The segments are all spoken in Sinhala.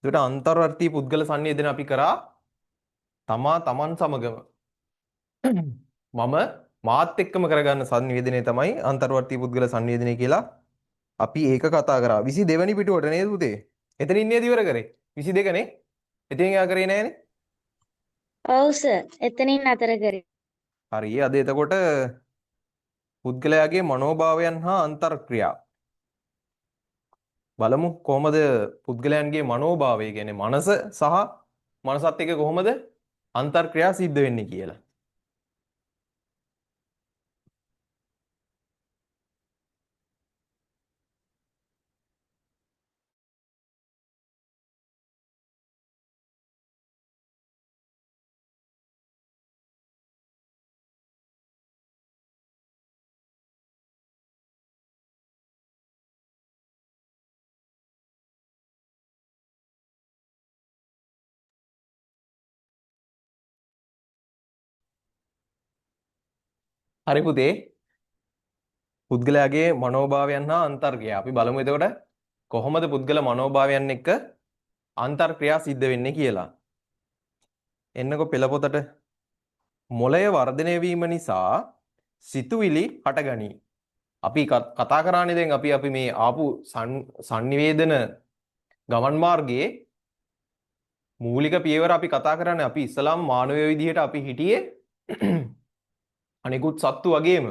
එතකොට අන්තර්වර්තී පුද්ගල සංවේදන අපි කරා තමන් සමගම මම මාත් එක්කම කරගන්න සංවේදනය තමයි අන්තර්වර්තී පුද්ගල සංවේදනය කියලා අපි ඒක කතා කරා 22 වෙනි පිටුවට නේද පුතේ? එතනින් නේද ඉවර කරේ? 22 නේ? ඉතින් එයා කරේ නෑනේ. ඔව් සර්. එතනින් නතර කරේ. හරි. අද එතකොට පුද්ගලයාගේ මනෝභාවයන් හා අන්තර්ක්‍රියා බලමු කොහොමද පුද්ගලයන්ගේ මනෝභාවය කියන්නේ මනස සහ මනසත් එක්ක කොහොමද අන්තර්ක්‍රියා සිද්ධ වෙන්නේ කියලා. හරි පුතේ. පුද්ගලයාගේ මනෝභාවයන් හා අන්තර්ක්‍රියා අපි බලමු එතකොට කොහොමද පුද්ගල මනෝභාවයන් එක්ක අන්තර්ක්‍රියා සිද්ධ වෙන්නේ කියලා. එන්නකො පෙළ පොතට මොළය වර්ධනය වීම නිසා සිතුවිලි හටගනී. අපි කතා කරානේ දැන් අපි මේ ආපු සංනිවේදන ගමන් මාර්ගයේ මූලික පියවර අපි කතා කරන්නේ අපි ඉස්ලාම් මානවය විදිහට අපි හිටියේ අනිකුත් සත්තු වගේම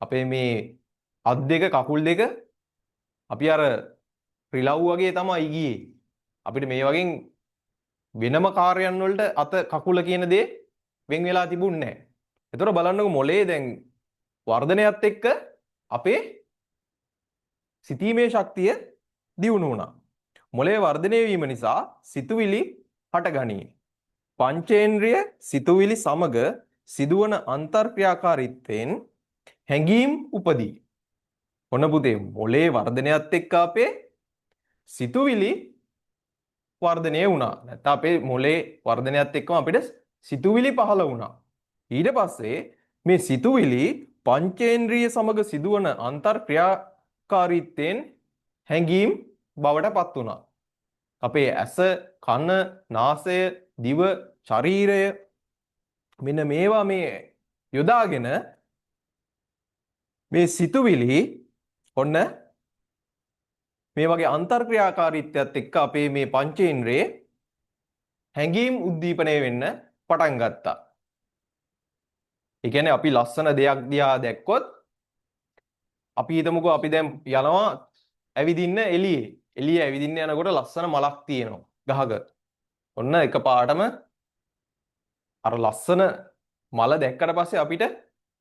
අපේ මේ අත් දෙක කකුල් දෙක අපි අර රිලව් වගේ තමයි ගියේ. අපිට මේ වගේ වෙනම කාර්යයන් වලට අත කකුල කියන දේ වෙන් වෙලා තිබුණේ නැහැ. ඒතර බලන්නකො මොලේ දැන් වර්ධනයත් එක්ක අපේ සිතීමේ ශක්තිය දියුණු වුණා. මොලේ වර්ධනය වීම නිසා සිතුවිලි හටගනී. පංචේන්ද්‍රිය සිතුවිලි සමග සිදුවන අන්තර්ක්‍රියාකාරීත්වයෙන් හැඟීම් උපදී. ඔන්න පුතේ මොලේ වර්ධනයත් එක්ක අපේ සිතුවිලි වර්ධනය වුණා. නැත්නම් අපේ මොලේ වර්ධනයත් එක්කම අපිට සිතුවිලි පහළ වුණා. ඊට පස්සේ මේ සිතුවිලි පංචේන්ද්‍රිය සමග සිදුවන අන්තර්ක්‍රියාකාරීත්වයෙන් හැඟීම් බවට පත් වුණා. අපේ ඇස, කන, නාසය, දිව, ශරීරය මෙන්න මේවා මේ යොදාගෙන මේ සිතුවිලි ඔන්න මේ වගේ අන්තර්ක්‍රියාකාරීත්වයත් එක්ක අපේ මේ පංචේන්ද්‍රයේ හැඟීම් උද්දීපනය වෙන්න පටන් ගත්තා. ඒ කියන්නේ අපි ලස්සන දෙයක් දිහා දැක්කොත් අපි හිතමුකෝ අපි දැන් යනවා ඇවිදින්න එළියේ. එළියේ ඇවිදින්න යනකොට ලස්සන මලක් තියෙනවා ගහක. ඔන්න එකපාරටම අර ලස්සන මල දැක්කට පස්සේ අපිට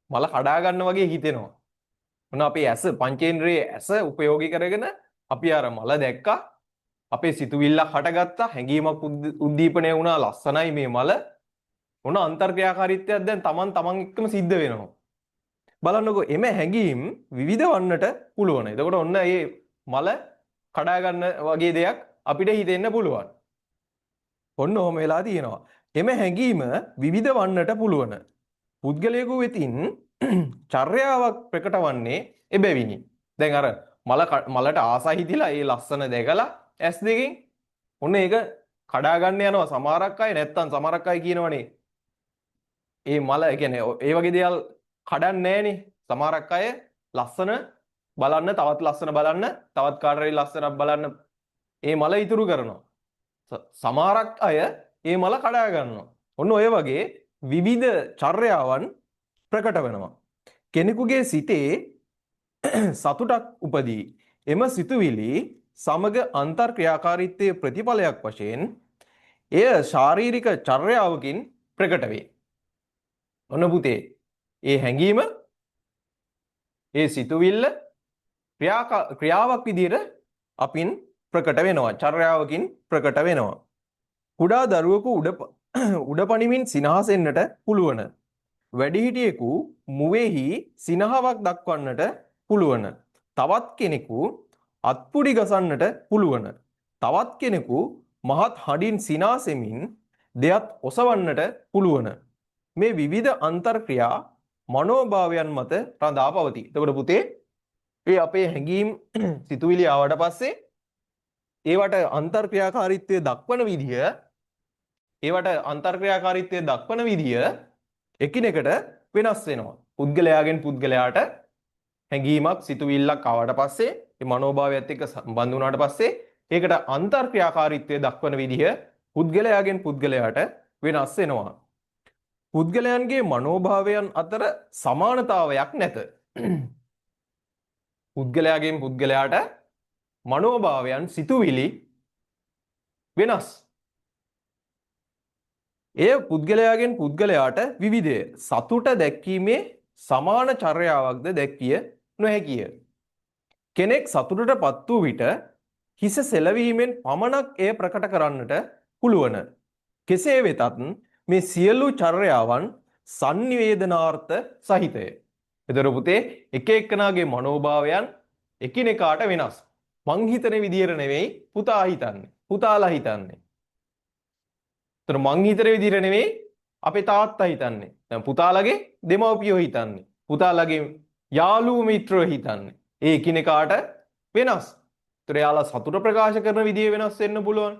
මල කඩා ගන්න වගේ හිතෙනවා. ඔන්න අපේ ඇස පංචේන්ද්‍රයේ ඇස උපයෝගී කරගෙන අපි අර මල දැක්කා. අපේ සිතුවිල්ලක් හටගත්තා. හැඟීමක් උද්දීපනය වුණා ලස්සනයි මේ මල. ඔන්න අන්තර්ක්‍රියාකාරීත්වයක් දැන් තමන් එක්කම සිද්ධ වෙනවා. බලන්නකෝ එමෙ හැඟීම් විවිධ වන්නට පුළුවන්. එතකොට ඔන්න මේ මල කඩා ගන්න වගේ දෙයක් අපිට හිතෙන්න පුළුවන්. ඔන්න ඔහොම වෙලා තියෙනවා. එමෙ හැඟීම විවිධ වන්නට පුළුවන්. පුද්ගලයෙකු වෙතින් චර්යාවක් ප්‍රකට වන්නේ එබැවිනි. දැන් අර මලට ආසා හිතිලා ඒ ලස්සන දැකලා ඇස් දෙකෙන් ඔන්න ඒක කඩා ගන්න යනවා. සමහරක් අය නැත්තම් සමහරක් අය කියනවනේ ඒ මල කියන්නේ ඒ වගේ දේවල් කඩන්නේ නැහනේ. සමහරක් අය ලස්සන බලන්න තවත් ලස්සන බලන්න තවත් කාටරි ලස්සනක් බලන්න ඒ මල ඉතුරු කරනවා. සමහරක් අය ඒ මල කඩා ගන්නවා. ඔන්න ඔය වගේ විවිධ චර්යාවන් ප්‍රකට වෙනවා. කෙනෙකුගේ සිතේ සතුටක් උපදී. එම සිතුවිලි සමග අන්තර්ක්‍රියාකාරීත්වයේ ප්‍රතිඵලයක් වශයෙන් එය ශාරීරික චර්යාවකින් ප්‍රකට වේ. ඔන්න පුතේ ඒ හැඟීම ඒ සිතුවිල්ල ක්‍රියාවක් විදිහට අපින් ප්‍රකට වෙනවා. චර්යාවකින් ප්‍රකට වෙනවා. කුඩා දරුවෙකු උඩපනිමින් සිනහසෙන්නට පුළුවන්. වැඩිහිටියෙකු මුවේහි සිනහවක් දක්වන්නට පුළුවන්. තවත් කෙනෙකු අත්පුඩි ගසන්නට පුළුවන්. තවත් කෙනෙකු මහත් හඬින් සිනාසෙමින් දෙයත් ඔසවන්නට පුළුවන්. මේ විවිධ අන්තර්ක්‍රියා මනෝභාවයන් මත රඳා පවතී. එතකොට පුතේ ඒ අපේ හැඟීම් සිතුවිලි ආවට පස්සේ ඒවට අන්තර්ක්‍රියාකාරීත්වය දක්වන විදිය එකිනෙකට වෙනස් වෙනවා. පුද්ගලයාගෙන් පුද්ගලයාට හැඟීමක් සිතුවිල්ලක් ආවට පස්සේ ඒ මනෝභාවයත් එක්ක සම්බන්ධ වුණාට පස්සේ ඒකට අන්තර්ක්‍රියාකාරීත්වය දක්වන විදිය පුද්ගලයාගෙන් පුද්ගලයාට වෙනස් වෙනවා. පුද්ගලයන්ගේ මනෝභාවයන් අතර සමානතාවයක් නැත. පුද්ගලයාගෙන් පුද්ගලයාට මනෝභාවයන් සිතුවිලි වෙනස්. එය පුද්ගලයාගෙන් පුද්ගලයාට විවිධය. සතුට දැක්වීමේ සමාන චර්යාවක්ද දැක්විය නොහැකිය. කෙනෙක් සතුටටපත් වූ විට හිස සෙලවීමෙන් පමණක් එය ප්‍රකට කරන්නට පුළුවන්. කෙසේ වෙතත් මේ සියලු චර්යාවන් සංනිවේදනාර්ථ සහිතය. එතකොට පුතේ එක එක්කනාගේ මනෝභාවයන් එකිනෙකාට වෙනස්. මං හිතන විදියට නෙවෙයි පුතා හිතන්නේ. පුතාලා හිතන්නේ. එතකොට මං හිතන විදියට නෙවෙයි අපේ තාත්තා හිතන්නේ. දැන් පුතාලගේ දෙමව්පියෝ හිතන්නේ. පුතාලගේ යාළුවෝ මිත්‍රයෝ හිතන්නේ. ඒ එකිනෙකාට වෙනස්. ඒතර යාලා සතුට ප්‍රකාශ කරන විදිය වෙනස් වෙන්න පුළුවන්.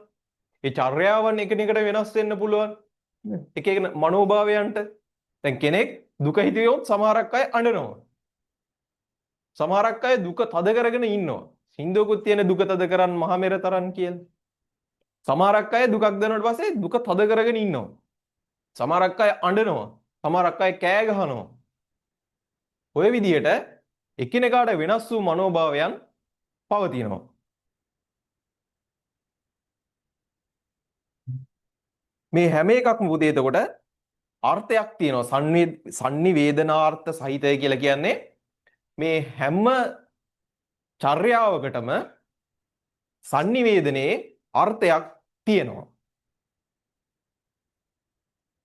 ඒ චර්යාවන් එකිනෙකට වෙනස් වෙන්න පුළුවන්. එක එක මනෝභාවයන්ට දැන් කෙනෙක් දුක හිතියොත් සමහරක් අය අඬනවා. සමහරක් අය දුක තද කරගෙන ඉන්නවා. සින්දුවකුත් තියෙන දුක තද කරන් මහ මෙර තරන් කියලා. සමහරක් අය දුකක් දැනුණාට පස්සේ දුක තද කරගෙන ඉන්නවා. සමහරක් අය අඬනවා. සමහරක් අය කෑ ගහනවා. ඔය විදියට එකිනෙකාට වෙනස් වූ මනෝභාවයන් පවතිනවා. මේ හැම එකක්ම පුතේ එතකොට අර්ථයක් තියෙනවා. සංනිවේදනාර්ථ සහිතය කියලා කියන්නේ මේ හැම චර්යාවකටම සංනිවේදනයේ අර්ථයක් තියෙනවා.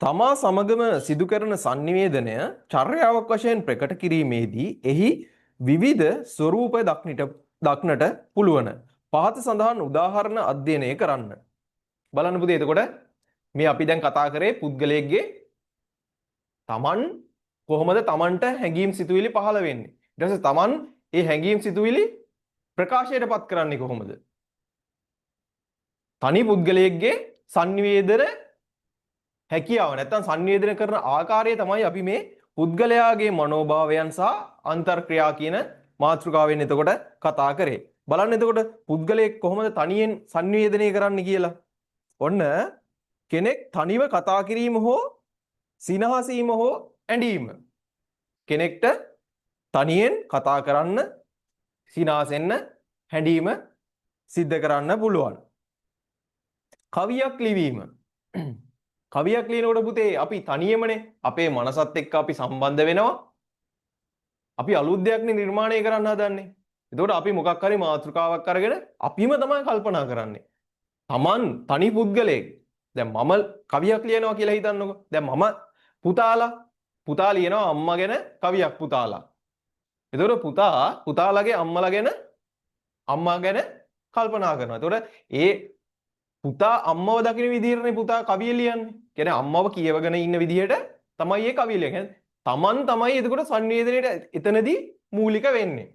තමා සමගම සිදු කරන සංනිවේදනය චර්යාවක් වශයෙන් ප්‍රකට කිරීමේදී එහි විවිධ ස්වරූප දක්නට පුළුවන්. පහත සඳහන් උදාහරණ අධ්‍යයනය කරන්න. බලන්න පුතේ එතකොට මේ අපි දැන් කතා කරේ පුද්ගලයෙක්ගේ තමන් කොහොමද තමන්ට හැඟීම් සිතුවිලි පහළ වෙන්නේ. ඊට පස්සේ තමන් ඒ හැඟීම් සිතුවිලි ප්‍රකාශයටපත් කරන්නේ කොහොමද? තනි පුද්ගලයෙක්ගේ සංනිවේදන හැකියාව නැත්නම් සංවේදනය කරන ආකාරය තමයි අපි මේ පුද්ගලයාගේ මනෝභාවයන් සහ අන්තර්ක්‍රියා කියන මාතෘකාවෙන් එතකොට කතා කරේ. බලන්න එතකොට පුද්ගලයෙක් කොහොමද තනියෙන් සංවේදනය කරන්නේ කියලා. ඔන්න කෙනෙක් තනිව කතා කිරීම හෝ සිනහසීම හෝ ඇඬීම. කෙනෙක්ට තනියෙන් කතා කරන්න, සිනාසෙන්න, හැඬීම සිද්ධ කරන්න පුළුවන්. කවියක් ලිවීම. කවියක් ලියනකොට පුතේ අපි තනියමනේ අපේ මනසත් එක්ක අපි සම්බන්ධ වෙනවා. අපි අලුත් දෙයක් නිර්මාණය කරන්න හදන්නේ. එතකොට අපි මොකක් හරි මාතෘකාවක් අරගෙන අපිම තමයි කල්පනා කරන්නේ. Taman තනි පුද්ගලයෙක්. දැන් මම කවියක් ලියනවා කියලා හිතන්නකෝ. දැන් මම පුතා ලියනවා අම්මා ගැන කවියක් පුතාලා. එතකොට පුතාලගේ අම්මා ගැන කල්පනා කරනවා. එතකොට ඒ පුතා අම්මව දකින විදිහටනේ පුතා කවිය ලියන්නේ. කියන්නේ අම්මව කියවගෙන ඉන්න විදිහට තමයි මේ කවිය ලියන්නේ. Taman තමයි එතකොට සංවේදනයේට එතනදී මූලික වෙන්නේ.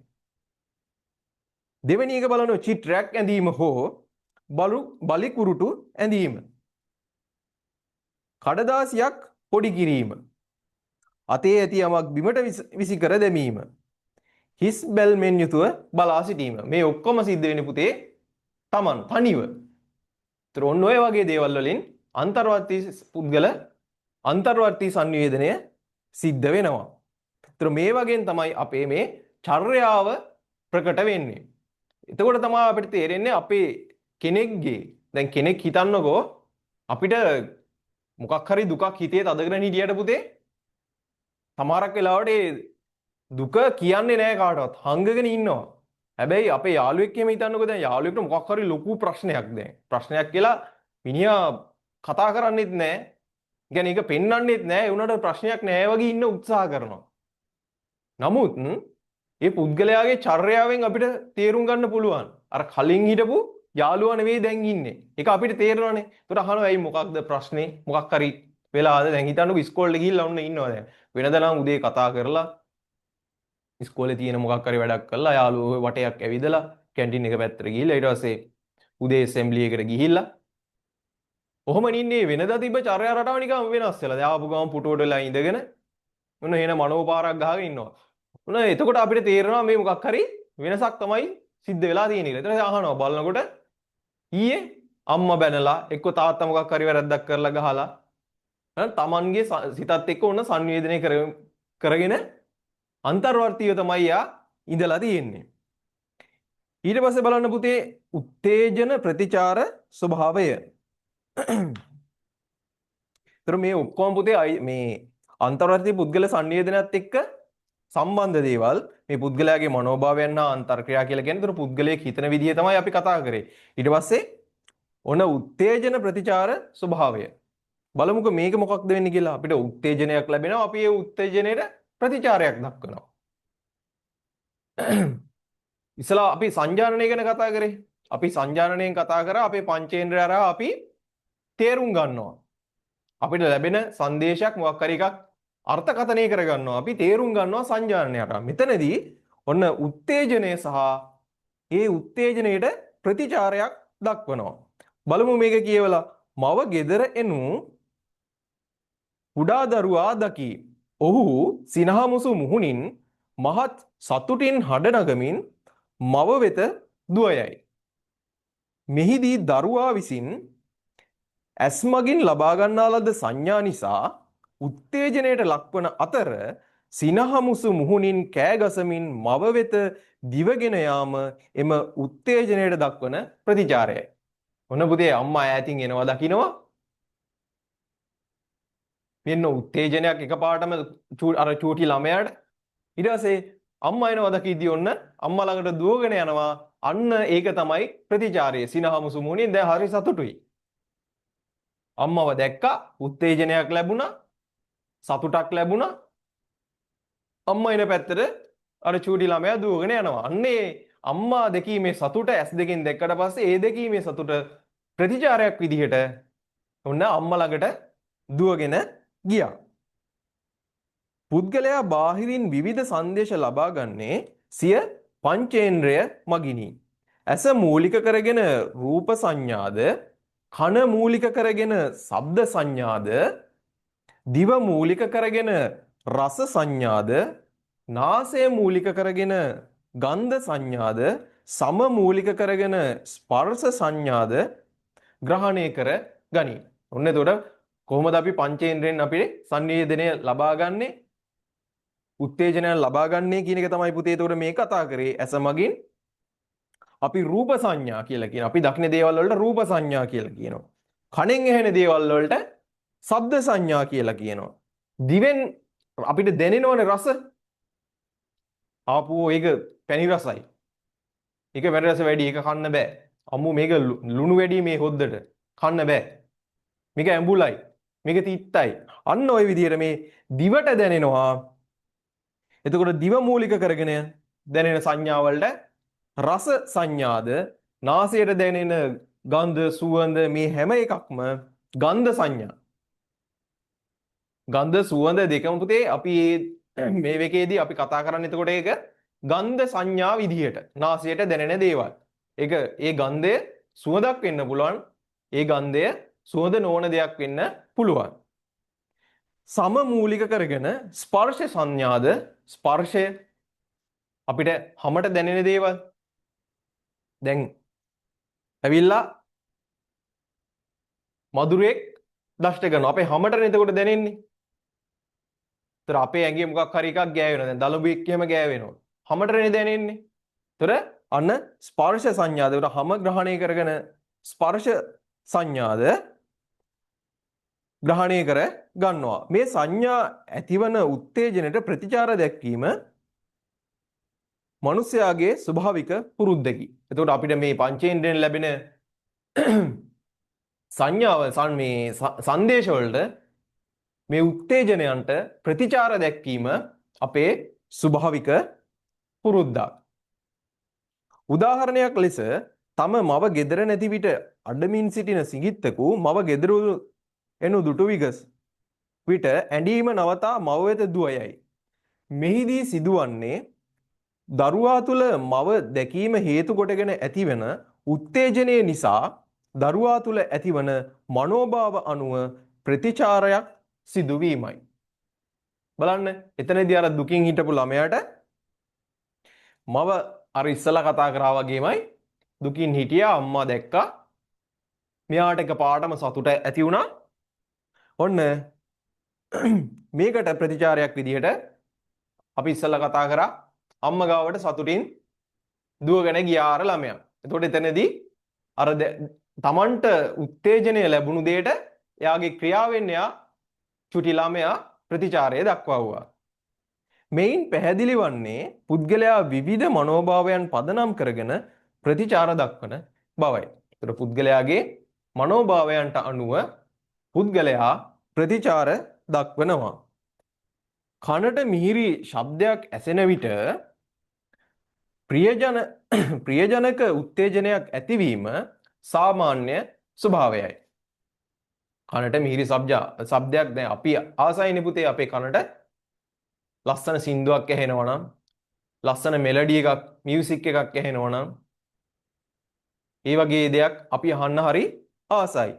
දෙවෙනි එක බලන්න චිත්‍රයක් ඇඳීම හෝ බලි කුරුටු ඇඳීම. කඩදාසියක් පොඩි කිරීම. අතේ ඇති යමක් බිමට විසි කර දැමීම. හිස් බැල්මෙන් යුතුව බලා සිටීම. මේ ඔක්කොම සිද්ධ වෙන්නේ පුතේ Taman තනිව. ඒතර ඔන්න ඔය වගේ දේවල් වලින් අන්තර්වර්තී සංවේදනය සිද්ධ වෙනවා. ඒතර මේ වගේන් තමයි අපේ මේ චර්යාව ප්‍රකට වෙන්නේ. එතකොට තමයි අපිට තේරෙන්නේ අපේ කෙනෙක්ගේ දැන් කෙනෙක් හිතන්නකෝ අපිට මොකක් හරි දුකක් හිතේ තදගෙන හිටියට පුතේ සමහරක් වෙලාවට ඒ දුක කියන්නේ නැහැ කාටවත් හංගගෙන ඉන්නවා. හැබැයි අපේ යාළුවෙක් එහෙම හිතන්නකෝ දැන් යාළුවෙක්ට මොකක් හරි ලොකු ප්‍රශ්නයක් කියලා මිනිහා කතා කරන්නේත් නැහැ. කියන්නේ ඒක පෙන්වන්නේත් නැහැ. ඒ උනට ප්‍රශ්නයක් නැහැ වගේ ඉන්න උත්සාහ කරනවා. නමුත් මේ පුද්ගලයාගේ චර්යාවෙන් අපිට තේරුම් ගන්න පුළුවන්. අර කලින් හිටපු යාළුවා නෙවෙයි දැන් ඉන්නේ. ඒක අපිට තේරෙනවානේ. ඒකට අහනවා ඇයි මොකක්ද ප්‍රශ්නේ? මොකක් හරි වෙලාද? දැන් හිතන්නකෝ ඉස්කෝලේ ගිහිල්ලා ඔන්න ඉන්නවා දැන්. වෙනද නම් උදේ කතා කරලා ඉස්කෝලේ තියෙන මොකක් හරි වැඩක් කරලා යාළුවෝ වටයක් ඇවිදලා කැන්ටින් එක පැත්තට ගිහිල්ලා ඊට පස්සේ උදේ ඇසෙම්බලි එකට ගිහිල්ලා ඔහොම ඉන්නේ වෙනදා තිබ්බ චර්යා රටාව නිකන් වෙනස් වෙලා. දැන් ආපු ගමන් පුටුවට වෙලා ඉඳගෙන මොන එන මනෝපාරක් ගහගෙන ඉන්නවා. මොන එතකොට අපිට තේරෙනවා මේ මොකක් හරි වෙනසක් තමයි සිද්ධ වෙලා තියෙන්නේ කියලා. ඊට පස්සේ අහනවා බලනකොට ඊයේ අම්මා බැනලා එක්ක තාත්තා මොකක් හරි වැරද්දක් කරලා ගහලා තමන්ගේ සිතත් එක්ක ඔන්න සංවේදනය කරගෙන අන්තර්වර්තීව තමයි යා ඉඳලා තියෙන්නේ. ඊට පස්සේ බලන්න පුතේ උත්තේජන ප්‍රතිචාර ස්වභාවය. ඒතර මේ ඔක්කොම පුතේ මේ අන්තර්වර්තී පුද්ගල සංවේදනයත් එක්ක සම්බන්ධ දේවල් මේ පුද්ගලයාගේ මනෝභාවයන් හා අන්තර්ක්‍රියා කියලා කියන්නේ. ඒතර පුද්ගලයෙක් හිතන විදිය තමයි අපි කතා කරේ. ඊට පස්සේ ඔන්න උත්තේජන ප්‍රතිචාර ස්වභාවය. බලමුකෝ මේක මොකක්ද වෙන්නේ කියලා. අපිට උත්තේජනයක් ලැබෙනවා. අපි ඒ උත්තේජනයට ප්‍රතිචාරයක් දක්වනවා. ඉතලා අපි සංජානනය ගැන කතා කරේ. අපි සංජානනයෙන් කතා කරා අපේ පංචේන්ද්‍රය හරහා අපි තේරුම් ගන්නවා. අපිට ලැබෙන සංදේශයක් මොකක් හරි එකක් අර්ථකථනය කරගන්නවා. අපි තේරුම් ගන්නවා සංජානනය හරහා. මෙතනදී ඔන්න උත්තේජනය සහ ඒ උත්තේජනයට ප්‍රතිචාරයක් දක්වනවා. බලමු මේක කියවලා. මව ගෙදර එනු කුඩා දරුවා දකි. ඔහු සිනහමුසු මුහුණින් මහත් සතුටින් හඬ නගමින් මව වෙත දුවයයි. මෙහිදී දරුවා විසින් ඇස්මගින් ලබා ගන්නා ලද සංඥා නිසා උත්තේජනයට ලක්වන අතර සිනහමුසු මුහුණින් කෑ ගසමින් මව වෙත දිවගෙන යාම එම උත්තේජනයට දක්වන ප්‍රතිචාරයයි. ඔන්න පුතේ අම්මා ඈතින් එනවා දකින්නවා. මෙන්න උත්තේජනයක් එකපාරටම අර චූටි ළමයාට. ඊට පස්සේ අම්මා එනවා දකිද්දී ඔන්න අම්මා ළඟට දුවගෙන යනවා. අන්න ඒක තමයි ප්‍රතිචාරය. සිනහමුසු මුහුණින් දැන් හරි සතුටුයි. අම්මව දැක්කා, උත්තේජනයක් ලැබුණා, සතුටක් ලැබුණා. අම්මා එන පැත්තට අර චූටි ළමයා දුවගෙන යනවා. අන්නේ අම්මා දැකීමේ සතුට ඇස් දෙකෙන් දැක්කට පස්සේ ඒ දැකීමේ සතුට ප්‍රතිචාරයක් විදිහට ඔන්න අම්මා ළඟට දුවගෙන ගියා. පුද්ගලයා බාහිරින් විවිධ සංදේශ ලබා ගන්නේ සිය පංචේන්ද්‍රය මගිනි. ඇස මූලික කරගෙන රූප සංඥාද, කන මූලික කරගෙන ශබ්ද සංඥාද, දිව මූලික කරගෙන රස සංඥාද, නාසය මූලික කරගෙන ගන්ධ සංඥාද, සම මූලික කරගෙන ස්පර්ශ සංඥාද ග්‍රහණය කර ගනී. ඔන්න එතකොට කොහොමද අපි පංචේන්ද්‍රයෙන් අපේ සංවේදනය ලබා ගන්නේ? උත්තේජනය ලබා ගන්නේ කියන එක තමයි පුතේ එතකොට මේ කතා කරේ. ඇස මගින් අපි රූප සංඥා කියලා කියනවා. අපි දකින දේවල් වලට රූප සංඥා කියලා කියනවා. කනෙන් ඇහෙන දේවල් වලට ශබ්ද සංඥා කියලා කියනවා. දිවෙන් අපිට දැනෙනවනේ රස. ආපෝ ඒක පැණි රසයි. ඒක වැඩි රස වැඩි. ඒක කන්න බෑ. අම්මෝ මේක ලුණු වැඩි මේ හොද්දට. කන්න බෑ. මේක ඇඹුලයි. මේක තිත්තයි. අන්න ওই විදිහට මේ දිවට දැනෙනවා. එතකොට දිව මූලික කරගෙන දැනෙන සංඥා වලට රස සංඥාද, නාසයට දැනෙන ගන්ධ සුවඳ මේ හැම එකක්ම ගන්ධ සංඥා. ගන්ධ සුවඳ දෙකම පුතේ අපි මේ වෙකේදී අපි කතා කරන්නේ එතකොට ඒක ගන්ධ සංඥා විදිහට නාසයට දැනෙන දේවල්. ඒක ඒ ගන්ධය සුවඳක් වෙන්න පුළුවන්. ඒ ගන්ධය සුවඳ නොවන දෙයක් වෙන්න පුළුවන්. සම මූලික කරගෙන ස්පර්ශ සංඥාද, ස්පර්ශය අපිට හැමට දැනෙන දේවල්. දැන් ඇවිල්ලා මధుරයක් දෂ්ට කරනවා. අපේ හැමටනේ එතකොට දැනෙන්නේ. ඒතර අපේ ඇඟේ මොකක් හරි එකක් ගෑවෙනවා. දැන් දලුබෙක් එහෙම ගෑවෙනවා. හැමටනේ දැනෙන්නේ. ඒතර අන්න ස්පර්ශ සංඥාද උඩ හැම ග්‍රහණය කරගෙන ස්පර්ශ සංඥාද ග්‍රහණය කර ගන්නවා. මේ සංඥා ඇතිවන උත්තේජනයට ප්‍රතිචාර දැක්වීම මනුස්සයාගේ ස්වභාවික පුරුද්දකි. එතකොට අපිට මේ පංචේන්ද්‍රයෙන් ලැබෙන සංඥාව මේ සංදේශ වලට මේ උත්තේජනයන්ට ප්‍රතිචාර දැක්වීම අපේ ස්වභාවික පුරුද්දක්. උදාහරණයක් ලෙස තම මව ගෙදර නැති විට අඩමින් සිටින සිඟිත්තකු මව ගෙදර එනු දුටු විට ඇඬීම නවතා මව වෙත දුවයයි. මෙහිදී සිදුවන්නේ දරුවා තුළ මව දැකීම හේතු කොටගෙන ඇතිවන උත්තේජනයේ නිසා දරුවා තුළ ඇතිවන මනෝභාව අනුව ප්‍රතිචාරයක් සිදුවීමයි. බලන්න එතනදී අර දුකින් හිටපු ළමයාට මව අර ඉස්සලා කතා කරා වගේමයි දුකින් හිටියා අම්මා දැක්කා මෙයාට එකපාරටම සතුට ඇති වුණා. ඔන්න මේකට ප්‍රතිචාරයක් විදිහට අපි ඉස්සලා කතා කරා අම්මා ගාවට සතුටින් දුවගෙන ගියා අර ළමයා. එතකොට එතනදී අර තමන්ට උත්තේජනය ලැබුණු දෙයට එයාගේ ක්‍රියාවෙන් එයා චුටි ළමයා ප්‍රතිචාරය දක්වවුවා. මෙයින් පැහැදිලි වන්නේ පුද්ගලයා විවිධ මනෝභාවයන් පදනම් කරගෙන ප්‍රතිචාර දක්වන බවයි. ඒතර පුද්ගලයාගේ මනෝභාවයන්ට අනුව පුද්ගලයා ප්‍රතිචාර දක්වනවා. කනට මිහිරි ශබ්දයක් ඇසෙන විට ප්‍රියජනක උත්තේජනයක් ඇතිවීම සාමාන්‍ය ස්වභාවයයි. කනට මිහිරි ශබ්දයක් දැන් අපි ආසයිනේ පුතේ අපේ කනට ලස්සන සින්දුවක් ඇහෙනවා නම් ලස්සන මෙලඩි එකක් මියුසික් එකක් ඇහෙනවා නම් ඒ වගේ දෙයක් අපි අහන්න හරි ආසයි.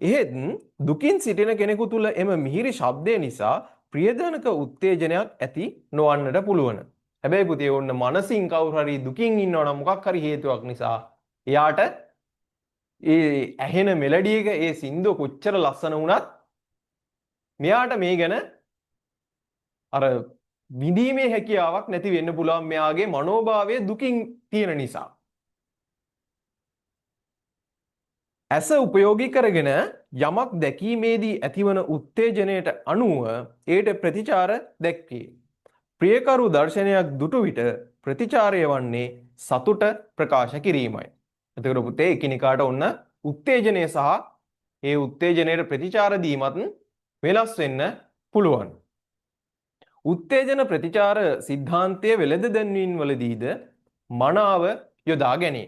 එහෙත් දුකින් සිටින කෙනෙකු තුළ එම මිහිරි ශබ්දය නිසා ප්‍රියජනක උත්තේජනයක් ඇති නොවන්නට පුළුවන්. හැබැයි පුතේ ඔන්න මනසින් කවුරු හරි දුකින් ඉන්නවා නම් මොකක් හරි හේතුවක් නිසා එයාට ඒ ඇහෙන මෙලඩි එක ඒ සින්දුව කොච්චර ලස්සන වුණත් මෙයාට මේ ගැන අර විඳීමේ හැකියාවක් නැති වෙන්න පුළුවන් මෙයාගේ මනෝභාවය දුකින් තියෙන නිසා. ඇස උපයෝගී කරගෙන යමක් දැකීමේදී ඇතිවන උත්තේජනයට අනුව ඒට ප්‍රතිචාර දැක්වේ. ප්‍රියකරු දර්ශනයක් දුටු විට ප්‍රතිචාරය වන්නේ සතුට ප්‍රකාශ කිරීමයි. එතකොට පුතේ එකිනෙකාට ඔන්න උත්තේජනය සහ ඒ උත්තේජනයට ප්‍රතිචාර දීමත් වෙනස් වෙන්න පුළුවන්. උත්තේජන ප්‍රතිචාර සිද්ධාන්තයේ වෙළඳ දැන්වීම් වලදීද මනාව යොදා ගැනේ.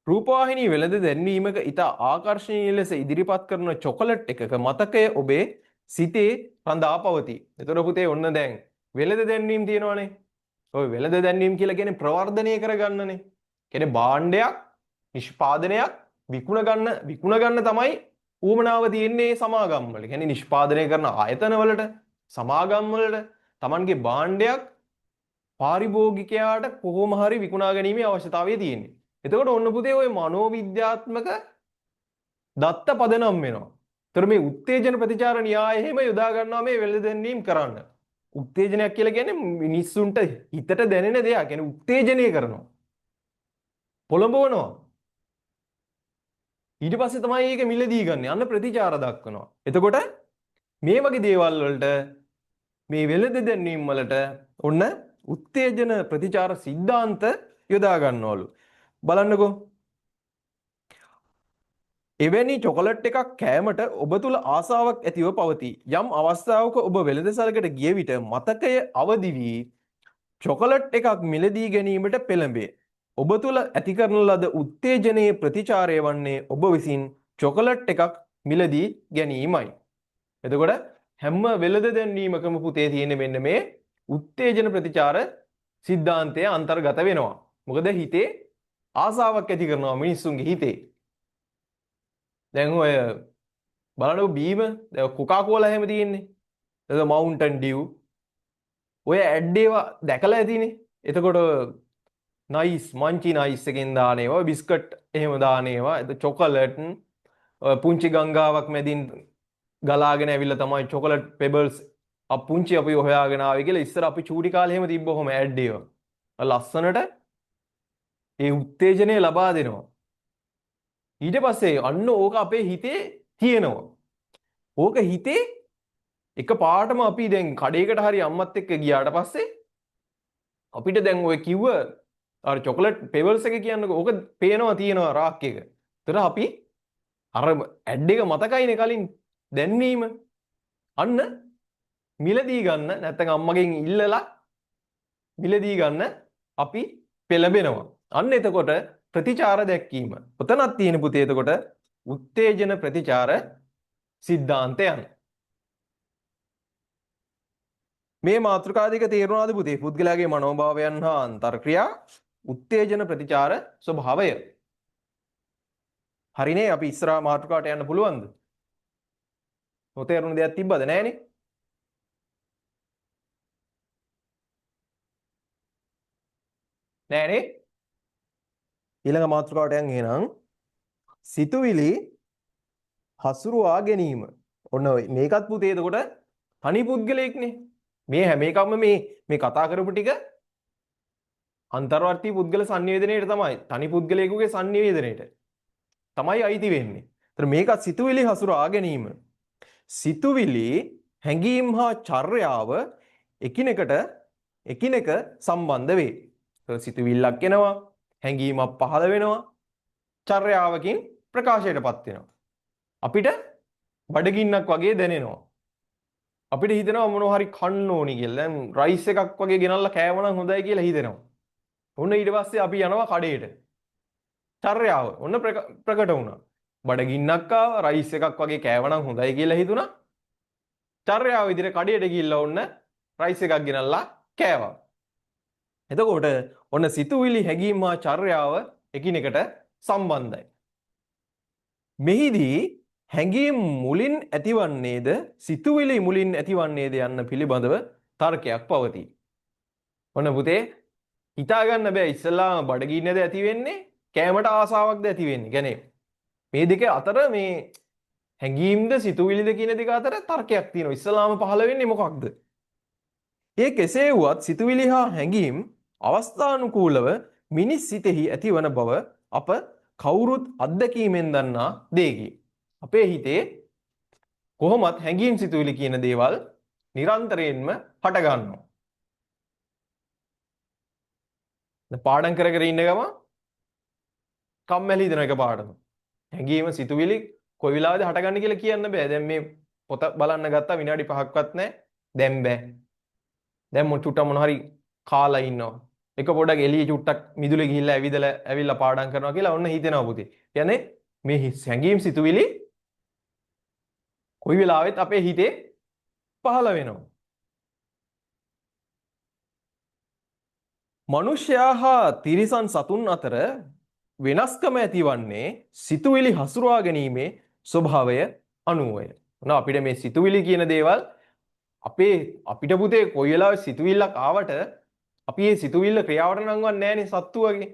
රූපවාහිනී වෙළඳ දැන්වීමක ඉතා ආකර්ශනීය ලෙස ඉදිරිපත් කරන චොකලට් එකක මතකය ඔබේ සිතේ රඳා පවතී. එතකොට පුතේ ඔන්න දැන් වෙළඳ දැන්වීම් තියෙනවානේ. ඔය වෙළඳ දැන්වීම් කියලා කියන්නේ ප්‍රවර්ධනය කරගන්නනේ. කියන්නේ භාණ්ඩයක් නිෂ්පාදනයක් විකුණ ගන්න තමයි ඌමනාව තියෙන්නේ සමාගම් වල. කියන්නේ නිෂ්පාදනය කරන ආයතන වලට සමාගම් වලට Tamanගේ භාණ්ඩයක් පාරිභෝගිකයාට කොහොම හරි විකුණා ගැනීමේ අවශ්‍යතාවය තියෙන්නේ. එතකොට ඔන්න පුතේ ඔය මනෝවිද්‍යාත්මක දත්ත පදනම් වෙනවා. ඒතර මේ උත්තේජන ප්‍රතිචාර න්‍යාය එහෙම යොදා ගන්නවා මේ වෙළඳ දැන්වීම් කරන්න. උත්තේජනයක් කියලා කියන්නේ මිනිස්සුන්ට හිතට දැනෙන දෙයක්. කියන්නේ උත්තේජනය කරනවා. පොළඹවනවා. ඊට පස්සේ තමයි මේක මිලදී ගන්න. අන්න ප්‍රතිචාර දක්වනවා. එතකොට මේ වගේ දේවල් වලට මේ වෙළඳ දැන්වීම් වලට ඔන්න උත්තේජන ප්‍රතිචාර සිද්ධාන්ත යොදා ගන්නවලු. බලන්නකෝ. එවැනි චොකලට් එකක් කෑමට ඔබ තුල ආසාවක් ඇතිව පවතී. යම් අවස්ථාවක ඔබ වෙළඳසැලකට ගිය විට මතකය අවදි වී චොකලට් එකක් මිලදී ගැනීමට පෙළඹේ. ඔබ තුල ඇති කරන ලද උත්තේජනයේ ප්‍රතිචාරය වන්නේ ඔබ විසින් චොකලට් එකක් මිලදී ගැනීමයි. එතකොට හැම වෙළඳ දැන්වීමකම පුතේ තියෙන මෙන්න මේ උත්තේජන ප්‍රතිචාර සිද්ධාන්තය අන්තර්ගත වෙනවා. මොකද හිතේ ආසාවක් ඇති කරනවා මිනිස්සුන්ගේ හිතේ. දැන් ඔය බලන්නකො බීම දැන් කොකා කෝලා හැම තියෙන්නේ. එතකොට මවුන්ටන් ඩිව් ඔය ඇඩ් ඒවා දැකලා ඇතිනේ. එතකොට නයිස් මන්චි නයිස් එකෙන් දාන ඒවා බිස්කට් එහෙම දාන ඒවා එතකොට චොකලට් පුංචි ගංගාවක් මැදින් ගලාගෙන ඇවිල්ලා තමයි චොකලට් පෙබල්ස් පුංචි අපි හොයාගෙන ආවේ කියලා ඉස්සර අපි චූටි කාලේ එහෙම තිබ්බ ඔහොම ඇඩ් ඒවා. ලස්සනට ඒ උත්තේජනය ලබා දෙනවා. ඊට පස්සේ අන්න ඕක අපේ හිතේ තියෙනවා. ඕක හිතේ එක පාටම අපි දැන් කඩේකට හරි අම්මත් එක්ක ගියාට පස්සේ අපිට දැන් ඔය කිව්ව අර චොකලට් පෙබල්ස් එක කියන්නකෝ ඕක පේනවා තියෙනවා රාක් එක. ඒතර අපි අර ඇඩ් එක මතකයිනේ කලින් දැන්වීම. අන්න මිලදී ගන්න නැත්නම් අම්මගෙන් ඉල්ලලා මිලදී ගන්න අපි පෙළඹෙනවා. අන්න එතකොට ප්‍රතිචාර දැක්වීම. ඔතනක් තියෙන පුතේ එතකොට උත්තේජන ප්‍රතිචාර සිද්ධාන්තයන්. මේ මාතෘකා දෙක තේරුණාද පුතේ? පුද්ගලයාගේ මනෝභාවයන් හා අන්තර්ක්‍රියා උත්තේජන ප්‍රතිචාර ස්වභාවය. හරිනේ අපි ඉස්සරහා මාතෘකාවට යන්න පුළුවන්ද? නොතේරුණු දෙයක් තිබ්බද නැහනේ? නෑනේ. ඊළඟ මාතෘකාවට යන් එහෙනම් සිතුවිලි හසුරුවා ගැනීම. ඔන්න මේකත් පුතේ එතකොට තනි පුද්ගලයෙක්නේ. මේ හැම එකක්ම මේ කතා කරපු ටික අන්තර්වර්ති පුද්ගල sannivedanayට තමයි. තනි පුද්ගලයෙකුගේ sannivedanayට තමයි අයිති වෙන්නේ. ඒතර මේකත් සිතුවිලි හසුරුවා ගැනීම. සිතුවිලි හැඟීම් හා චර්යාව එකිනෙක සම්බන්ධ වේ. සිතුවිල්ලක් එනවා, හැඟීමක් පහළ වෙනවා, චර්යාවකින් ප්‍රකාශයටපත් වෙනවා. අපිට බඩගින්නක් වගේ දැනෙනවා. අපිට හිතෙනවා මොනවා හරි කන්න ඕනි කියලා. දැන් රයිස් එකක් වගේ ගෙනල්ලා කෑවනම් හොඳයි කියලා හිතෙනවා. ඔන්න ඊට පස්සේ අපි යනවා කඩේට. චර්යාව ඔන්න ප්‍රකට වුණා. බඩගින්නක් ආවා, රයිස් එකක් වගේ කෑවනම් හොඳයි කියලා හිතුණා. චර්යාව විදිහට කඩේට ගිහිල්ලා ඔන්න රයිස් එකක් ගෙනල්ලා කෑවා. එතකොට ඔන්න සිතුවිලි හැඟීම් හා චර්යාව එකිනෙකට සම්බන්ධයි. මෙහිදී හැඟීම් මුලින් ඇතිවන්නේද සිතුවිලි මුලින් ඇතිවන්නේද යන්න පිළිබඳව තර්කයක් පවතී. ඔන්න පුතේ හිතා ගන්න බෑ ඉස්සෙල්ලාම බඩගින්නද ඇති වෙන්නේ කෑමට ආසාවක්ද ඇති වෙන්නේ. කියන්නේ මේ දෙක අතර මේ හැඟීම්ද සිතුවිලිද කියන දෙක අතර තර්කයක් තියෙනවා. ඉස්සෙල්ලාම පහළ වෙන්නේ මොකක්ද? ඒ කෙසේ වුවත් සිතුවිලි හා හැඟීම් අවස්ථානුකූලව මිනිස් සිතෙහි ඇතිවන බව අප කවුරුත් අත්දැකීමෙන් දන්නා දෙයකි. අපේ හිතේ කොහොමත් හැඟීම් සිතුවිලි කියන දේවල් නිරන්තරයෙන්ම හට ගන්නවා. පාඩම් කර කර ඉන්න ගම කම්මැලි හිතන එක පාඩම. හැඟීම සිතුවිලි කොයි වෙලාවද හටගන්නේ කියලා කියන්න බෑ. දැන් මේ පොත බලන්න ගත්තා විනාඩි 5ක්වත් නැහැ. දැන් බෑ. දැන් චුට්ටක් මොන හරි කාලා ඉන්නවා. එක පොඩක් එළිය චුට්ටක් මිදුලේ ගිහිල්ලා ඇවිල්ලා පාඩම් කරනවා කියලා ඔන්න හිතෙනවා පුතේ. කියන්නේ මේ හැඟීම් සිතුවිලි කොයි වෙලාවෙත් අපේ හිතේ පහළ වෙනවා. මනුෂ්‍යයා හා තිරිසන් සතුන් අතර වෙනස්කම ඇතිවන්නේ සිතුවිලි හසුරුවා ගැනීමේ ස්වභාවය අනුවය. අපිට මේ සිතුවිලි කියන දේවල් අපිට පුතේ කොයි වෙලාවෙ සිතුවිල්ලක් ආවට අපි මේ සිතුවිල්ල ක්‍රියාවට නංවන්නේ නැහනේ සත්තු වගේ.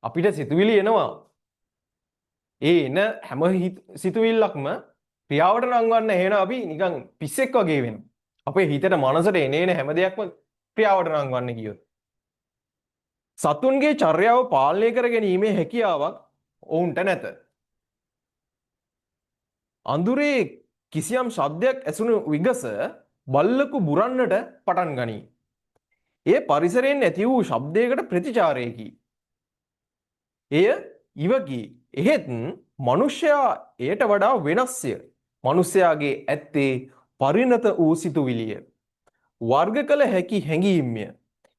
අපිට සිතුවිලි එනවා. ඒ එන හැම සිතුවිල්ලක්ම ක්‍රියාවට නංවන්න එහෙනම් අපි නිකන් පිස්සෙක් වගේ වෙනවා. අපේ හිතට මනසට එන හැම දෙයක්ම ක්‍රියාවට නංවන්න කියොත්. සතුන්ගේ චර්යාව පාලනය කර ගැනීමේ හැකියාවක් ඔවුන්ට නැත. අඳුරේ කිසියම් ශබ්දයක් ඇසුණු විගස බල්ලකු බුරන්නට පටන් ගනී. ඒ පරිසරයෙන් ඇති වූ ශබ්දයකට ප්‍රතිචාරයකි. එය ඉවකි. එහෙත් මනුෂ්‍යයා එයට වඩා වෙනස්ය. මනුෂ්‍යයාගේ ඇත්තේ පරිණත වූ සිතුවිලිය. වර්ග කළ හැකි හැඟීම්ය.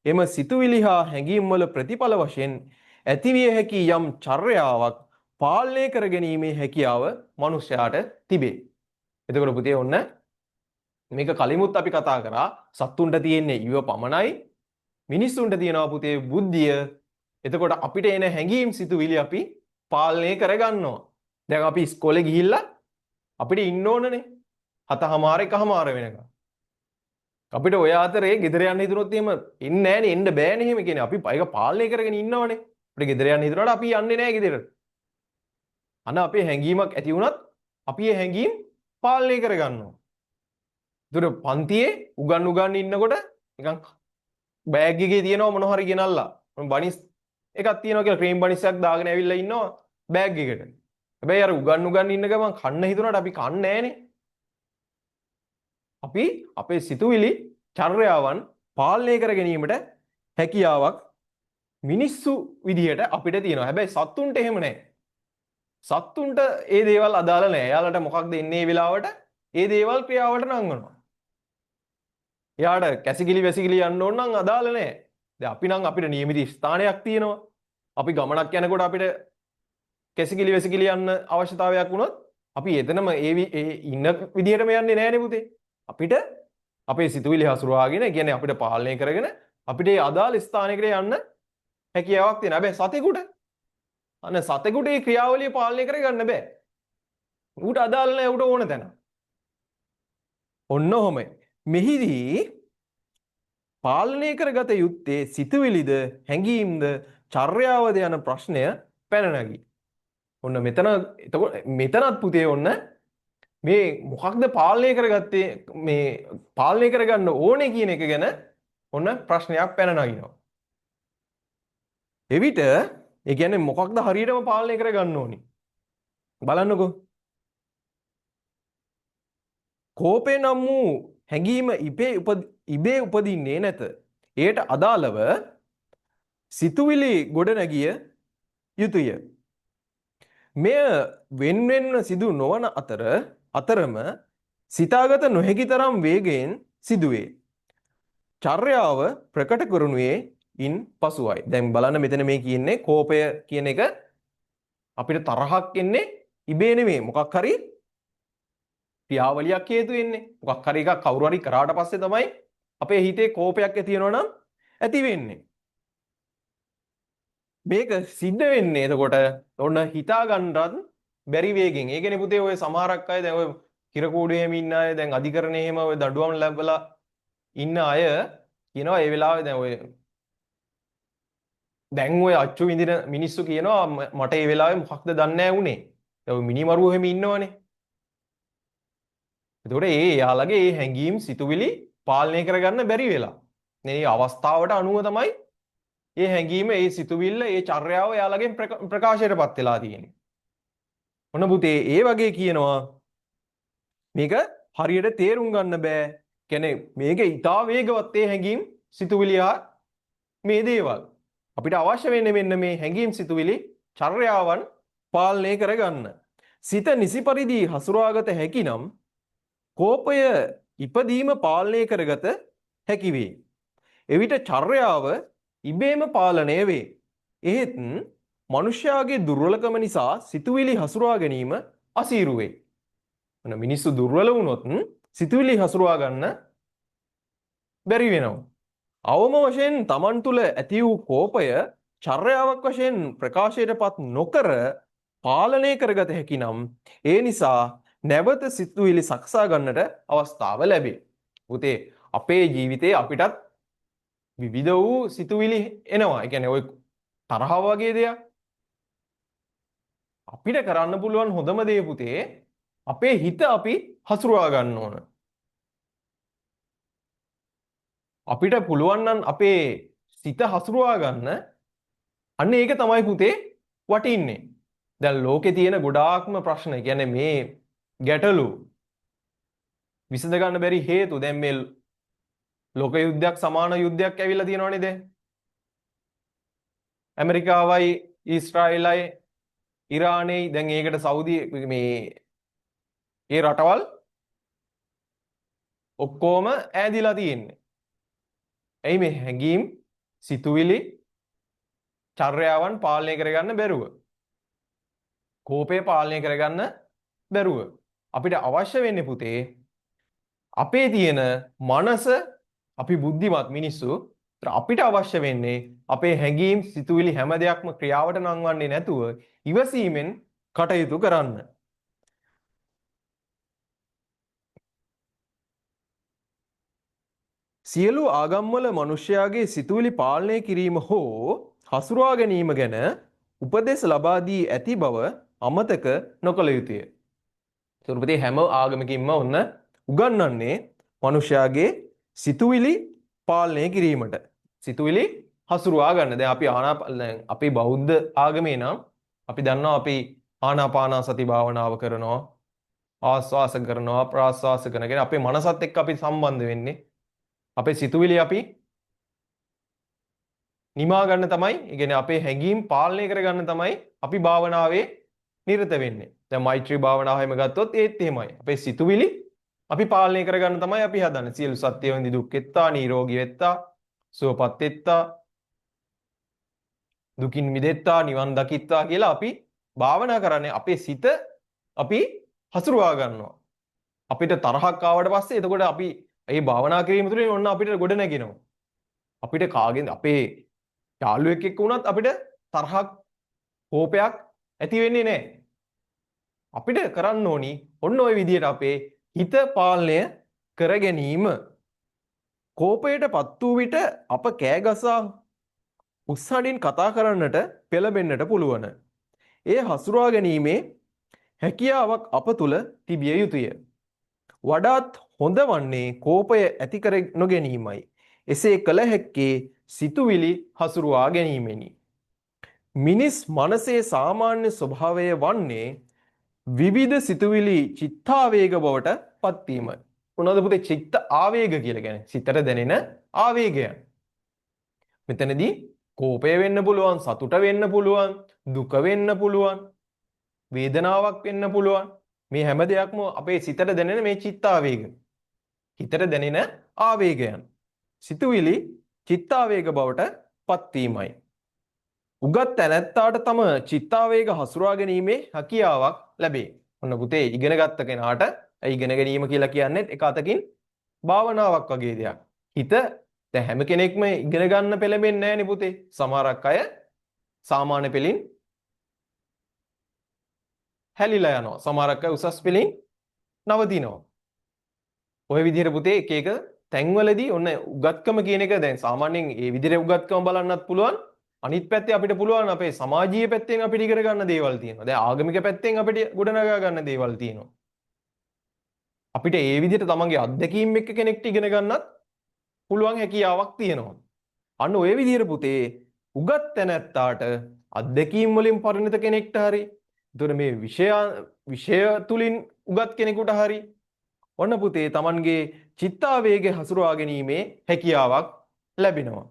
එම සිතුවිලි හා හැඟීම්වල ප්‍රතිඵල වශයෙන් ඇතිවිය හැකි යම් චර්යාවක් පාලනය කර ගැනීමේ හැකියාව මනුෂ්‍යයාට තිබේ. එතකොට පුතේ ඔන්න මේක කලිමුත් අපි කතා කරා සත්තුන්ට තියෙන්නේ ඉව පමණයි මිනිස්සුන්ට තියෙනවා පුතේ බුද්ධිය. එතකොට අපිට එන හැඟීම් සිතුවිලි අපි පාලනය කරගන්නවා. දැන් අපි ඉස්කෝලේ ගිහිල්ලා අපිට ඉන්න ඕනනේ 7:00 1:00 වෙනකම්. අපිට ඔය අතරේ ගෙදර යන්න හිතුනොත් එහෙම ඉන්නේ නැහනේ, එන්න බෑනේ එහෙම කියන්නේ. අපි ඒක පාලනය කරගෙන ඉන්නවනේ. අපිට ගෙදර යන්න හිතුනට අපි යන්නේ නැහැ ගෙදරට. අන්න අපේ හැඟීමක් ඇති වුණත් අපි ඒ හැඟීම් පාලනය කරගන්නවා. ඒතර පන්තියේ උගන් ඉන්නකොට නිකන් බෑග් එකේ තියෙනවා මොන හරි ගෙනල්ලා. බනිස් එකක් තියෙනවා කියලා ක්‍රීම් බනිස් එකක් දාගෙන ඇවිල්ලා ඉන්නවා බෑග් එකට. හැබැයි අර උගන් ඉන්න ගමන් කන්න හිතුනට අපි කන්නේ නැහනේ. අපි අපේ සිතුවිලි චර්යාවන් පාලනය කර ගැනීමට හැකියාවක් මිනිස්සු විදිහට අපිට තියෙනවා. හැබැයි සත්තුන්ට එහෙම නැහැ. සත්තුන්ට ඒ දේවල් අදාළ නැහැ. එයාලට මොකක්ද එන්නේ මේ වෙලාවට? ඒ දේවල් ක්‍රියාවට නංවනවා. එයාට කැසිකිලි වැසිකිලි යන්න ඕන නම් අදාළ නැහැ. දැන් අපි නම් අපිට නියමිත ස්ථානයක් තියෙනවා. අපි ගමනක් යනකොට අපිට කැසිකිලි වැසිකිලි යන්න අවශ්‍යතාවයක් වුණොත් අපි එතනම ඒ ඉන්න විදිහටම යන්නේ නැහැනේ පුතේ. අපිට අපේ සිතුවිලි හසුරුවාගෙන කියන්නේ අපිට පාලනය කරගෙන අපිට ඒ අදාළ ස්ථානයකට යන්න හැකියාවක් තියෙනවා. හැබැයි සතෙකුට අන්න සතෙකුට ඒ ක්‍රියාවලිය පාලනය කරගන්න බෑ. ඌට අදාළ නැහැ ඌට ඕන තැන. ඔන්න ඔහොමයි. මෙහිදී පාලනය කරගත යුත්තේ සිතුවිලිද හැඟීම්ද චර්යාවද යන ප්‍රශ්නය පැන නැගී. ඔන්න මෙතන එතකොට මෙතනත් පුතේ ඔන්න මේ මොකක්ද පාලනය කරගත්තේ මේ පාලනය කරගන්න ඕනේ කියන එක ගැන ඔන්න ප්‍රශ්නයක් පැන නගිනවා. එවිට ඒ කියන්නේ මොකක්ද හරියටම පාලනය කරගන්න ඕනි? බලන්නකෝ. කෝපය නම් වූ හැඟීම ඉබේ උපදින්නේ නැත. එයට අදාළව සිතුවිලි ගොඩනැගිය යුතුය. මෙය වෙන්වෙන්ව සිදු නොවන අතරම සිතාගත නොහැකි තරම් වේගයෙන් සිදුවේ. චර්යාව ප්‍රකට කරනුයේ ඉන් පසුවයි. දැන් බලන්න මෙතන මේ කියන්නේ කෝපය කියන එක අපිට තරහක් එන්නේ ඉබේ නෙමෙයි. මොකක් හරි ක්‍රියාවලියක් හේතු වෙන්නේ. මොකක් හරි එකක් කවුරු හරි කරාට පස්සේ තමයි අපේ හිතේ කෝපයක් ඇති වෙනවා නම් ඇති වෙන්නේ. මේක සිද්ධ වෙන්නේ එතකොට ඔන්න හිතා ගන්නවත් බැරි වේගෙන්. ඒ කියන්නේ පුතේ ඔය සමහරක් අය දැන් ඔය කිරකූඩේ එහෙම ඉන්න අය දැන් අධිකරණේ එහෙම ඔය දඬුවම් ලැබලා ඉන්න අය කියනවා ඒ වෙලාවේ දැන් ඔය දැන් ඔය අච්චු විඳින මිනිස්සු කියනවා මට ඒ වෙලාවේ මොකක්ද දන්නේ නැහැ උනේ. දැන් ඔය මිනිමරුවෝ එහෙම ඉන්නවනේ. එතකොට එයාලගේ ඒ හැඟීම් සිතුවිලි පාලනය කරගන්න බැරි වෙලා. මේ අවස්ථාවට අනුව තමයි ඒ හැඟීම ඒ සිතුවිල්ල ඒ චර්යාව එයාලගෙන් ප්‍රකාශයටපත් වෙලා තියෙන්නේ. ඔන්න පුතේ ඒ වගේ කියනවා මේක හරියට තේරුම් ගන්න බෑ. කියන්නේ මේක ඊටා වේගවත් ඒ හැඟීම් සිතුවිලි මේ දේවල්. අපිට අවශ්‍ය වෙන්නේ මෙන්න මේ හැඟීම් සිතුවිලි චර්යාවන් පාලනය කරගන්න. සිත නිසි පරිදි හසුරවාගත හැකි නම් කෝපය ඉපදීම පාලනය කරගත හැකි වේ. එවිට චර්යාව ඉබේම පාලනය වේ. එහෙත් මනුෂ්‍යයාගේ දුර්වලකම නිසා සිතුවිලි හසුරවා ගැනීම අසීරු වේ. මිනිස්සු දුර්වල වුණොත් සිතුවිලි හසුරවා ගන්න බැරි වෙනවා. අවම වශයෙන් Taman තුල ඇති වූ කෝපය චර්යාවක් වශයෙන් ප්‍රකාශයටපත් නොකර පාලනය කරගත හැකි නම් ඒ නිසා නැවත සිතුවිලි සකසා ගන්නට අවස්ථාව ලැබේ. පුතේ අපේ ජීවිතේ අපිටත් විවිධ වූ සිතුවිලි එනවා. ඒ කියන්නේ ওই තරහව වගේ දෙයක්. අපිට කරන්න පුළුවන් හොඳම දේ පුතේ අපේ හිත අපි හසුරවා ගන්න ඕන. අපිට පුළුවන් නම් අපේ සිත හසුරවා ගන්න අන්න ඒක තමයි පුතේ වටින්නේ. දැන් ලෝකේ තියෙන ගොඩාක්ම ප්‍රශ්න, කියන්නේ මේ ගැටලු විසඳ ගන්න බැරි හේතු දැන් මේ ලෝක යුද්ධයක් සමාන යුද්ධයක් ඇවිල්ලා තියෙනවා නේද? ඇමරිකාවයි ඊශ්‍රායලයි ඉරානයි දැන් ඒකට සෞදි මේ ඒ රටවල් ඔක්කොම ඈදිලා තියෙන්නේ. එයි මේ හැඟීම් සිතුවිලි චර්යාවන් පාලනය කරගන්න බැරුව. කෝපය පාලනය කරගන්න බැරුව. අපිට අවශ්‍ය වෙන්නේ පුතේ අපේ තියෙන මනස, අපි බුද්ධිමත් මිනිස්සු, අපිට අවශ්‍ය වෙන්නේ අපේ හැඟීම් සිතුවිලි හැම දෙයක්ම ක්‍රියාවට නංවන්නේ නැතුව ඉවසීමෙන් කටයුතු කරන්න. සියලු ආගම්වල මිනිසයාගේ සිතුවිලි පාලනය කිරීම හෝ හසුරවා ගැනීම ගැන උපදෙස් ලබා දී ඇති බව අමතක නොකළ යුතුය. ඒකට හැම ආගමකින්ම ඔන්න උගන්වන්නේ මිනිසයාගේ සිතුවිලි පාලනය කිරීමට. සිතුවිලි හසුරවා ගන්න. දැන් අපි බෞද්ධ ආගමේ නම් අපි දන්නවා අපි ආනාපාන සති භාවනාව කරනවා, ආස්වාස කරනවා, ප්‍රාස්වාස කරනවා. අපේ මනසත් එක්ක අපි සම්බන්ධ වෙන්නේ. අපේ සිතුවිලි අපි නිමා ගන්න තමයි, ඒ කියන්නේ අපේ හැඟීම් පාලනය කරගන්න තමයි අපි භාවනාවේ නිරත වෙන්නේ. දැන් මෛත්‍රී භාවනාව හැම ගත්තොත් ඒත් එහෙමයි. අපේ සිතුවිලි අපි පාලනය කරගන්න තමයි අපි හදන්නේ. සියලු සත්‍යයෙන් දුක්ෙත්තා, නිරෝගී වෙත්තා, සුවපත් වෙත්තා, දුකින් මිදෙත්තා, නිවන් දකිත්තා කියලා අපි භාවනා කරන්නේ. අපේ සිත අපි හසුරුවා ගන්නවා. අපිට තරහක් ආවට පස්සේ එතකොට අපි මේ භාවනා කිරීම තුළින් ඔන්න අපිට ගොඩ නැගෙනවා. අපිට කාගෙන් අපේ යාළුවෙක් එක්ක වුණත් අපිට තරහක් කෝපයක් ඇති වෙන්නේ නැහැ. අපිට කරන්න ඕනි ඔන්න ඔය විදිහට අපේ හිත පාලනය කර ගැනීම. කෝපයටපත් වූ විට අප කෑගසා උස්සහඬින් කතා කරන්නට පෙළඹෙන්නට පුළුවන්. ඒ හසුරුවා ගැනීමේ හැකියාවක් අප තුල තිබිය යුතුය. වඩාත් හොඳ වන්නේ කෝපය ඇති කර නොගැනීමයි. එසේ කළ හැක්කේ සිතුවිලි හසුරුවා ගැනීමෙනි. මිනිස් මනසේ සාමාන්‍ය ස්වභාවය වන්නේ විවිධ සිතුවිලි චිත්තාවේග බවට පත්වීම. මොනවද පුතේ චිත්ත ආවේග කියලා කියන්නේ? සිතට දැනෙන ආවේගයන්. මෙතනදී කෝපය වෙන්න පුළුවන්, සතුට වෙන්න පුළුවන්, දුක වෙන්න පුළුවන්, වේදනාවක් වෙන්න පුළුවන්. මේ හැම දෙයක්ම අපේ සිතට දැනෙන මේ චිත්තාවේග. හිතට දැනෙන ආවේගයන්. සිතුවිලි චිත්තාවේග බවට පත්වීමයි. උගත් තැනැත්තාට තම චිත්තාවේග හසුරුවා ගැනීමේ හැකියාවක් ලැබේ. ඔන්න පුතේ ඉගෙන ගත්ත කෙනාට ඉගෙන ගැනීම කියලා කියන්නේ එක අතකින් භාවනාවක් වගේ දෙයක්. හිත දැන් හැම කෙනෙක්ම ඉගෙන ගන්න පෙළඹෙන්නේ නැහැ නේ පුතේ. සමහරක් අය සාමාන්‍ය පෙළින් හැලිලා යනවා. සමහරක් අය උසස් පෙළින් නවතිනවා. ඔය විදිහට පුතේ එක එක තැන්වලදී ඔන්න උගත්කම කියන එක දැන් සාමාන්‍යයෙන් ඒ විදිහට උගත්කම බලන්නත් පුළුවන්. අනිත් පැත්තේ අපිට පුළුවන් අපේ සමාජීය පැත්තෙන් අපිට ඉගෙන ගන්න දේවල් තියෙනවා. දැන් ආගමික පැත්තෙන් අපිට ගොඩනගා ගන්න දේවල් තියෙනවා. අපිට ඒ විදිහට තමන්ගේ අත්දැකීම් එක්ක කෙනෙක්ට ඉගෙන ගන්නත් පුළුවන් හැකියාවක් තියෙනවා. අන්න ඔය විදිහට පුතේ උගත් තැනැත්තාට අත්දැකීම් වලින් පරිණත කෙනෙක්ට හරි එතකොට මේ විෂය තුලින් උගත් කෙනෙකුට හරි ඔන්න පුතේ තමන්ගේ චිත්තාවේගය හසුරුවා ගැනීමේ හැකියාවක් ලැබෙනවා.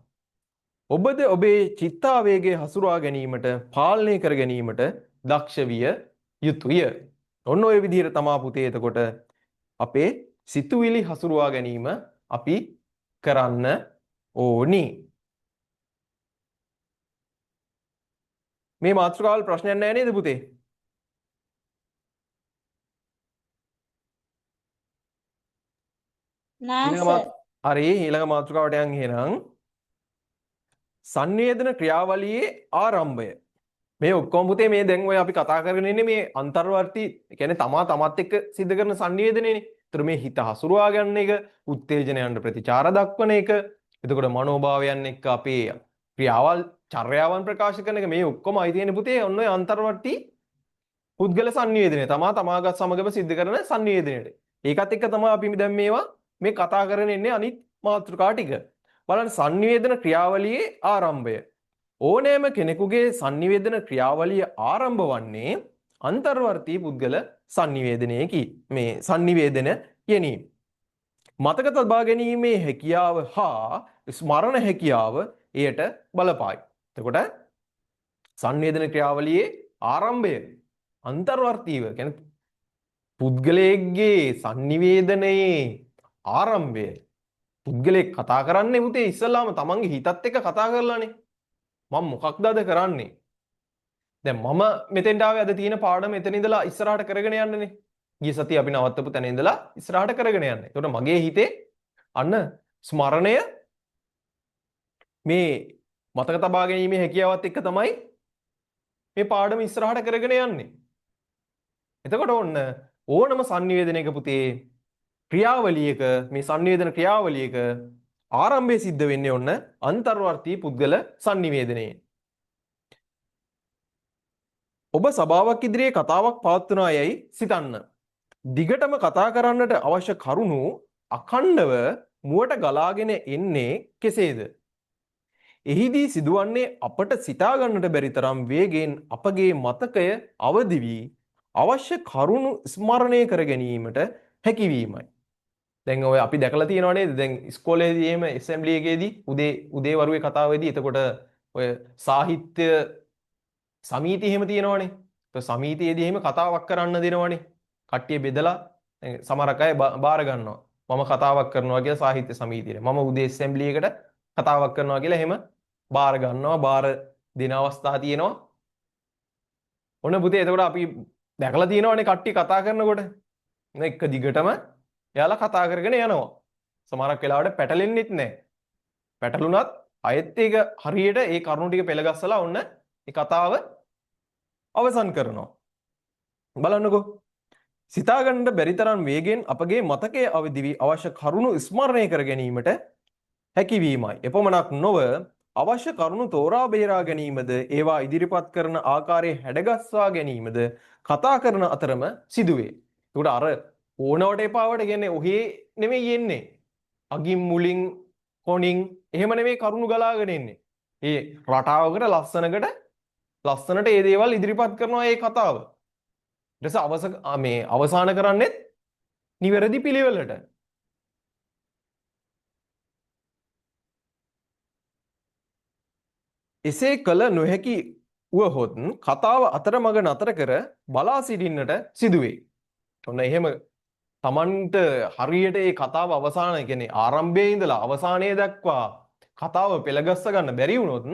ඔබද ඔබේ චිත්තාවේගය හසුරුවා ගැනීමට පාලනය කර ගැනීමට දක්ෂ විය යුතුය. ඔන්න ඔය විදිහට තමා පුතේ එතකොට අපේ සිතුවිලි හසුරුවා ගැනීම අපි කරන්න ඕනි. මේ මාතෘකාවල ප්‍රශ්නයක් නැහැ නේද පුතේ? හරි ඊළඟ මාතෘකාවට යන් එහෙනම් සංවේදන ක්‍රියාවලියේ ආරම්භය. මේ ඔක්කොම පුතේ මේ දැන් ඔය අපි කතා කරගෙන ඉන්නේ මේ අන්තර්වර්ති කියන්නේ තමත් එක්ක සිද්ධ කරන සංවේදනයනේ. ඒතර මේ හිත හසුරුවා ගන්න එක, උත්තේජනයන්ට ප්‍රතිචාර දක්වන එක, එතකොට මනෝභාවයන් එක්ක අපේ ක්‍රියාවල්, චර්යාවන් ප්‍රකාශ කරන එක මේ ඔක්කොම අයි තියෙන පුතේ ඔන්න ඔය අන්තර්වර්ති පුද්ගල සංවේදනය. තමාගත් සමගම සිද්ධ කරන සංවේදනයට. ඒකත් එක්ක තමයි අපි දැන් මේවා මේ කතා කරගෙන ඉන්නේ අනිත් මාතෘකා ටික. බලන්න සංවේදන ක්‍රියාවලියේ ආරම්භය. ඕනෑම කෙනෙකුගේ සංනිවේදන ක්‍රියාවලිය ආරම්භ වන්නේ අන්තර්වර්ති පුද්ගල සංනිවේදනයකි. මේ සංනිවේදන යනීම. මතක තබා ගැනීමේ හැකියාව හා ස්මරණ හැකියාව එයට බලපායි. එතකොට සංවේදන ක්‍රියාවලියේ ආරම්භය අන්තර්වර්තිව කියන්නේ පුද්ගලයෙක්ගේ සංනිවේදනයේ ආරම්භය. පුද්ගලයෙක් කතා කරන්නේ පුතේ ඉස්සල්ලාම තමන්ගේ හිතත් එක්ක කතා කරලානේ. මම මොකක්ද අද කරන්නේ? දැන් මම මෙතෙන්ට ආවේ අද තියෙන පාඩම එතන ඉඳලා ඉස්සරහට කරගෙන යන්නනේ. ගිය සතිය අපි නවත්තපු තැන ඉඳලා ඉස්සරහට කරගෙන යන්නේ. ඒකට මගේ හිතේ අන්න ස්මරණය මේ මතක තබා ගැනීමේ හැකියාවත් එක්ක තමයි මේ පාඩම ඉස්සරහට කරගෙන යන්නේ. එතකොට ඕනම සංනිවේදනයක පුතේ ක්‍රියාවලියක මේ සංවේදන ක්‍රියාවලියක ආරම්භය සිද්ධ වෙන්නේ ඔන්න අන්තර්වර්ති පුද්ගල සංනිවේදනයේ. ඔබ සභාවක් ඉදිරියේ කතාවක් පවත්වනවා යයි සිතන්න. දිගටම කතා කරන්නට අවශ්‍ය කරුණු අඛණ්ඩව මුවට ගලාගෙන එන්නේ කෙසේද? එහිදී සිදුවන්නේ අපට සිතා ගන්නට බැරි තරම් වේගයෙන් අපගේ මතකය අවදි වී අවශ්‍ය කරුණු ස්මරණය කර ගැනීමට හැකියවීමයි. දැන් ඔය අපි දැකලා තියෙනව නේද? දැන් ඉස්කෝලේදී එහෙම ඇසෙම්බලි එකේදී උදේ වරුවේ කතාවේදී එතකොට ඔය සාහිත්‍ය සමිති එහෙම තියෙනවනේ. ඒ සමිතියේදී එහෙම කතාවක් කරන්න දෙනවනේ. කට්ටිය බෙදලා සමහරක් අය බාර ගන්නවා. මම කතාවක් කරනවා කියලා සාහිත්‍ය සමිතියේ. මම උදේ ඇසෙම්බලි එකට කතාවක් කරනවා කියලා එහෙම බාර ගන්නවා. බාර දෙන අවස්ථා තියෙනවා. ඔන්න පුතේ එතකොට අපි දැකලා තියෙනවනේ කට්ටිය කතා කරනකොට. එක දිගටම එයාලා කතා කරගෙන යනවා. සමහරක් වෙලාවට පැටලෙන්නෙත් නැහැ. පැටළුණත් අයත් ඒක හරියට ඒ කරුණු ටික පෙළගස්සලා ඔන්න ඒ කතාව අවසන් කරනවා. බලන්නකෝ. සිතාගන්න බැරි තරම් වේගෙන් අපගේ මතකයේ අවදි වී අවශ්‍ය කරුණු ස්මරණය කර ගැනීමට හැකියවීමයි. එපමණක් නොව අවශ්‍ය කරුණු තෝරා බේරා ගැනීමද ඒවා ඉදිරිපත් කරන ආකාරයේ හැඩගස්වා ගැනීමද කතා කරන අතරම සිදුවේ. ඒකට අර ඕනවට එපාවට කියන්නේ ඔහේ නෙමෙයි යන්නේ. අගින් මුලින් කොණින් එහෙම නෙමෙයි කරුණු ගලාගෙන එන්නේ. ඒ රටාවකට ලස්සනට ඒ දේවල් ඉදිරිපත් කරනවා ඒ කතාව. ඊට පස්සේ අවසාන කරන්නේ නිවැරදි පිළිවෙලට. එසේ කළ නොහැකි වුවහොත් කතාව අතරමඟ නතර කර බලා සිටින්නට සිදුවේ. ඔන්න එහෙම Tamanට හරියට ඒ කතාව අවසානය කියන්නේ ආරම්භයේ ඉඳලා අවසානයේ දක්වා කතාව පෙළගස්ස ගන්න බැරි වුණොත්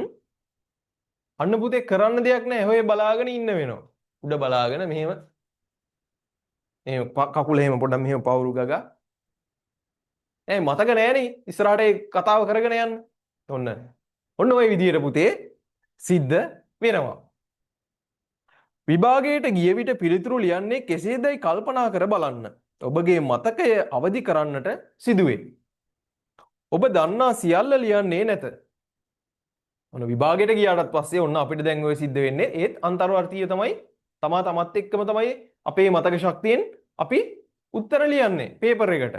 අන්න පුතේ කරන්න දෙයක් නැහැ. ඔය බලාගෙන ඉන්න වෙනවා. උඩ බලාගෙන මෙහෙම කකුල එහෙම පොඩ්ඩක් මෙහෙම පවුරු ගගා. මතක නෑනේ ඉස්සරහට ඒ කතාව කරගෙන යන්න. ඔන්න ওই විදියට පුතේ සිද්ධ වෙනවා. විභාගයට ගිය විට පිළිතුරු ලියන්නේ කෙසේදයි කල්පනා කර බලන්න. ඔබගේ මතකය අවදි කරන්නට සිදුවේ. ඔබ දන්නා සියල්ල ලියන්නේ නැත. ඔන්න විභාගයට ගියාට පස්සේ ඔන්න අපිට දැන් ඔය සිද්ධ වෙන්නේ ඒත් අන්තර්වර්තීය තමයි තමත් එක්කම තමයි අපේ මතක ශක්තියෙන් අපි උත්තර ලියන්නේ පේපර් එකට.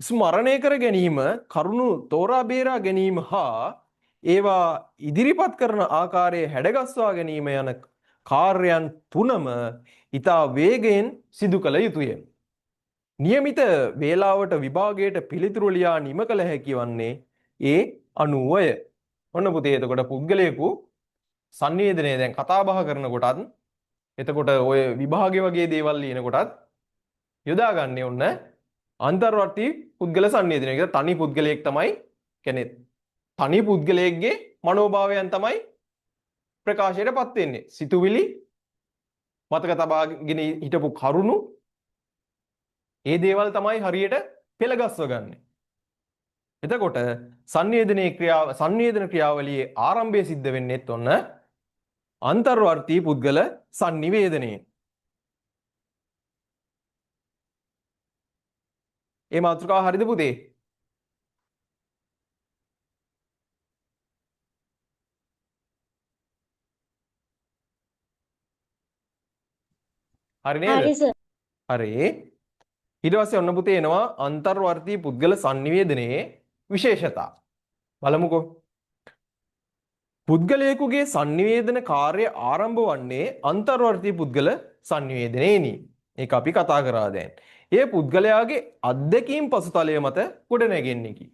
ස්මරණය කර ගැනීම, කරුණු තෝරා බේරා ගැනීම හා ඒවා ඉදිරිපත් කරන ආකාරයේ හැඩගස්වා ගැනීම යන කාර්යයන් තුනම ඊතා වේගයෙන් සිදු කළ යුතුය. નિયમિત වේලාවට විභාගයට පිළිතුරු ලියා නිම කළ හැකි වන්නේ ඒ අනුවය. ඔන්න පුතේ එතකොට පුද්ගලයෙකු සංවේදනය දැන් කතා බහ කරනකොටත් එතකොට ඔය විභාගය වගේ දේවල් ලියනකොටත් යොදාගන්නේ ඔන්න අන්තර්වර්තී පුද්ගල සංවේදනය. ඒක තනි පුද්ගලයෙක් තමයි කියන්නේ තනි පුද්ගලයෙක්ගේ මනෝභාවයන් තමයි ප්‍රකාශයටපත් වෙන්නේ. සිතුවිලි මතක තබාගෙන හිටපු කරුණු ඒ දේවල් තමයි හරියට පෙළගස්ව ගන්න. එතකොට සංවේදන ක්‍රියාවලියේ ආරම්භය සිද්ධ වෙන්නේත් ඔන්න අන්තර්වර්තී පුද්ගල සංනිවේදනයේ. ඒ මාතෘකාව හරිද පුතේ? හරි නේද? හරි සර්. හරි. ඊට පස්සේ ඔන්න පුතේ එනවා අන්තර්වර්තී පුද්ගල සංනිවේදනයේ විශේෂතා. බලමුකෝ. පුද්ගලයෙකුගේ සංනිවේදන කාර්ය ආරම්භ වන්නේ අන්තර්වර්තී පුද්ගල සංනිවේදනයේනි. ඒක අපි කතා කරා දැන්. ඒ පුද්ගලයාගේ අත්දැකීම් පසුතලය මත ගොඩ නැගෙන්නේකි.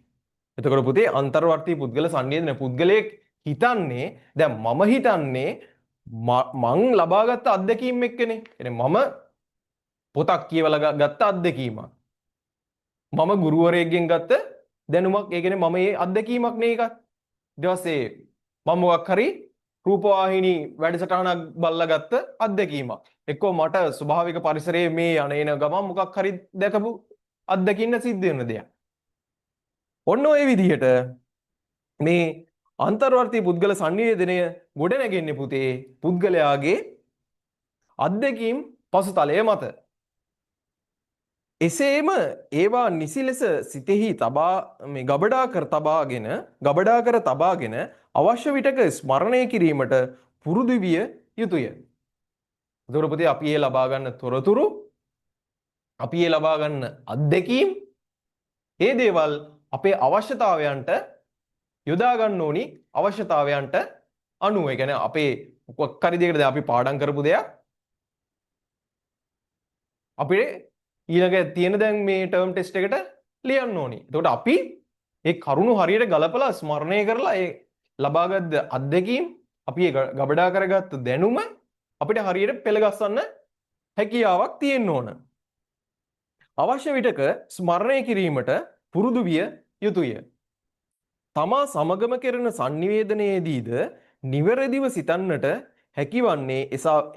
එතකොට පුතේ අන්තර්වර්තී පුද්ගල සංනිවේදන පුද්ගලයෙක් හිතන්නේ දැන් මම හිතන්නේ මං ලබාගත් අත්දැකීම් එක්කනේ. මම පොතක් කියවලා ගත්ත අත්දැකීමක්. මම ගුරුවරයෙක්ගෙන් ගත්ත දැනුමක්. ඒ කියන්නේ මම මේ අත්දැකීමක් නේ එකත්. ඊට පස්සේ මම මොකක් හරි රූපවාහිනී වැඩසටහනක් බලලා ගත්ත අත්දැකීමක්. එක්කෝ මට ස්වභාවික පරිසරයේ මේ යන ගමන් මොකක් හරි දැකපු අත්දකින්න සිද්ධ වෙන දෙයක්. ඔන්න ඔය විදිහට මේ අන්තර්වර්තී පුද්ගල සංනිවේදනය ගොඩ නැගෙන්නේ පුතේ පුද්ගලයාගේ අත්දැකීම් පසුතලය මත. එසේම ඒවා නිසි ලෙස සිතෙහි ගබඩා කර තබාගෙන අවශ්‍ය විටක ස්මරණය කිරීමට පුරුදු විය යුතුය. එතකොට පුතේ අපි ඒ ලබා ගන්න තොරතුරු, අපි ඒ ලබා ගන්න අත්දැකීම්, ඒ දේවල් අපේ අවශ්‍යතාවයන්ට යොදා ගන්න ඕනි. අවශ්‍යතාවයන්ට අනුව. ඒ කියන්නේ අපේ මොකක් හරි දෙයකට දැන් අපි පාඩම් කරපු දෙයක් අපිට ඊළඟ තියෙන දැන් මේ ටර්ම් ටෙස්ට් එකට ලියන්න ඕනි. එතකොට අපි ඒ කරුණු හරියට ගලපලා ස්මරණය කරලා ඒ ලබාගත් අත්දැකීම් අපි ඒ ගබඩා කරගත්තු දැනුම අපිට හරියට පෙළගස්සන්න හැකියාවක් තියෙන්න ඕන. අවශ්‍ය විටක ස්මරණය කිරීමට පුරුදු විය යුතුය. තමා සමගම කෙරෙන සංනිවේදනයේදීද නිවැරදිව සිතන්නට හැකිවන්නේ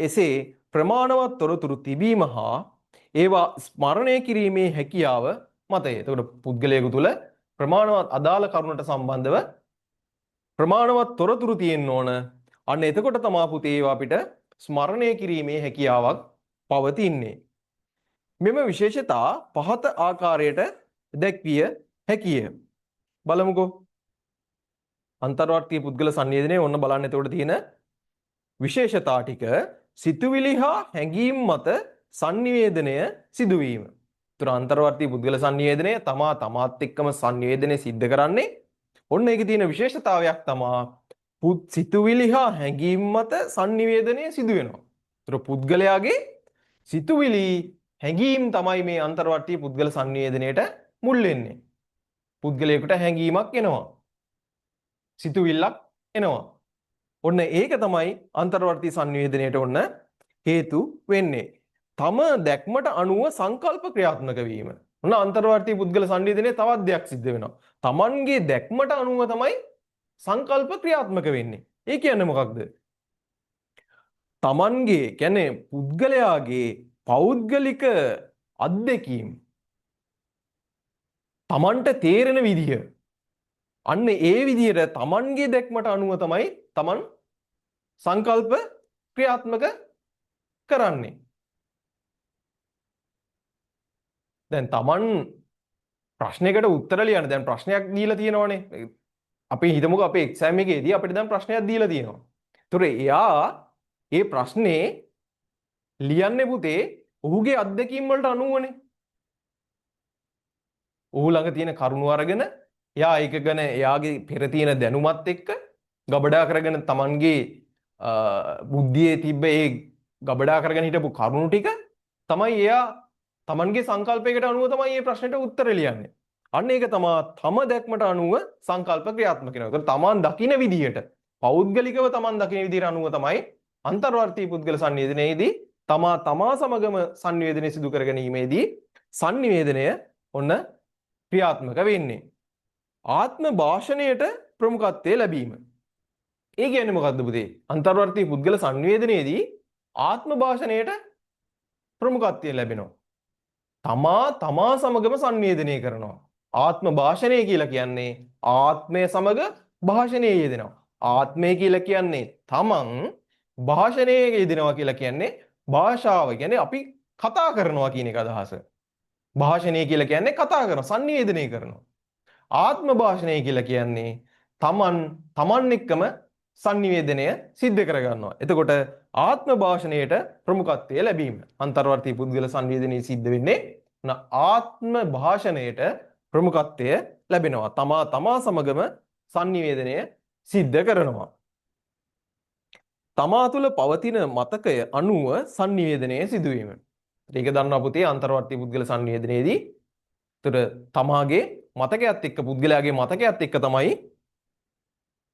එසේ ප්‍රමාණවත් තොරතුරු තිබීම හා ඒවා ස්මරණය කිරීමේ හැකියාව මතය. එතකොට පුද්ගලයෙකු තුළ ප්‍රමාණවත් අදාළ කරුණට සම්බන්ධව ප්‍රමාණවත් තොරතුරු තියෙන්න ඕන. අන්න එතකොට තමයි පුතේ ඒවා අපිට ස්මරණය කිරීමේ හැකියාවක් පවතින්නේ. මෙම විශේෂතා පහත ආකාරයට දැක්විය හැකිය. බලමුකෝ. අන්තර්වර්තීය පුද්ගල සංවේදනයේ ඔන්න බලන්න එතකොට තියෙන විශේෂතා ටික සිතුවිලි හා හැඟීම් මත සංනිවේදනය සිදුවීම. ඒතර අන්තර්වර්තීය පුද්ගල සංනිවේදනය තමාත් එක්කම සංනිවේදනය සිද්ධ කරන්නේ. ඔන්න ඒකේ තියෙන විශේෂතාවයක් තමයි සිතුවිලි හා හැඟීම් මත සංනිවේදනය සිදු වෙනවා. ඒතර පුද්ගලයාගේ සිතුවිලි හැඟීම් තමයි මේ අන්තර්වර්තීය පුද්ගල සංනිවේදනයේට මුල් වෙන්නේ. පුද්ගලයෙකුට හැඟීමක් එනවා. සිතුවිල්ලක් එනවා. ඔන්න ඒක තමයි අන්තර්වර්තීය සංනිවේදනයේට ඔන්න හේතු වෙන්නේ. තම දැක්මට අනුව සංකල්ප ක්‍රියාත්මක වීම. ඔන්න අන්තර්වර්තීය පුද්ගල සංනිවේදනයේ තවත් දෙයක් සිද්ධ වෙනවා. Tamanගේ දැක්මට අනුව තමයි සංකල්ප ක්‍රියාත්මක වෙන්නේ. ඒ කියන්නේ මොකක්ද? Tamanගේ කියන්නේ පුද්ගලයාගේ පෞද්ගලික අත්දැකීම් Tamanට තේරෙන විදිය අන්න ඒ විදියට Tamanගේ දැක්මට අනුව තමයි Taman සංකල්ප ක්‍රියාත්මක කරන්නේ. දැන් Taman ප්‍රශ්නයකට උත්තර ලියන්න දැන් ප්‍රශ්නයක් දීලා තියෙනවනේ. අපි හිතමුකෝ අපේ එක්සෑම් එකේදී අපිට දැන් ප්‍රශ්නයක් දීලා තියෙනවා. ඒතොර එයා ඒ ප්‍රශ්නේ ලියන්නේ පුතේ ඔහුගේ අත්දැකීම් වලට අනුවනේ. ඔහු ළඟ තියෙන කරුණු අරගෙන එයා ඒක ගැන එයාගේ පෙර තියෙන දැනුමත් එක්ක ගබඩා කරගෙන Tamanගේ බුද්ධියේ තිබ්බ ඒ ගබඩා කරගෙන හිටපු කරුණු ටික තමයි එයා Tamanගේ සංකල්පයකට අනුව තමයි මේ ප්‍රශ්නෙට උත්තර ලියන්නේ. අන්න ඒක තමයි තම දැක්මට අනුව සංකල්ප ක්‍රියාත්මක වෙනවා. ඒතර Taman දකින විදියට පෞද්ගලිකව Taman දකින විදියට අනුව තමයි අන්තර්වර්තීය පුද්ගල සංවේදනයේදී තමා සමගම සංවේදනය සිදු කර ගැනීමේදී සංනිවේදනය ඔන්න ක්‍රියාත්මක වෙන්නේ. ආත්ම භාෂණයට ප්‍රමුඛත්වය ලැබීම. ඒ කියන්නේ මොකද්ද පුතේ? අන්තර්වර්තීය පුද්ගල සංවේදනයේදී ආත්ම භාෂණයට ප්‍රමුඛත්වය ලැබෙනවා. තමා සමගම සංවේදනය කරනවා. ආත්ම භාෂණය කියලා කියන්නේ ආත්මය සමග භාෂණයේ යෙදෙනවා. ආත්මය කියලා කියන්නේ තමන් භාෂණයේ යෙදෙනවා කියලා කියන්නේ භාෂාව කියන්නේ අපි කතා කරනවා කියන එක අදහස. භාෂණය කියලා කියන්නේ කතා කරනවා, සංවේදනය කරනවා. ආත්ම භාෂණය කියලා කියන්නේ තමන් එක්කම සංනිවේදනය සිද්ධ කරගන්නවා. එතකොට ආත්ම භාෂණයට ප්‍රමුඛත්වය ලැබීම. අන්තර්වර්තීය පුද්ගල සංවේදනයේ සිද්ධ වෙන්නේ ආත්ම භාෂණයට ප්‍රමුඛත්වය ලැබෙනවා. තමා සමගම සංනිවේදනය සිද්ධ කරනවා. තමා තුළ පවතින මතකය අනුව සංනිවේදනය සිදුවීම. ඒක දන්නවා පුතේ අන්තර්වර්තීය පුද්ගල සංවේදනයේදී. ඒතර තමාගේ මතකයත් එක්ක පුද්ගලයාගේ මතකයත් එක්ක තමයි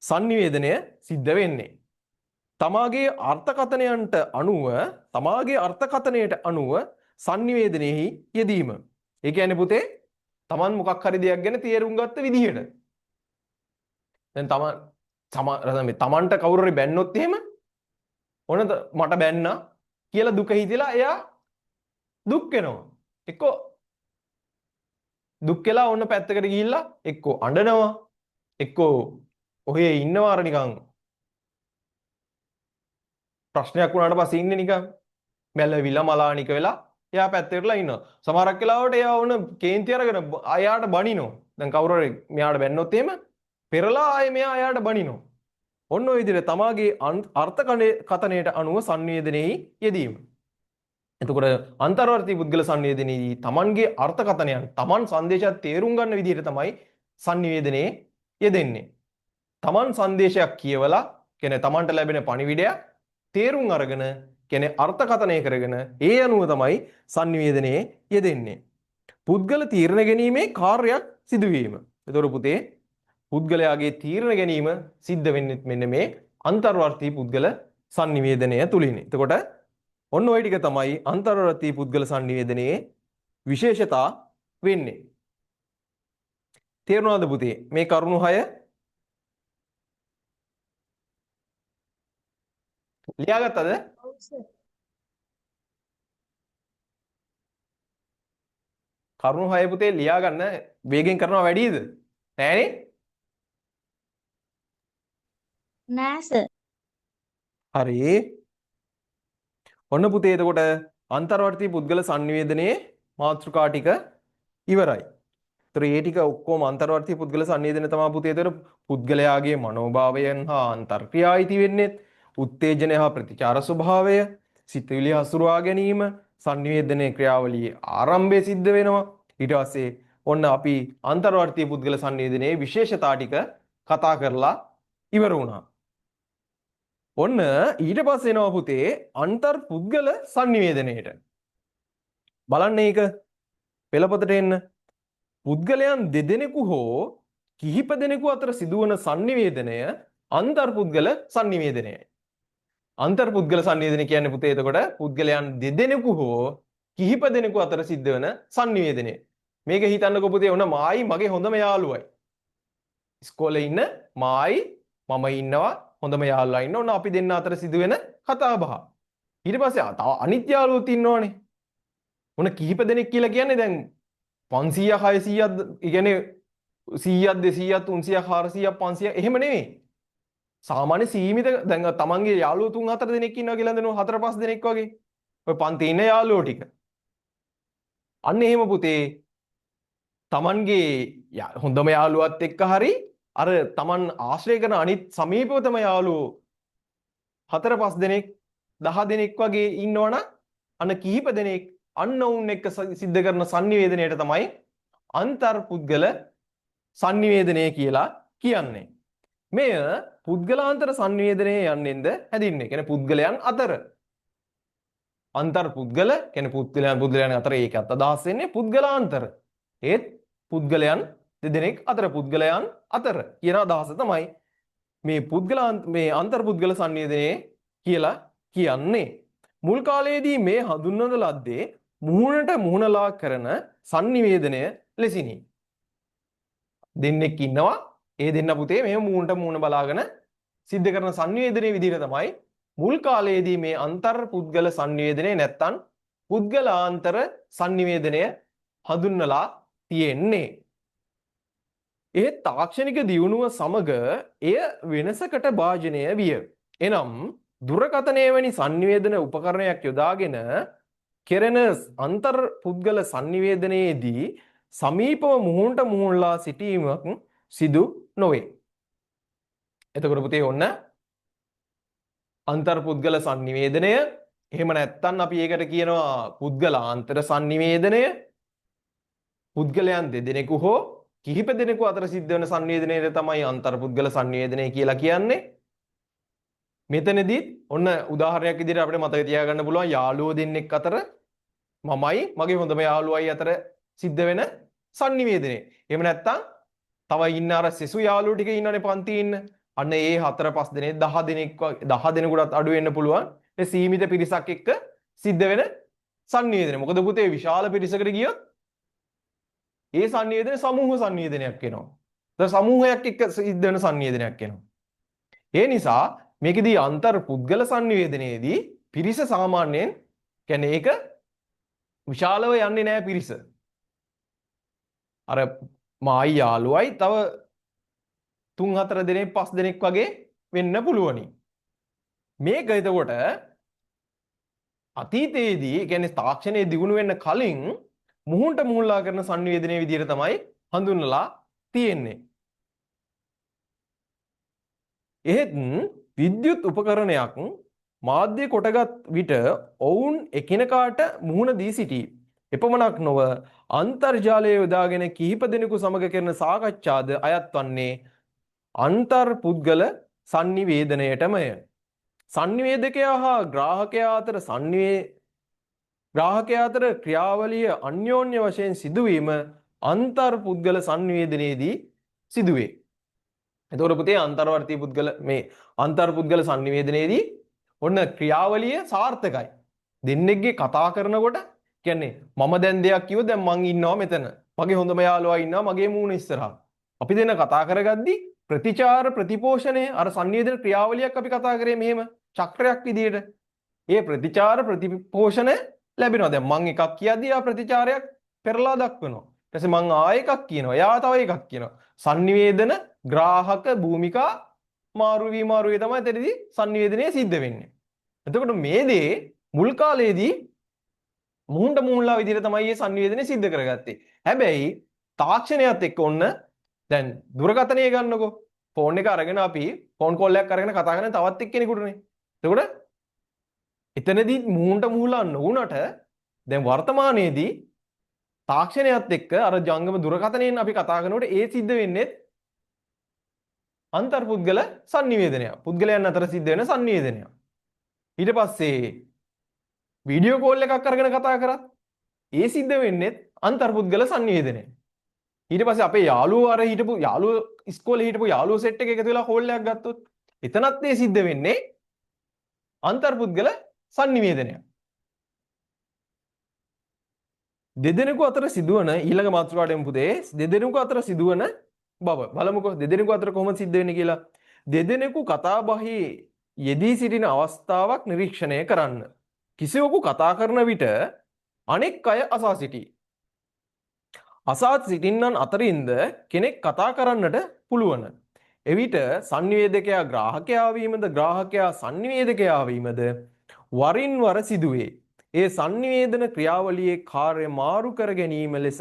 සංනිවේදනය සිද්ධ වෙන්නේ. තමාගේ අර්ථකථනයන්ට අනුව සංනිවේදනයෙහි යෙදීම. ඒ කියන්නේ පුතේ තමන් මොකක් හරි දෙයක් ගැන තේරුම් ගත්ත විදිහට. දැන් තමන්ට කවුරු හරි බැන්නොත් එහෙම ඕනද මට බැන්නා කියලා දුක හිතලා එයා දුක් වෙනවා. එක්කෝ දුක් වෙලා ඔන්න පැත්තකට ගිහිල්ලා එක්කෝ අඬනවා එක්කෝ ඔහේ ඉන්නවා අර නිකන් ප්‍රශ්නයක් වුණාට පස්සේ ඉන්නේ නිකන් මැලවිලා මලානික වෙලා එයා පැත්තකටලා ඉන්නවා. සමහරක් වෙලාවට එයා ඕන කේන්ති අරගෙන අයාට බනිනවා. දැන් කවුරු හරි මෙයාට බැන්නොත් එහෙම පෙරලා ආයේ මෙයා අයාට බනිනවා. ඔන්න ඔය විදිහට තමාගේ අර්ථකථනයට අනුව සංවේදනයේ යෙදීම. එතකොට අන්තර්වර්තීය පුද්ගල සංවේදනයේදී තමන්ගේ අර්ථකථනයන් තමන් සංදේශයක් තේරුම් ගන්න විදිහට තමයි සංනිවේදනයේ යෙදෙන්නේ. තමන් සංදේශයක් කියවලා කියන්නේ තමන්ට ලැබෙන පණිවිඩය තේරුම් අරගෙන කියන්නේ අර්ථකථනය කරගෙන ඒ අනුව තමයි සංනිවේදනයේ යෙදෙන්නේ. පුද්ගල තීරණ ගැනීමේ කාර්යයක් සිදුවීම. එතකොට පුතේ පුද්ගලයාගේ තීරණ ගැනීම සිද්ධ වෙන්නේ මෙන්න මේ අන්තර්වර්තීය පුද්ගල සංනිවේදනය තුලින්. එතකොට ඔන්න ඔය ටික තමයි අන්තර්වර්තීය පුද්ගල සංනිවේදනයේ විශේෂතා වෙන්නේ. තේරුණාද පුතේ මේ කරුණු 6? ලියාගත්තද? කරුණු 6 පුතේ ලියා ගන්න වේගෙන් කරනවා වැඩිද? නෑනේ. නෑ සර්. හරි. ඔන්න පුතේ එතකොට අන්තර්වර්තී පුද්ගල sannivedanaye මාතෘකා ටික ඉවරයි. ඒතර ඒ ටික ඔක්කොම අන්තර්වර්තී පුද්ගල sannivedanaye තමයි පුතේ ඒතර පුද්ගලයාගේ මනෝභාවයන් හා අන්තර්ක්‍රියා අයිති වෙන්නේ. උත්තේජනය හා ප්‍රතිචාර ස්වභාවය, සිතවිලි හසුරුවා ගැනීම, sannivedanaye ක්‍රියාවලියේ ආරම්භය සිද්ධ වෙනවා. ඊට පස්සේ ඔන්න අපි අන්තර්වර්තී පුද්ගල sannivedanaye විශේෂතා ටික කතා කරලා ඉවර වුණා. ඔන්න ඊට පස්සේ එනවා පුතේ අන්තර් පුද්ගල sannivedanayට. බලන්න ඒක පෙළපතට එන්න. පුද්ගලයන් දෙදෙනෙකු හෝ කිහිප දෙනෙකු අතර සිදුවන sannivedanය අන්තර් පුද්ගල sannivedanයයි. අන්තර් පුද්ගල sannivedanය කියන්නේ පුතේ එතකොට පුද්ගලයන් දෙදෙනෙකු හෝ කිහිප දෙනෙකු අතර සිද්ධ වෙන sannivedanය. මේක හිතන්නකෝ පුතේ ඔන්න මායි මගේ හොඳම යාළුවයි. ඉස්කෝලේ ඉන්න මායි මම ඉන්නවා හොඳම යාළුවා ඉන්න. ඔන්න අපි දෙන්න අතර සිදුවෙන කතා බහ. ඊට පස්සේ තව අනිත් යාළුවෝත් ඉන්නවනේ. ඔන්න කිහිප දෙනෙක් කියලා කියන්නේ දැන් 500ක් 600ක් කියන්නේ 100ක් 200ක් 300ක් 400ක් 500ක් එහෙම නෙමෙයි. සාමාන්‍ය සීමිත දැන් තමන්ගේ යාළුවෝ 3 4 දෙනෙක් ඉන්නවා කියලා හිතනවා 4 5 දෙනෙක් වගේ. ඔය පන්තියේ ඉන්න යාළුවෝ ටික. අන්න එහෙම පුතේ තමන්ගේ හොඳම යාළුවත් එක්ක හරි අර තමන් ආශ්‍රය කරන අනිත් සමීපවතම යාළුවෝ 4 5 දෙනෙක් 10 දෙනෙක් වගේ ඉන්නවනම් අන්න කිහිප දෙනෙක් අන්නවුන් එක්ක සිද්ධ කරන sannivedanayට තමයි අන්තර් පුද්ගල sannivedanaya කියලා කියන්නේ. මෙය පුද්ගලාන්තර sannivedanaya යන්නෙන්ද හැදින්නේ. කියන්නේ පුද්ගලයන් අතර. අන්තර් පුද්ගල කියන්නේ පුද්ගලයන් අතර ඒකත් අදහස් වෙන්නේ පුද්ගලාන්තර. ඒත් පුද්ගලයන් දෙදෙනෙක් අතර පුද්ගලයන් අතර කියන අදහස තමයි මේ අන්තර් පුද්ගල sannivedanaya කියලා කියන්නේ. මුල් කාලයේදී මේ හඳුන්වන ලද්දේ මුහුණට මුහුණලා කරන sannivedanaya ලෙසිනි. දෙන්නෙක් ඉන්නවා ඒ දෙන්න පුතේ මේ මුහුණට මුහුණ බලාගෙන සිද්ධ කරන sannivedanaya විදිහට තමයි මුල් කාලයේදී මේ අන්තර් පුද්ගල sannivedanaya නැත්තම් පුද්ගලාන්තර sannivedanaya හඳුන්වලා තියෙන්නේ. ඒ තාක්ෂණික දියුණුව සමග එය වෙනසකට භාජනය විය. එනම් දුරකථනය වැනි sannivedana උපකරණයක් යොදාගෙන කෙරෙන අන්තර් පුද්ගල sannivedanaයේදී සමීපව මුහුණට මුහුණලා සිටීමක් සිදු නොවේ. එතකොට පුතේ ඔන්න අන්තර් පුද්ගල sannivedanaya එහෙම නැත්නම් අපි ඒකට කියනවා පුද්ගලාන්තර sannivedanaya. පුද්ගලයන් දෙදෙනෙකු හෝ කිහිප දෙනෙකු අතර සිද්ධ වෙන sannivedanayට තමයි අන්තර් පුද්ගල sannivedanaya කියලා කියන්නේ. මෙතනදී ඔන්න උදාහරණයක් විදිහට අපිට මතක තියාගන්න පුළුවන් යාළුවෝ දෙන්නෙක් අතර මමයි මගේ හොඳම යාළුවයි අතර සිද්ධ වෙන sannivedanaya. එහෙම නැත්නම් තව ඉන්න අර සෙසු යාළුවෝ ටික ඉන්නනේ පන්තියේ ඉන්න. අන්න ඒ 4 5 දෙනෙක් 10 දෙනෙක් 10 දෙනෙකුටත් අඩු වෙන්න පුළුවන්. ඒ සීමිත පිරිසක් එක්ක සිද්ධ වෙන sannivedanaya. මොකද පුතේ විශාල පිරිසකට ගියොත් ඒ sannivedanaya සමූහ sannivedanayak වෙනවා. ඒතර සමූහයක් එක්ක සිද්ධ වෙන sannivedanayak වෙනවා. ඒ නිසා මේකෙදී අන්තර් පුද්ගල sannivedanaයේදී පිරිස සාමාන්‍යයෙන් කියන්නේ ඒක විශාලව යන්නේ නැහැ පිරිස. අර මායි යාළුවයි තව 3 4 දෙනෙක් 5 දෙනෙක් වගේ වෙන්න පුළුවනි. මේක එතකොට අතීතයේදී කියන්නේ තාක්ෂණයේ දියුණු වෙන්න කලින් මුහුණට මුහුණලා කරන sannivedanaya විදිහට තමයි හඳුන්වලා තියෙන්නේ. එහෙත් විද්‍යුත් උපකරණයක් මාධ්‍ය කොටගත් විට ඔවුන් එකිනෙකාට මුහුණ දී සිටී. එපමණක් නොව අන්තර්ජාලය යොදාගෙන කිහිප දෙනෙකු සමග කරන සාකච්ඡාද අයත් වන්නේ අන්තර් පුද්ගල sannivedanayටමය. sannivedakaya හා ග්‍රාහකයා අතර ක්‍රියාවලිය අන්‍යෝන්‍ය වශයෙන් සිදුවීම අන්තර් පුද්ගල sannivedanayේදී සිදුවේ. එතකොට පුතේ අන්තර්වර්තී පුද්ගල මේ අන්තර් පුද්ගල sannivedanayේදී ඔන්න ක්‍රියාවලිය සාර්ථකයි. දෙන්නෙක්ගේ කතා කරනකොට කියන්නේ මම දැන් දෙයක් කිව්වොත් දැන් මං ඉන්නවා මෙතන. මගේ හොඳම යාළුවා ඉන්නවා මගේ මූණ ඉස්සරහා. අපි දෙන්න කතා කරගද්දි ප්‍රතිචාර ප්‍රතිපෝෂණය අර sannivedana ක්‍රියාවලියක් අපි කතා කරේ මෙහෙම චක්‍රයක් විදියට. ඒ ප්‍රතිචාර ප්‍රතිපෝෂණය ලැබෙනවා. දැන් මං එකක් කියද්දී ආ ප්‍රතිචාරයක් පෙරලා දක්වනවා. ඊට පස්සේ මං ආයෙ එකක් කියනවා. එයා තව එකක් කියනවා. sannivedana grahaka භූමිකා මාරු වී තමයි එතනදී sannivedanaya සිද්ධ වෙන්නේ. එතකොට මේ දේ මුල් කාලේදී මුහුණට මුහුණලා විදිහට තමයි මේ sannivedanaya සිද්ධ කරගත්තේ. හැබැයි තාක්ෂණයත් එක්ක ඔන්න දැන් දුරකථනය ගන්නකො. ෆෝන් එක අරගෙන අපි ෆෝන් කෝල් එකක් අරගෙන කතා කරන තවත් එක්කෙනෙකුටනේ. එතකොට එතනදී මුහුණට මුහුණලා නොවුනට දැන් වර්තමානයේදී තාක්ෂණයත් එක්ක අර ජංගම දුරකථනයෙන් අපි කතා කරනකොට ඒ සිද්ධ වෙන්නේ අන්තර්පුද්ගල sannivedanaya. පුද්ගලයන් අතර සිද්ධ වෙන sannivedanaya. ඊට පස්සේ වීඩියෝ කෝල් එකක් අරගෙන කතා කරත් ඒ සිද්ධ වෙන්නේ අන්තර්පුද්ගල sannivedanaya. ඊට පස්සේ අපේ යාළුවෝ අර හිටපු යාළුවෝ ඉස්කෝලේ හිටපු යාළුවෝ සෙට් එක එකතු වෙලා කෝල් එකක් ගත්තොත් එතනත් ඒ සිද්ධ වෙන්නේ අන්තර්පුද්ගල sannivedanaya. දෙදෙනෙකු අතර සිදුවන ඊළඟ මාතෘකාවට එමු පුතේ. දෙදෙනෙකු අතර සිදුවන බව බලමුකෝ. දෙදෙනෙකු අතර කොහොමද සිද්ධ වෙන්නේ කියලා. දෙදෙනෙකු කතා බහේ යෙදී සිටින අවස්ථාවක් නිරීක්ෂණය කරන්න. කිසිවෙකු කතා කරන විට අනෙක් අය අසා සිටී. අසා සිටින්නන් අතරින්ද කෙනෙක් කතා කරන්නට පුළුවන්. එවිට sannivedakaya grahakaya වීමද grahakaya sannivedakaya වීමද වරින් වර සිදුවේ. ඒ sannivedana ක්‍රියාවලියේ කාර්ය මාරු කර ගැනීම ලෙස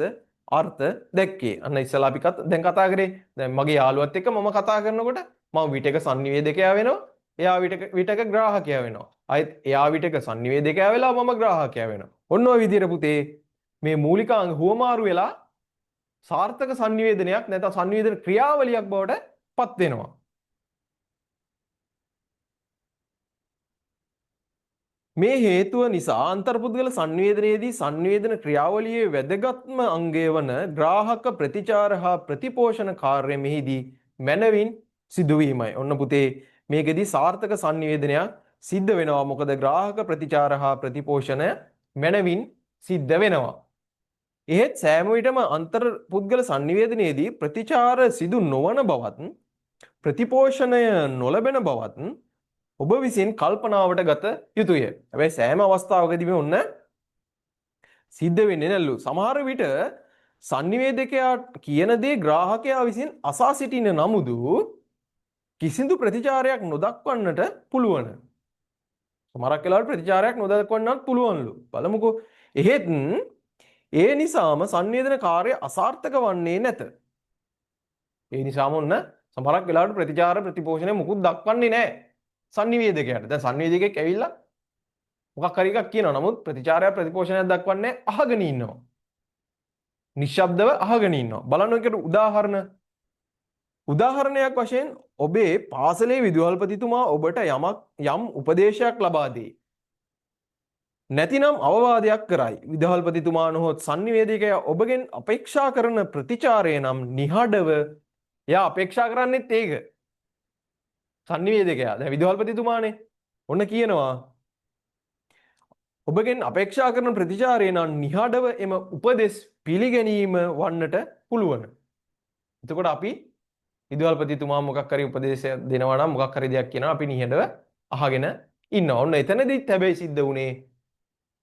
අර්ථ දැක්කේ. අන්න ඉස්සලා අපි දැන් කතා කරේ. දැන් මගේ යාළුවත් එක්ක මම කතා කරනකොට මම විටක sannivedakaya වෙනවා. එයා විටක grahakaya වෙනවා. ආයෙත් එයා විටක sannivedakaya වෙලා මම grahakaya වෙනවා. ඔන්න ඔය විදිහට පුතේ මේ මූලිකාංග හුවමාරු වෙලා සාර්ථක sannivedanayak නැත්නම් sannivedana ක්‍රියාවලියක් බවට පත් වෙනවා. මේ හේතුව නිසා අන්තර්පුද්ගල sannivedanaයේදී sannivedana ක්‍රියාවලියේ වැදගත්ම අංගය වන ග්‍රාහක ප්‍රතිචාර හා ප්‍රතිපෝෂණ කාර්ය මෙහිදී මැනවින් සිදුවීමයි. ඔන්න පුතේ මේකෙදී සාර්ථක sannivedanayak සිද්ධ වෙනවා. මොකද ග්‍රාහක ප්‍රතිචාර හා ප්‍රතිපෝෂණ මැනවින් සිද්ධ වෙනවා. එහෙත් සෑම විටම අන්තර්පුද්ගල sannivedanaයේදී ප්‍රතිචාර සිදු නොවන බවත් ප්‍රතිපෝෂණය නොලැබෙන බවත් ඔබ විසින් කල්පනාවට ගත යුතුය. හැබැයි සෑම අවස්ථාවකදීම ඔන්න සිද්ධ වෙන්නේ නැල්ලු. සමහර විට sannivedakaya කියන දේ ග්‍රාහකයා විසින් අසා සිටින නමුදු කිසිදු ප්‍රතිචාරයක් නොදක්වන්නට පුළුවන්. සමහරක් වෙලාවට ප්‍රතිචාරයක් නොදක්වන්නත් පුළුවන්ලු. බලමුකෝ. එහෙත් ඒ නිසාම sannivedana කාර්ය අසාර්ථක වන්නේ නැත. ඒ නිසාම ඔන්න සමහරක් වෙලාවට ප්‍රතිචාර ප්‍රතිපෝෂණය මුකුත් දක්වන්නේ නැහැ. sannivedakayට. දැන් sannivedakayek ඇවිල්ලා මොකක් හරි එකක් කියනවා. නමුත් ප්‍රතිචාරය ප්‍රතිපෝෂණයක් දක්වන්නේ අහගෙන ඉන්නවා. නිශ්ශබ්දව අහගෙන ඉන්නවා. බලන්න එකට උදාහරණයක් වශයෙන් ඔබේ පාසලේ විදුහල්පතිතුමා ඔබට යම් උපදේශයක් ලබා දෙයි. නැතිනම් අවවාදයක් කරයි. විදුහල්පතිතුමා නොහොත් sannivedakaya ඔබගෙන් අපේක්ෂා කරන ප්‍රතිචාරය නම් නිහඬව එයා අපේක්ෂා කරන්නේත් ඒක. sannivedakaya දැන් විදුහල්පතිතුමානේ ඔන්න කියනවා ඔබගෙන් අපේක්ෂා කරන ප්‍රතිචාරය නම් නිහඬව එම උපදෙස් පිළිගැනීම වන්නට පුළුවන්. එතකොට අපි විදුහල්පතිතුමා මොකක් හරි උපදේශයක් දෙනවා නම් මොකක් හරි දෙයක් කියනවා අපි නිහඬව අහගෙන ඉන්නවා. ඔන්න එතනදිත් හැබැයි සිද්ධ වුණේ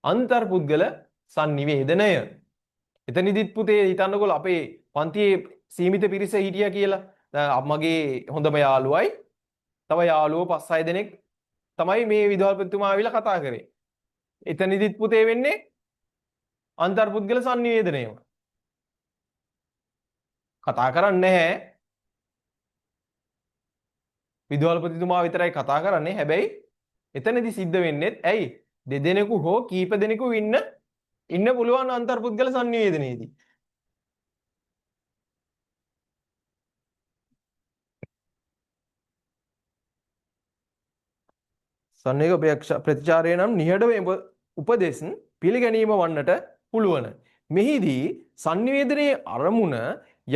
අන්තර්පුද්ගල sannivedanය. එතනදිත් පුතේ හිතන්නකො අපේ පන්තියේ සීමිත පිරිස හිටියා කියලා. දැන් මගේ හොඳම යාළුවයි තව යාළුවෝ 5-6 දෙනෙක් තමයි මේ විදුහල්පතිතුමා ආවිලා කතා කරේ. එතනදිත් පුතේ වෙන්නේ අන්තර්පුද්ගල sannivedanයම. කතා කරන්නේ නැහැ. විදුහල්පතිතුමා විතරයි කතා කරන්නේ. හැබැයි එතනදි සිද්ධ වෙන්නේ ඇයි? දෙදෙනෙකු හෝ කීප දෙනෙකු ඉන්න පුළුවන් අන්තර්පුද්ගල sannivedanයේදී. sannivedaka ප්‍රතිචාරය නම් නිහඬව උපදෙස් පිළිගැනීම වන්නට පුළුවන්. මෙහිදී sannivedanයේ අරමුණ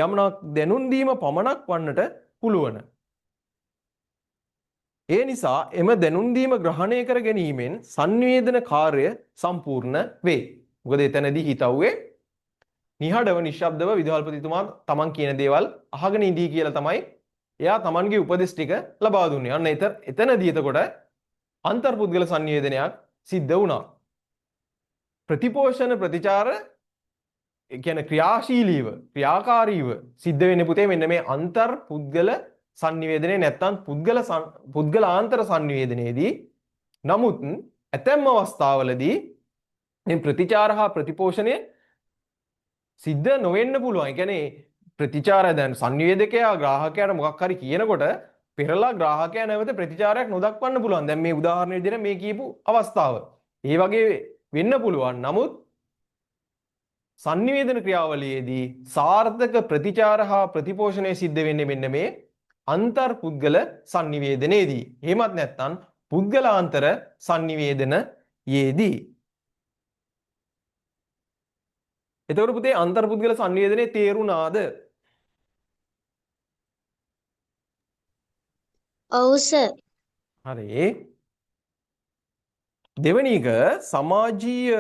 යම්නක් දැනුම් දීම පමණක් වන්නට පුළුවන්. ඒ නිසා එම දැනුම් දීම ග්‍රහණය කර ගැනීමෙන් sannivedana කාර්ය සම්පූර්ණ වේ. මොකද එතනදී හිතවුවේ නිහඬව නිශ්ශබ්දව විදුහල්පතිතුමා තමන් කියන දේවල් අහගෙන ඉඳී කියලා තමයි එයා තමන්ගේ උපදෙස් ටික ලබා දුන්නේ. අන්න එතනදී එතකොට අන්තර්පුද්ගල sannivedanayak සිද්ධ වුණා. ප්‍රතිපෝෂණ ප්‍රතිචාර කියන්නේ ක්‍රියාශීලීව ක්‍රියාකාරීව සිද්ධ වෙන්නේ පුතේ මෙන්න මේ අන්තර් පුද්ගල sannivedanaye නැත්තම් පුද්ගලාන්තර sannivedanayeදී. නමුත් ඇතැම් අවස්ථාවලදී මේ ප්‍රතිචාර හා ප්‍රතිපෝෂණය සිද්ධ නොවෙන්න පුළුවන්. ඒ කියන්නේ ප්‍රතිචාරය දැන් sannivedakaya ග්‍රාහකයාට මොකක් හරි කියනකොට පෙරලා ග්‍රාහකයා නැවත ප්‍රතිචාරයක් නොදක්වන්න පුළුවන්. දැන් මේ උදාහරණ විදිහට මේ කියපු අවස්ථාව. ඒ වගේ වෙන්න පුළුවන්. නමුත් sannivedana ක්‍රියාවලියේදී සාර්ථක ප්‍රතිචාර හා ප්‍රතිපෝෂණය සිද්ධ වෙන්නේ මෙන්න මේ අන්තර් පුද්ගල sannivedanayeදී. එහෙමත් නැත්නම් පුද්ගලාන්තර sannivedanayeදී. එතකොට පුතේ අන්තර් පුද්ගල sannivedanaye තේරුණාද? ඔව් සර්. හරි. දෙවෙනි එක සමාජීය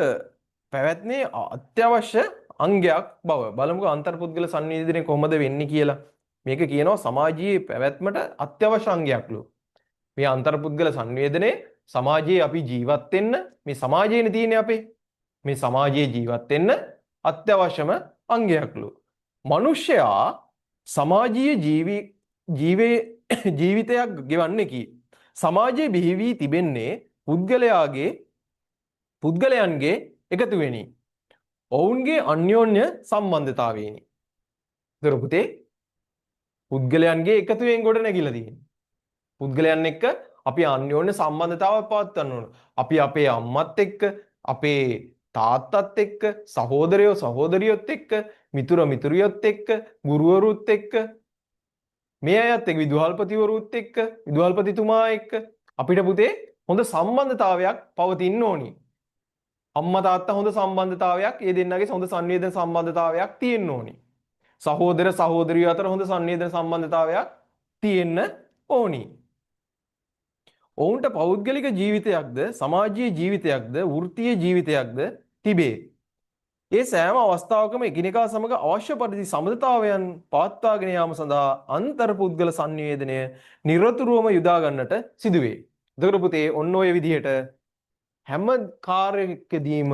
පැවැත්මේ අත්‍යවශ්‍ය අංගයක් බව. බලමුකෝ අන්තර් පුද්ගල sannivedanaye කොහොමද වෙන්නේ කියලා. මේක කියනවා සමාජීය පැවැත්මට අත්‍යවශ්‍ය අංගයක්ලු. මේ අන්තර් පුද්ගල sannivedanaye සමාජයේ අපි ජීවත් වෙන්න මේ සමාජයේනේ තියෙන්නේ අපේ. මේ සමාජයේ ජීවත් වෙන්න අත්‍යවශ්‍යම අංගයක්ලු. මිනිසයා සමාජීය ජීවිතයක් ගෙවන්නේ කි. සමාජයේ බිහි වී තිබෙන්නේ පුද්ගලයන්ගේ එකතු වෙනි. ඔවුන්ගේ අන්‍යෝන්‍ය සම්බන්ධතාවයෙනි. දර පුතේ පුද්ගලයන්ගේ එකතුවෙන් ගොඩ නැගිලා තියෙන්නේ. පුද්ගලයන් එක්ක අපි අන්‍යෝන්‍ය සම්බන්ධතාවක් පවත්වන්න ඕන. අපි අපේ අම්මත් එක්ක, අපේ තාත්තත් එක්ක, සහෝදරයෝ සහෝදරියොත් එක්ක, මිතුරියොත් එක්ක, ගුරුවරුත් එක්ක, මේ අයත් එක්ක, විදුහල්පතිවරුත් එක්ක, විදුහල්පතිතුමා එක්ක අපිට පුතේ හොඳ සම්බන්ධතාවයක් පවතින්න ඕනි. අම්මා තාත්තා හොඳ සම්බන්ධතාවයක්, ඒ දෙන්නගේ හොඳ සංවේදන සම්බන්ධතාවයක් තියෙන්න ඕනි. සහෝදර සහෝදරියෝ අතර හොඳ සංවේදන සම්බන්ධතාවයක් තියෙන්න ඕනි. ඔවුන්ට පෞද්ගලික ජීවිතයක්ද, සමාජීය ජීවිතයක්ද, වෘත්තීය ජීවිතයක්ද තිබේ. ඒ සෑම අවස්ථාවකම එකිනෙකා සමග අවශ්‍ය පරිදි සමගතාවයන් පවත්වාගෙන යාම සඳහා අන්තර් පුද්ගල sannivedanaye නිරතුරුවම යොදා ගන්නට සිදුවේ. එතකොට පුතේ ඔන්න ඔය විදිහට හැම කාර්යයකදීම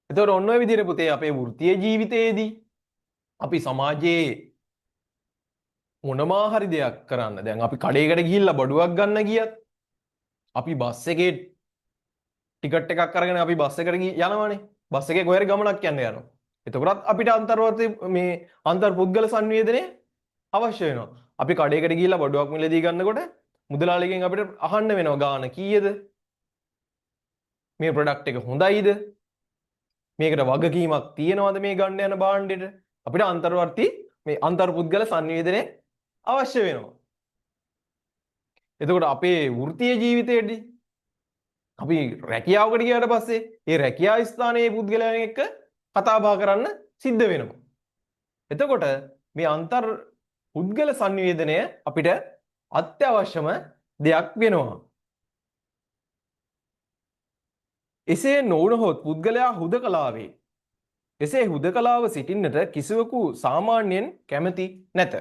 එතකොට ඔන්න ඔය විදිහට පුතේ අපේ වෘත්තීය ජීවිතයේදී අපි සමාජයේ මොනවා හරි දෙයක් කරන්න, දැන් අපි කඩේකට ගිහිල්ලා බඩුවක් ගන්න ගියත්, අපි බස් එකේ ටිකට් එකක් අරගෙන අපි බස් එකට යනවානේ. බස් එකේ කොහේ හරි ගමනක් යන්න යනවා. එතකොටත් අපිට අන්තර් පුද්ගල sannivedanaye අවශ්‍ය වෙනවා. අපි කඩේකට ගිහිල්ලා බඩුවක් මිලදී ගන්නකොට මුදලාලිගෙන් අපිට අහන්න වෙනවා ගාණ කීයද? මේ ප්‍රොඩක්ට් එක හොඳයිද? මේකට වගකීමක් තියෙනවද මේ ගන්න යන භාණ්ඩෙට? අපිට අන්තර් පුද්ගල sannivedanaye අවශ්‍ය වෙනවා. එතකොට අපේ වෘත්තීය ජීවිතයේදී අපි රැකියාවකට ගියාට පස්සේ ඒ රැකියාව ස්ථානයේ පුද්ගලයන් එක්ක කතා බහ කරන්න සිද්ධ වෙනවා. එතකොට මේ අන්තර් පුද්ගල sannivedanaye අපිට අත්‍යවශ්‍යම දෙයක් වෙනවා. එසේ නොවුනහොත් පුද්ගලයා හුදකලාවේ. එසේ හුදකලාව සිටින්නට කිසිවෙකු සාමාන්‍යයෙන් කැමති නැත.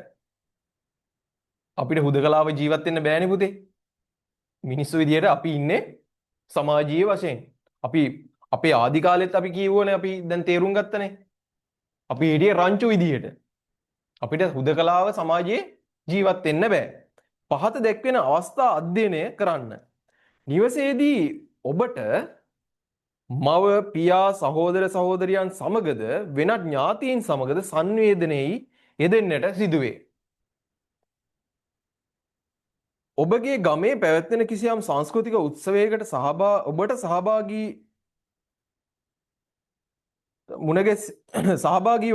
අපිට හුදකලාව ජීවත් වෙන්න බෑනේ පුතේ. මිනිස්සු විදියට අපි ඉන්නේ සමාජීය වශයෙන්. අපි අපේ ආදි කාලෙත් අපි කියවෝනේ, අපි දැන් තේරුම් ගත්තනේ. අපි හිටියේ රංචු විදියට. අපිට හුදකලාව සමාජයේ ජීවත් වෙන්න බෑ. පහත දැක්වෙන අවස්ථා අධ්‍යයනය කරන්න. නිවසේදී ඔබට මව, පියා, සහෝදර සහෝදරියන් සමගද වෙනත් ඥාතීන් සමගද sannivedanaye යෙදෙන්නට සිදුවේ. ඔබගේ ගමේ පැවැත්වෙන කිසියම් සංස්කෘතික උත්සවයකට ඔබට සහභාගී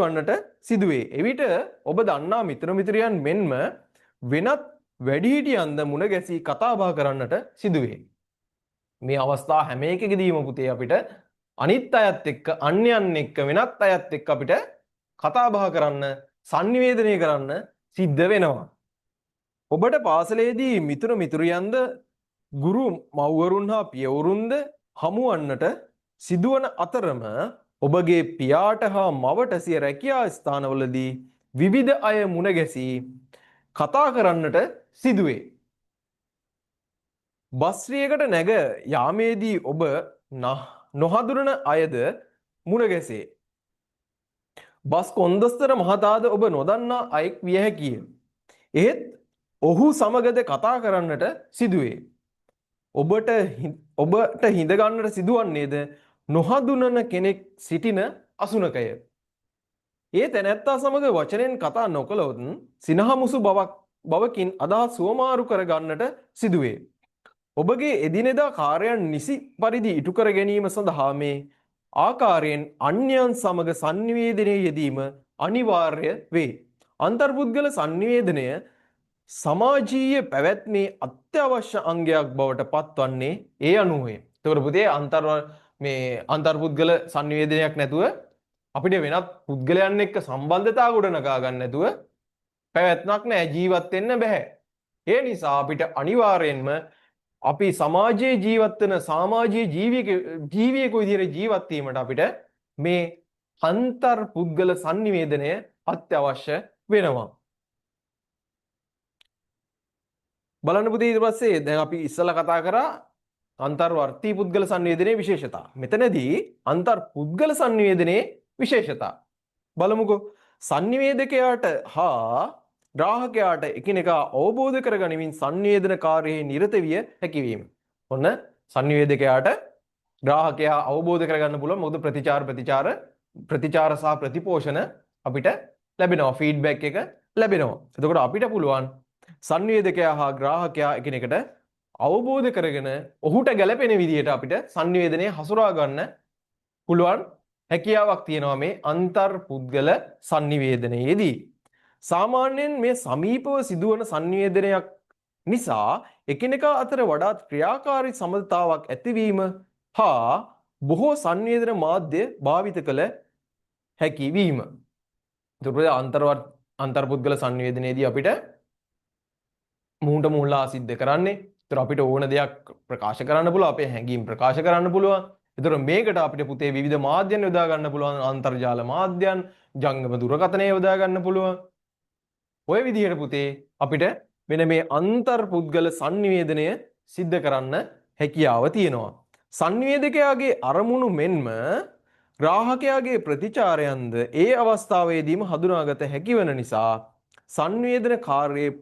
වන්නට සිදුවේ. එවිට ඔබ දන්නා මිත්‍ර මිත්‍රයන් මෙන්ම වෙනත් වැඩිහිටියන්ද මුණ ගැසී කතා බහ කරන්නට සිදුවේ. මේ අවස්ථා හැම එකකදීම පුතේ අපිට අනිත් අයත් එක්ක, අන්‍යයන් එක්ක, වෙනත් අයත් එක්ක අපිට කතා බහ කරන්න, sannivedanaye කරන්න සිද්ධ වෙනවා. ඔබට පාසලේදී මිතුරු මිතුරියන්ද, ගුරු මව්වරුන් හා පියවරුන්ද හමුවන්නට සිදුවන අතරම ඔබගේ පියාට හා මවට සිය රැකියා ස්ථානවලදී විවිධ අය මුණ ගැසී කතා කරන්නට සිදුවේ. බස්රියකට නැග යාමේදී ඔබ නොහඳුනන අයද මුණ ගැසේ. බස් කොන්දස්තර මහතාද ඔබ නොදන්නා අයෙක් විය හැකිය. එහෙත් ඔහු සමගද කතා කරන්නට සිදුවේ. ඔබට හිඳගන්නට සිදුවන්නේද නොහඳුනන කෙනෙක් සිටින අසුනකය. ඒ තැනැත්තා සමග වචනෙන් කතා නොකළොත් සිනහමුසු බවකින් අදහස් සුවමාරු කරගන්නට සිදුවේ. ඔබගේ එදිනෙදා කාර්යයන් නිසි පරිදි ඉටු කර ගැනීම සඳහා මේ ආකාරයෙන් අන්‍යයන් සමග සංනිවේදනයේ යෙදීම අනිවාර්ය වේ. අන්තර්පුද්ගල සංනිවේදනය සමාජීය පැවැත්මේ අත්‍යවශ්‍ය අංගයක් බවට පත්වන්නේ ඒ අනුවය. එතකොට පුතේ අන්තර්පුද්ගල සංනිවේදනයක් නැතුව අපිට වෙනත් පුද්ගලයන් එක්ක සම්බන්ධතා ගොඩනගා ගන්න නැතුව පැවැත්මක් නැහැ, ජීවත් වෙන්න බෑ. ඒ නිසා අපිට අනිවාර්යෙන්ම අපි සමාජයේ ජීවත් වෙන සමාජීය ජීවියෙකු විදිහට ජීවත් වීමට අපිට මේ අන්තර්පුද්ගල සංනිවේදනය අත්‍යවශ්‍ය වෙනවා. බලන්න පුතේ ඊට පස්සේ දැන් අපි ඉස්සලා කතා කරා අන්තර්වර්ති පුද්ගල සංනිවේදනයේ විශේෂතා. මෙතනදී අන්තර්පුද්ගල සංනිවේදනයේ විශේෂතා බලමුකෝ. සංනිවේදකයාට හා ග්‍රාහකයාට එකිනෙකා අවබෝධ කරගනිමින් සංනිවේදන කාර්යයේ නිරත විය හැකි වීම. ඔන්න සංනිවේදකයාට ග්‍රාහකයා අවබෝධ කරගන්න පුළුවන්. මොකද ප්‍රතිචාර සහ ප්‍රතිපෝෂණ අපිට ලැබෙනවා, ෆීඩ්බැක් එක ලැබෙනවා. එතකොට අපිට පුළුවන් සංනිවේදකයා හා ග්‍රාහකයා එකිනෙකට අවබෝධ කරගෙන ඔහුට ගැළපෙන විදිහට අපිට සංනිවේදනය හසුරා ගන්න පුළුවන් හැකියාවක් තියෙනවා මේ අන්තර්පුද්ගල සංනිවේදනයේදී. සාමාන්‍යයෙන් මේ සමීපව සිදුවන සංනිවේදනයක් නිසා එකිනෙකා අතර වඩාත් ක්‍රියාකාරී සම්බන්ධතාවක් ඇතිවීම හා බොහෝ සංනිවේදන මාධ්‍ය භාවිත කළ හැකි වීම. එතකොට අන්තර්පුද්ගල සංනිවේදනයේදී අපිට මුහුණට මුහුණලා සිද්ධ කරන්නේ. ඒතර අපිට ඕන දෙයක් ප්‍රකාශ කරන්න පුළුවන්, අපේ හැඟීම් ප්‍රකාශ කරන්න පුළුවන්. ඒතර මේකට අපිට පුතේ විවිධ මාධ්‍යයන් යොදා ගන්න පුළුවන්. අන්තර්ජාල මාධ්‍යයන්, ජංගම දුරකථනය යොදා ගන්න පුළුවන්. ඔය විදිහට පුතේ අපිට වෙන මේ අන්තර්පුද්ගල සංනිවේදනය සිද්ධ කරන්න හැකියාව තියෙනවා. සංනිවේදකයාගේ අරමුණු මෙන්ම ග්‍රාහකයාගේ ප්‍රතිචාරයන්ද ඒ අවස්ථාවේදීම හඳුනාගත හැකි වන නිසා සංනිවේදන කාර්යයේ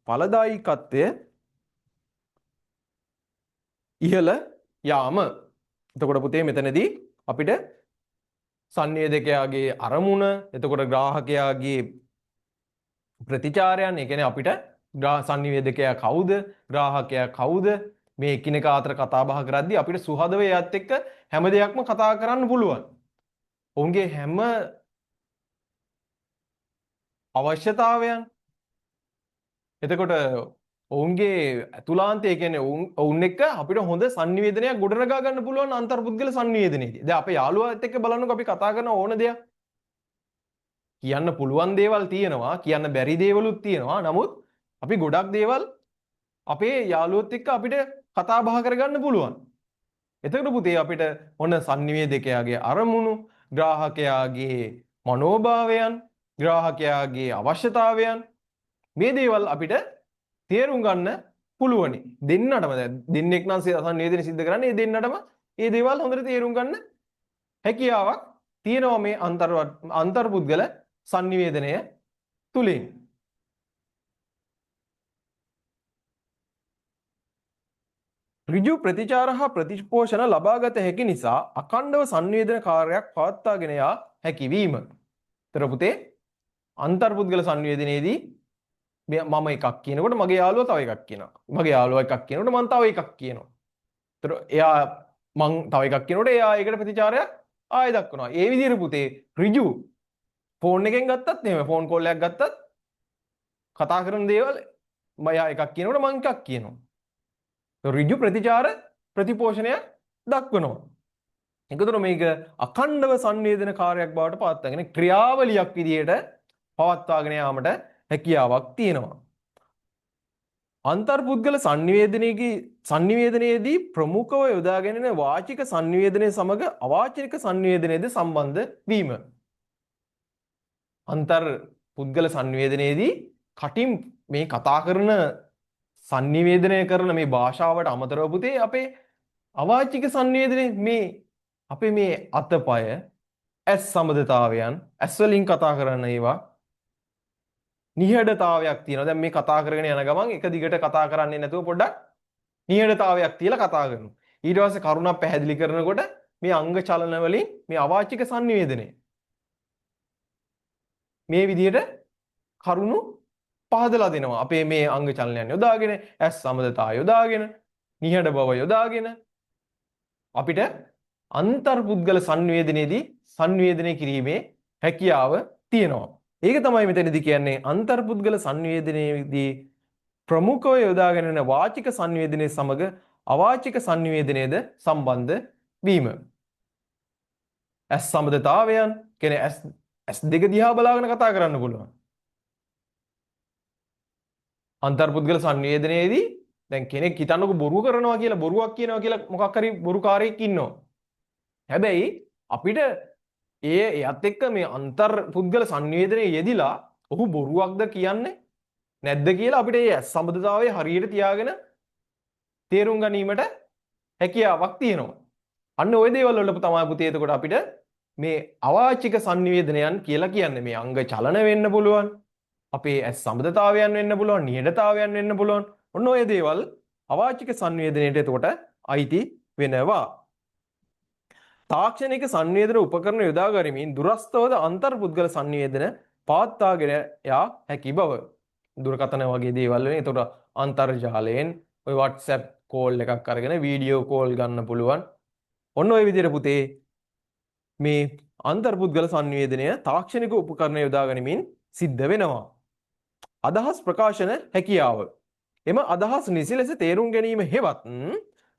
ඵලදායීකත්වය ඉහළ යාම. එතකොට පුතේ මෙතනදී අපිට සංනිවේදකයාගේ අරමුණ, එතකොට ග්‍රාහකයාගේ ප්‍රතිචාරයන්, ඒ කියන්නේ අපිට සංනිවේදකයා කවුද, ග්‍රාහකයා කවුද, මේ එකිනෙකා අතර කතා බහ කරද්දී අපිට සුහදව එයත් එක්ක හැම දෙයක්ම කතා කරන්න පුළුවන්. ඔවුන්ගේ හැම අවශ්‍යතාවයන්, එතකොට ඔවුන්ගේ ඇතුළාන්තය කියන්නේ ඔවුන් එක්ක අපිට හොඳ සංනිවේදනයක් ගොඩනගා ගන්න පුළුවන් අන්තර්පුද්ගල සංනිවේදනයේදී. දැන් අපේ යාළුවාත් එක්ක බලන්නකො අපි කතා කරන ඕන දෙයක්. කියන්න පුළුවන් දේවල් තියෙනවා, කියන්න බැරි දේවලුත් තියෙනවා. නමුත් අපි ගොඩක් දේවල් අපේ යාළුවොත් එක්ක අපිට කතා බහ කරගන්න පුළුවන්. එතකොට පුතේ අපිට ඔන්න සංනිවේදකයාගේ අරමුණු, ග්‍රාහකයාගේ මනෝභාවයන්, ග්‍රාහකයාගේ අවශ්‍යතාවයන්, මේ දේවල් අපිට තේරුම් ගන්න පුළුවනි. දෙන්නටම දෙන්නෙක් නම් සංනිවේදනය සිද්ධ කරන්නේ දෙන්නටම මේ දේවල් හොඳට තේරුම් ගන්න හැකියාවක් තියෙනවා මේ අන්තර්පුද්ගල සංනිවේදනය තුලින්. ඍජු ප්‍රතිචාර හා ප්‍රතිපෝෂණ ලබාගත හැකි නිසා අඛණ්ඩව සංනිවේදන කාර්යයක් පවත්වාගෙන යා හැකි වීම. ඒතර පුතේ අන්තර්පුද්ගල සංනිවේදනයේදී මම එකක් කියනකොට මගේ යාළුවා තව එකක් කියනවා. මගේ යාළුවා එකක් කියනකොට මම තව එකක් කියනවා. ඒතර එයා මං තව එකක් කියනකොට එයා ඒකට ප්‍රතිචාරයක් ආයෙ දක්වනවා. ඒ විදිහට පුතේ ඍජු ෆෝන් එකෙන් ගත්තත් එහෙම ෆෝන් කෝල් එකක් ගත්තත් කතා කරන දේවල් මම එකක් කියනකොට මං එකක් කියනවා. ඍජු ප්‍රතිචාර ප්‍රතිපෝෂණය දක්වනවා. ඒකතර මේක අඛණ්ඩව සංවේදන කාර්යයක් බවට පවත්වාගෙන ක්‍රියාවලියක් විදිහට පවත්වාගෙන යාමට හැකියාවක් තියෙනවා. අන්තර්පුද්ගල සංනිවේදනයේදී ප්‍රමුඛව යොදාගෙන යන වාචික සංනිවේදනය සමග අවාචික සංනිවේදනයේද සම්බන්ධ වීම. අන්තර් පුද්ගල සංවේදනයේදී කටින් මේ කතා කරන සංනිවේදනය කරන මේ භාෂාවට අමතරව පුතේ අපේ අවාචික සංවේදනයේ මේ අපේ මේ අතපය ඇස් සම්බන්ධතාවයන් ඇස් වලින් කතා කරන ඒවා නිහඬතාවයක් තියෙනවා. දැන් මේ කතා කරගෙන යන ගමන් එක දිගට කතා කරන්නේ නැතුව පොඩ්ඩක් නිහඬතාවයක් තියලා කතා කරනවා. ඊට පස්සේ කරුණක් පැහැදිලි කරනකොට මේ අංග චලන වලින් මේ අවාචික සංනිවේදනය මේ විදිහට කරුණු පහදලා දෙනවා. අපේ මේ අංග චලනයන් යොදාගෙන ඇස් සම්බන්ධතාවය යොදාගෙන නිහඬ බව යොදාගෙන අපිට අන්තර්පුද්ගල සංවේදනයේදී සංවේදනය කිරීමේ හැකියාව තියෙනවා. ඒක තමයි මෙතනදී කියන්නේ අන්තර්පුද්ගල සංවේදනයේදී ප්‍රමුඛව යොදාගෙන යන වාචික සංවේදනයේ සමග අවාචික සංවේදනයේද සම්බන්ධ වීම. ඇස් සම්බන්ධතාවයන් කියන්නේ ඇස් දෙක දිහා බලාගෙන කතා කරන්න පුළුවන්. අන්තර්පුද්ගල සංවේදනයේදී දැන් කෙනෙක් හිතන්නකො බොරුව කරනවා කියලා බොරුවක් කියනවා කියලා මොකක් හරි බොරුකාරයෙක් ඉන්නවා. හැබැයි අපිට එයත් එක්ක මේ අන්තර්පුද්ගල සංවේදනයේ යෙදිලා ඔහු බොරුවක්ද කියන්නේ නැද්ද කියලා අපිට ඒ සම්බන්ධතාවය හරියට තියාගෙන තේරුම් ගැනීමට හැකියාවක් තියෙනවා. අන්න ওই දේවල් වල තමයි පුතේ එතකොට අපිට මේ අවාචික සංවේදනයන් කියලා කියන්නේ. මේ අංග චලන වෙන්න පුළුවන්. අපේ ඇස් සම්බන්ධතාවයන් වෙන්න පුළුවන්, නිහඬතාවයන් වෙන්න පුළුවන්. ඔන්න ඔය දේවල් අවාචික සංවේදනයේට එතකොට අයිති වෙනවා. තාක්ෂණික සංවේදන උපකරණ යොදා ගනිමින් දුරස්තවද අන්තර්පුද්ගල සංවේදන පවත්වාගෙන යා හැකි බව. දුරකථන වගේ දේවල් වලින් එතකොට අන්තර්ජාලයෙන් ඔය WhatsApp කෝල් එකක් අරගෙන වීඩියෝ කෝල් ගන්න පුළුවන්. ඔන්න ඔය විදිහට පුතේ මේ අන්තර්පුද්ගල සංවේදනය තාක්ෂණික උපකරණ යොදා ගනිමින් සිද්ධ වෙනවා. අදහස් ප්‍රකාශන හැකියාව. එම අදහස් නිසි ලෙස තේරුම් ගැනීම හෙවත්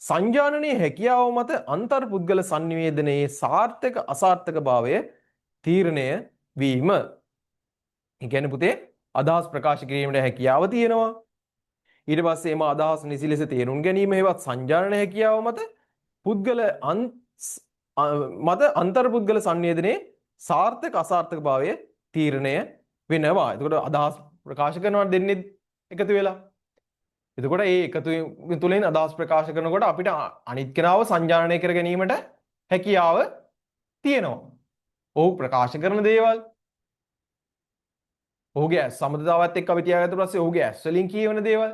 සංජානනයේ හැකියාව මත අන්තර්පුද්ගල සංවේදනයේ සාර්ථක අසාර්ථක භාවය තීරණය වීම. ඒ කියන්නේ පුතේ අදහස් ප්‍රකාශ කිරීමට හැකියාව තියෙනවා. ඊට පස්සේ එම අදහස් නිසි ලෙස තේරුම් ගැනීම හෙවත් සංජානන හැකියාව මත මත අන්තර්පුද්ගල සංවේදනයේ සාර්ථක අසාර්ථක භාවය තීරණය වෙනවා. එතකොට අදහස් ප්‍රකාශ කරනවා දෙන්නේ එකතු වෙලා. එතකොට ඒ එකතු තුලින් අදහස් ප්‍රකාශ කරනකොට අපිට අනිත් කෙනාව සංජානනය කර ගැනීමට හැකියාව තියෙනවා. ඔහු ප්‍රකාශ කරන දේවල් ඔහුගේ සම්බන්ධතාවත් එක්ක අපි තියාගත්ත පස්සේ ඔහුගේ ඇස් වලින් කියවන දේවල්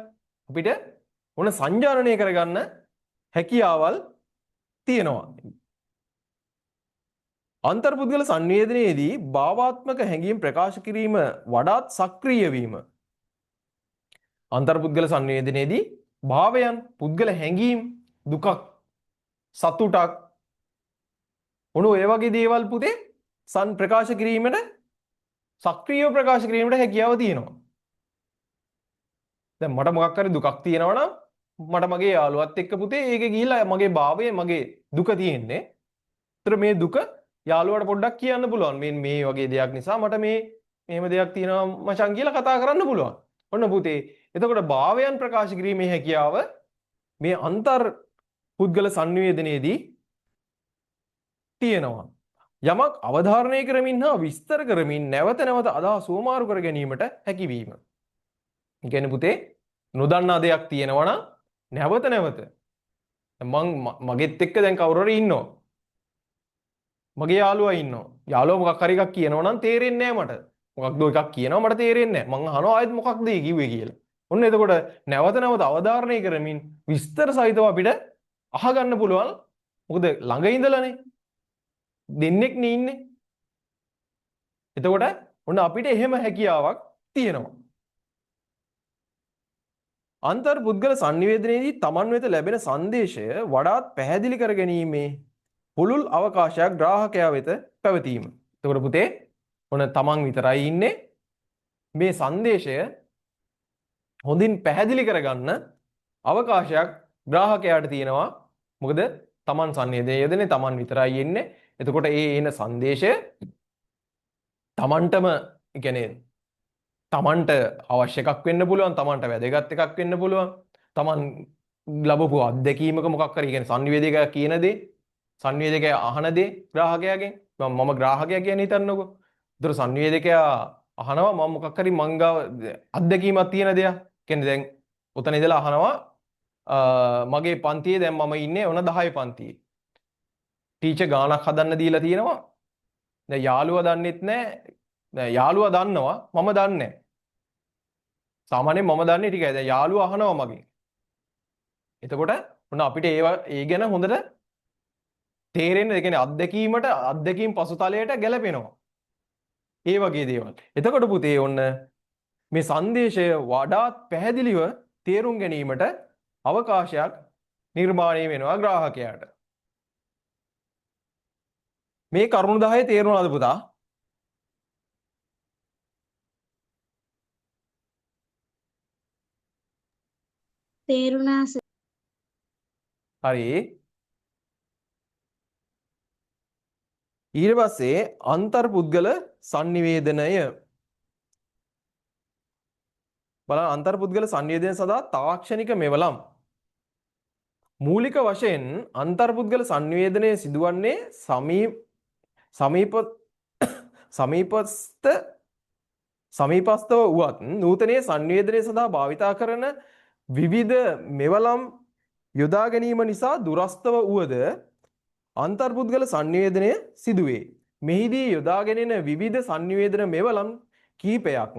අපිට මොන සංජානනය කරගන්න හැකියාවල් තියෙනවා. අන්තර්පුද්ගල සංවේදනයේදී භාවාත්මක හැඟීම් ප්‍රකාශ කිරීම වඩාත් සක්‍රීය වීම. අන්තර්පුද්ගල සංවේදනයේදී භාවයන් පුද්ගල හැඟීම් දුකක් සතුටක් මොන ඔය වගේ දේවල් පුතේ ප්‍රකාශ කිරීමට සක්‍රීයව ප්‍රකාශ කිරීමට හැකියාව තියෙනවා. දැන් මට මොකක් හරි දුකක් තියෙනවා නම් මට මගේ යාළුවත් එක්ක පුතේ ඒකේ ගිහිල්ලා මගේ භාවය මගේ දුක තියෙන්නේ. ඒතර මේ දුක යාළුවාට පොඩ්ඩක් කියන්න පුළුවන්. මේ වගේ දෙයක් නිසා මට මෙහෙම දෙයක් තියෙනවා මචං කියලා කතා කරන්න පුළුවන්. ඔන්න පුතේ එතකොට භාවයන් ප්‍රකාශ කිරීමේ හැකියාව මේ අන්තර් පුද්ගල සංවේදනයේදී තියෙනවා. යමක් අවධාරණය කරමින් හා විස්තර කරමින් නැවත නැවත අදහස් සුවමාරු කර ගැනීමට හැකියවීම. ඒ කියන්නේ පුතේ නොදන්නා දෙයක් තියෙනවා නම් නැවත නැවත මගෙත් එක්ක දැන් කවුරු හරි ඉන්නවා. මගේ යාළුවා ඉන්නවා. යාළුවා මොකක් හරි එකක් කියනවා නම් තේරෙන්නේ නැහැ මට. මොකක්ද එකක් කියනවා මට තේරෙන්නේ නැහැ. මං අහනවා ආයෙත් මොකක්ද ඒ කිව්වේ කියලා. ඔන්න එතකොට නැවත නැවත අවධාරණය කරමින් විස්තර සහිතව අපිට අහගන්න පුළුවන්. මොකද ළඟ ඉඳලානේ දෙන්නෙක් නේ ඉන්නේ. එතකොට ඔන්න අපිට එහෙම හැකියාවක් තියෙනවා. අන්තර්පුද්ගල සංනිවේදනයේදී Taman වෙත ලැබෙන සංදේශය වඩාත් පැහැදිලි කර ගැනීමේ පුළුල් අවකාශයක් ග්‍රාහකයා වෙත පැවතීම. එතකොට පුතේ ඔන්න Taman විතරයි ඉන්නේ. මේ සංදේශය හොඳින් පැහැදිලි කරගන්න අවකාශයක් ග්‍රාහකයාට තියෙනවා. මොකද Taman සංනිවේදනයේ යෙදෙන්නේ Taman විතරයි ඉන්නේ. එතකොට ඒ එන සංදේශය Tamanටම කියන්නේ Tamanට අවශ්‍ය එකක් වෙන්න පුළුවන්, Tamanට වැදගත් එකක් වෙන්න පුළුවන්. Taman ලැබපු අත්දැකීමක මොකක් හරි කියන්නේ සංවේදකයා කියන දේ, සංවේදකයා අහන දේ ග්‍රාහකයාගෙන් මම ග්‍රාහකයා කියන්නේ හිතන්නකෝ. ඒතර සංවේදකයා අහනවා මම මොකක් හරි මංගාව අත්දැකීමක් තියෙන දෙයක්. කියන්නේ දැන් උතන ඉඳලා අහනවා මගේ පන්තියේ දැන් මම ඉන්නේ ඔන 10 පන්තියේ. ටීචර් ගානක් හදන්න දීලා තියෙනවා. දැන් යාළුවා දන්නෙත් නැහැ. දැන් යාළුවා දන්නවා මම දන්නේ නැහැ. සාමාන්‍යයෙන් මම දන්නේ ටිකයි. දැන් යාළුවා අහනවා මගෙන්. එතකොට ඔන්න අපිට ඒ ගැන හොඳට තේරෙන්න ඒ කියන්නේ අත්දැකීම් පසුතලයට ගැලපෙනවා. ඒ වගේ දේවල්. එතකොට පුතේ ඔන්න මේ සංදේශය වඩාත් පැහැදිලිව තේරුම් ගැනීමට අවකාශයක් නිර්මාණය වෙනවා ග්‍රාහකයාට. මේ කරුණු 10 තේරුණාද පුතා? තේරුණා සර්. හරි. ඊට පස්සේ අන්තර්පුද්ගල sannivedanaya බලන්න අන්තර්පුද්ගල sannivedana සඳහා තාක්ෂණික මෙවලම් මූලික වශයෙන් අන්තර්පුද්ගල sannivedanaya සිදුවන්නේ සමීපස්තව වුවත් නූතනයේ sannivedanaya සඳහා භාවිතා කරන විවිධ මෙවලම් යොදා ගැනීම නිසා දුරස්තව වුවද අන්තර්පුද්ගල sannivedanaya සිදුවේ. මෙහිදී යොදා ගැනෙන විවිධ sannivedana මෙවලම් කීපයක්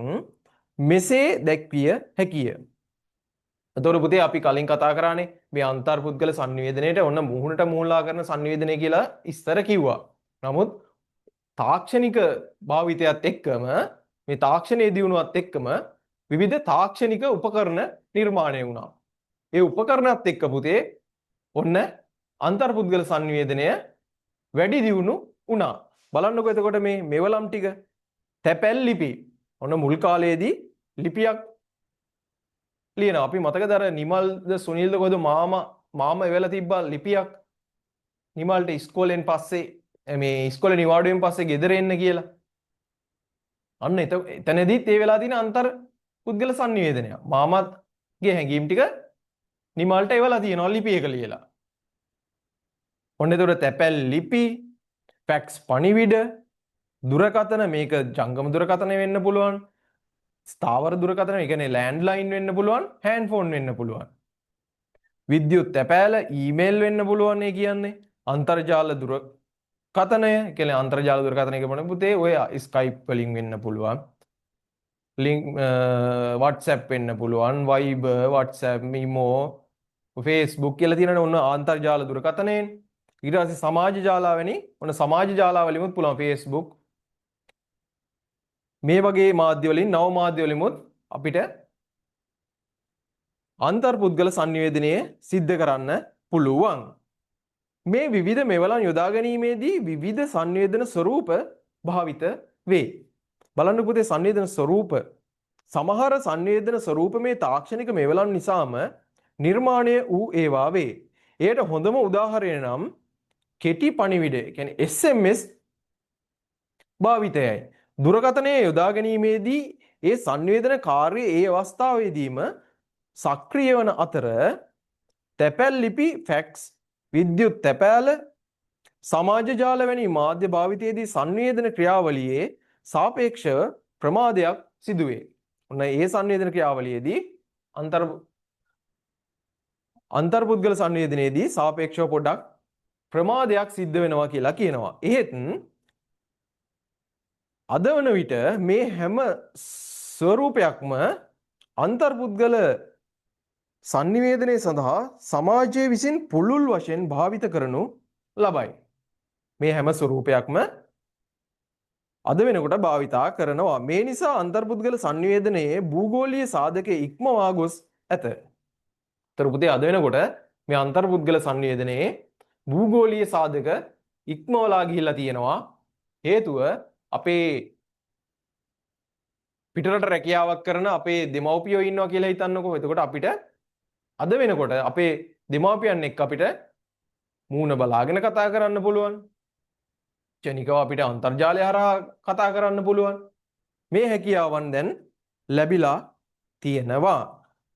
මෙසේ දැක්විය හැකිය. එතකොට පුතේ අපි කලින් කතා කරානේ මේ අන්තර්පුද්ගල sannivedanayට ඔන්න මුහුණට මුහුණලා කරන sannivedanaya කියලා ඉස්තර කිව්වා. නමුත් තාක්ෂණික භාවිතයත් එක්කම මේ තාක්ෂණයේ දියුණුවත් එක්කම විවිධ තාක්ෂණික උපකරණ නිර්මාණය වුණා. ඒ උපකරණත් එක්ක පුතේ ඔන්න අන්තර්පුද්ගල sannivedanaya වැඩි දියුණු වුණා. බලන්නකෝ එතකොට මේ මෙවලම් ටික තැපැල් ලිපි. ඔන්න මුල් කාලයේදී ලිපියක් ලියනවා. අපි මතකද අර නිමල්ද සුනිල්ද කොහෙද මාමා එවලා තිබ්බා ලිපියක්. නිමල්ට ඉස්කෝලෙන් පස්සේ මේ ඉස්කෝලේ නිවාඩුවෙන් පස්සේ ගෙදර එන්න කියලා. අන්න එතනදීත් ඒ වෙලා තියෙන අන්තර්පුද්ගල sannivedanaya. මාමාගේ හැඟීම් ටික නිමල්ට එවලා තියෙනවා ලිපි එක ලියලා. ඔන්න එතකොට තැපැල් ලිපි, ෆැක්ස් පණිවිඩ, දුරකථන මේක ජංගම දුරකථන වෙන්න පුළුවන්. ස්ථාවර දුරකථන ඒ කියන්නේ ලෑන්ඩ්ලයින් වෙන්න පුළුවන්, හෑන්ඩ්ෆෝන් වෙන්න පුළුවන්. විද්‍යුත් තැපෑල, ඊමේල් වෙන්න පුළුවන් ඒ කියන්නේ. අන්තර්ජාල දුරකථනය, ඒ කියන්නේ අන්තර්ජාල දුරකථනය කියපුවම පුතේ ඔය ස්කයිප් වලින් වෙන්න පුළුවන්. ලින්ක් WhatsApp වෙන්න පුළුවන්, Viber, WhatsApp, Mimo, Facebook කියලා තියෙනනේ ඔන්න අන්තර්ජාල දුරකථනයෙන්. ඊට පස්සේ සමාජ ජාලාවැනි ඔන්න සමාජ ජාලාවලිමුත් පුළුවන් Facebook මේ වගේ මාධ්‍ය වලින් නව මාධ්‍ය වලිමුත් අපිට අන්තර්පුද්ගල sannivedanaya සිද්ධ කරන්න පුළුවන්. මේ විවිධ මෙවලම් යොදා ගැනීමේදී විවිධ sannivedana ස්වරූප භාවිත වේ. බලන්න පුතේ sannivedana ස්වරූප සමහර sannivedana ස්වරූප මේ තාක්ෂණික මෙවලම් නිසාම නිර්මාණය වූ ඒවා වේ. ඒකට හොඳම උදාහරණය නම් කෙටි පණිවිඩය කියන්නේ SMS භාවිතයයි. දුරකථනයේ යොදා ගැනීමේදී ඒ sannivedana කාර්යය ඒ අවස්ථාවේදීම සක්‍රිය වන අතර තැපැල් ලිපි, ෆැක්ස්, විද්‍යුත් තැපෑල, සමාජ ජාල වැනි මාධ්‍ය භාවිතයේදී sannivedana ක්‍රියාවලියේ සාපේක්ෂව ප්‍රමාදයක් සිදුවේ. ඔන්න ඒ sannivedana ක්‍රියාවලියේදී අන්තර්පුද්ගල sannivedanaයේදී සාපේක්ෂව පොඩ්ඩක් ප්‍රමාදයක් සිද්ධ වෙනවා කියලා කියනවා. එහෙත් අද වන විට මේ හැම ස්වරූපයක්ම අන්තර්පුද්ගල sannivedanaya සඳහා සමාජයේ විසින් පුළුල් වශයෙන් භාවිත කරනු ලබයි. මේ හැම ස්වරූපයක්ම අද වෙනකොට භාවිතා කරනවා. මේ නිසා අන්තර්පුද්ගල sannivedanaයේ භූගෝලීය සාධකයේ ඉක්මවා ගොස් ඇත. පුතේ අද වෙනකොට මේ අන්තර්පුද්ගල sannivedanaයේ භූගෝලීය සාධක ඉක්මවලා ගිහිල්ලා තියෙනවා. හේතුව අපේ පිටරට රැකියාවක් කරන අපේ දෙමව්පියෝ ඉන්නවා කියලා හිතන්නකෝ. එතකොට අපිට අද වෙනකොට අපේ දෙමව්පියන් එක්ක අපිට මූණ බලාගෙන කතා කරන්න පුළුවන්. ක්ෂණිකව අපිට අන්තර්ජාලය හරහා කතා කරන්න පුළුවන්. මේ හැකියාවන් දැන් ලැබිලා තියෙනවා.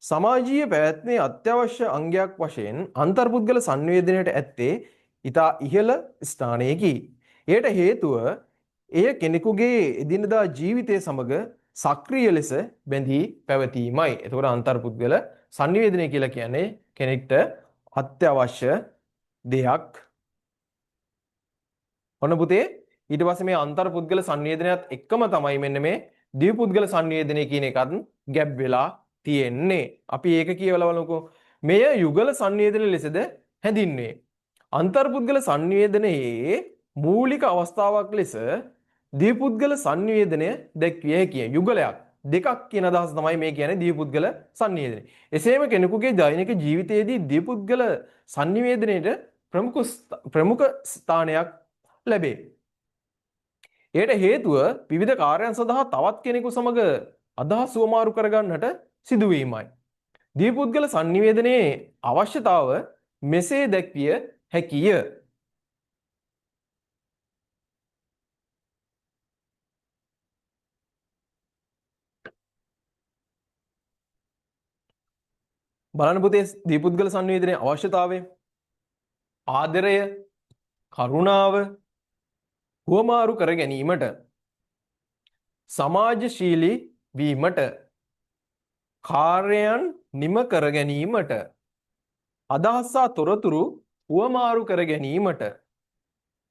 සමාජීය පැවැත්මේ අත්‍යවශ්‍ය අංගයක් වශයෙන් අන්තර්පුද්ගල sannivedanayට ඇත්තේ ඉතා ඉහළ ස්ථානයකි. එයට හේතුව එය කෙනෙකුගේ එදිනදා ජීවිතය සමග සක්‍රීය ලෙස බැඳී පැවතීමයි. එතකොට අන්තර්පුද්ගල සංනිවේදනය කියලා කියන්නේ කෙනෙක්ට අත්‍යවශ්‍ය දෙයක්. ඔන්න පුතේ ඊට පස්සේ මේ අන්තර්පුද්ගල සංනිවේදනයත් එක්කම තමයි මෙන්න මේ ද්විපුද්ගල සංනිවේදනය කියන එකත් ගැබ් වෙලා තියෙන්නේ. අපි ඒක කියවලා බලමුකෝ. මෙය යුගල සංනිවේදන ලෙසද හැඳින්වේ. අන්තර්පුද්ගල සංනිවේදනයේ මූලික අවස්ථාවක් ලෙස ද්විපුද්ගල සංනිවේදනය දැක්විය හැකිය. යුගලයක් දෙකක් කියන අදහස තමයි මේ කියන්නේ ද්විපුද්ගල සංනිවේදනය. එසේම කෙනෙකුගේ දෛනික ජීවිතයේදී ද්විපුද්ගල සංනිවේදනයේට ප්‍රමුඛ ස්ථානයක් ලැබේ. එයට හේතුව විවිධ කාර්යයන් සඳහා තවත් කෙනෙකු සමග අදහස් සුවමාරු කරගන්නට සිදුවීමයි. ද්විපුද්ගල සංනිවේදනයේ අවශ්‍යතාව මෙසේ දැක්විය හැකිය. බලන්න පුතේ ද්විපුද්ගල සංනිවේදනයේ අවශ්‍යතාවය ආදරය, කරුණාව හුවමාරු කර ගැනීමට, සමාජශීලී වීමට, කාර්යයන් නිම කර ගැනීමට, අදහස් සහ තොරතුරු හුවමාරු කර ගැනීමට,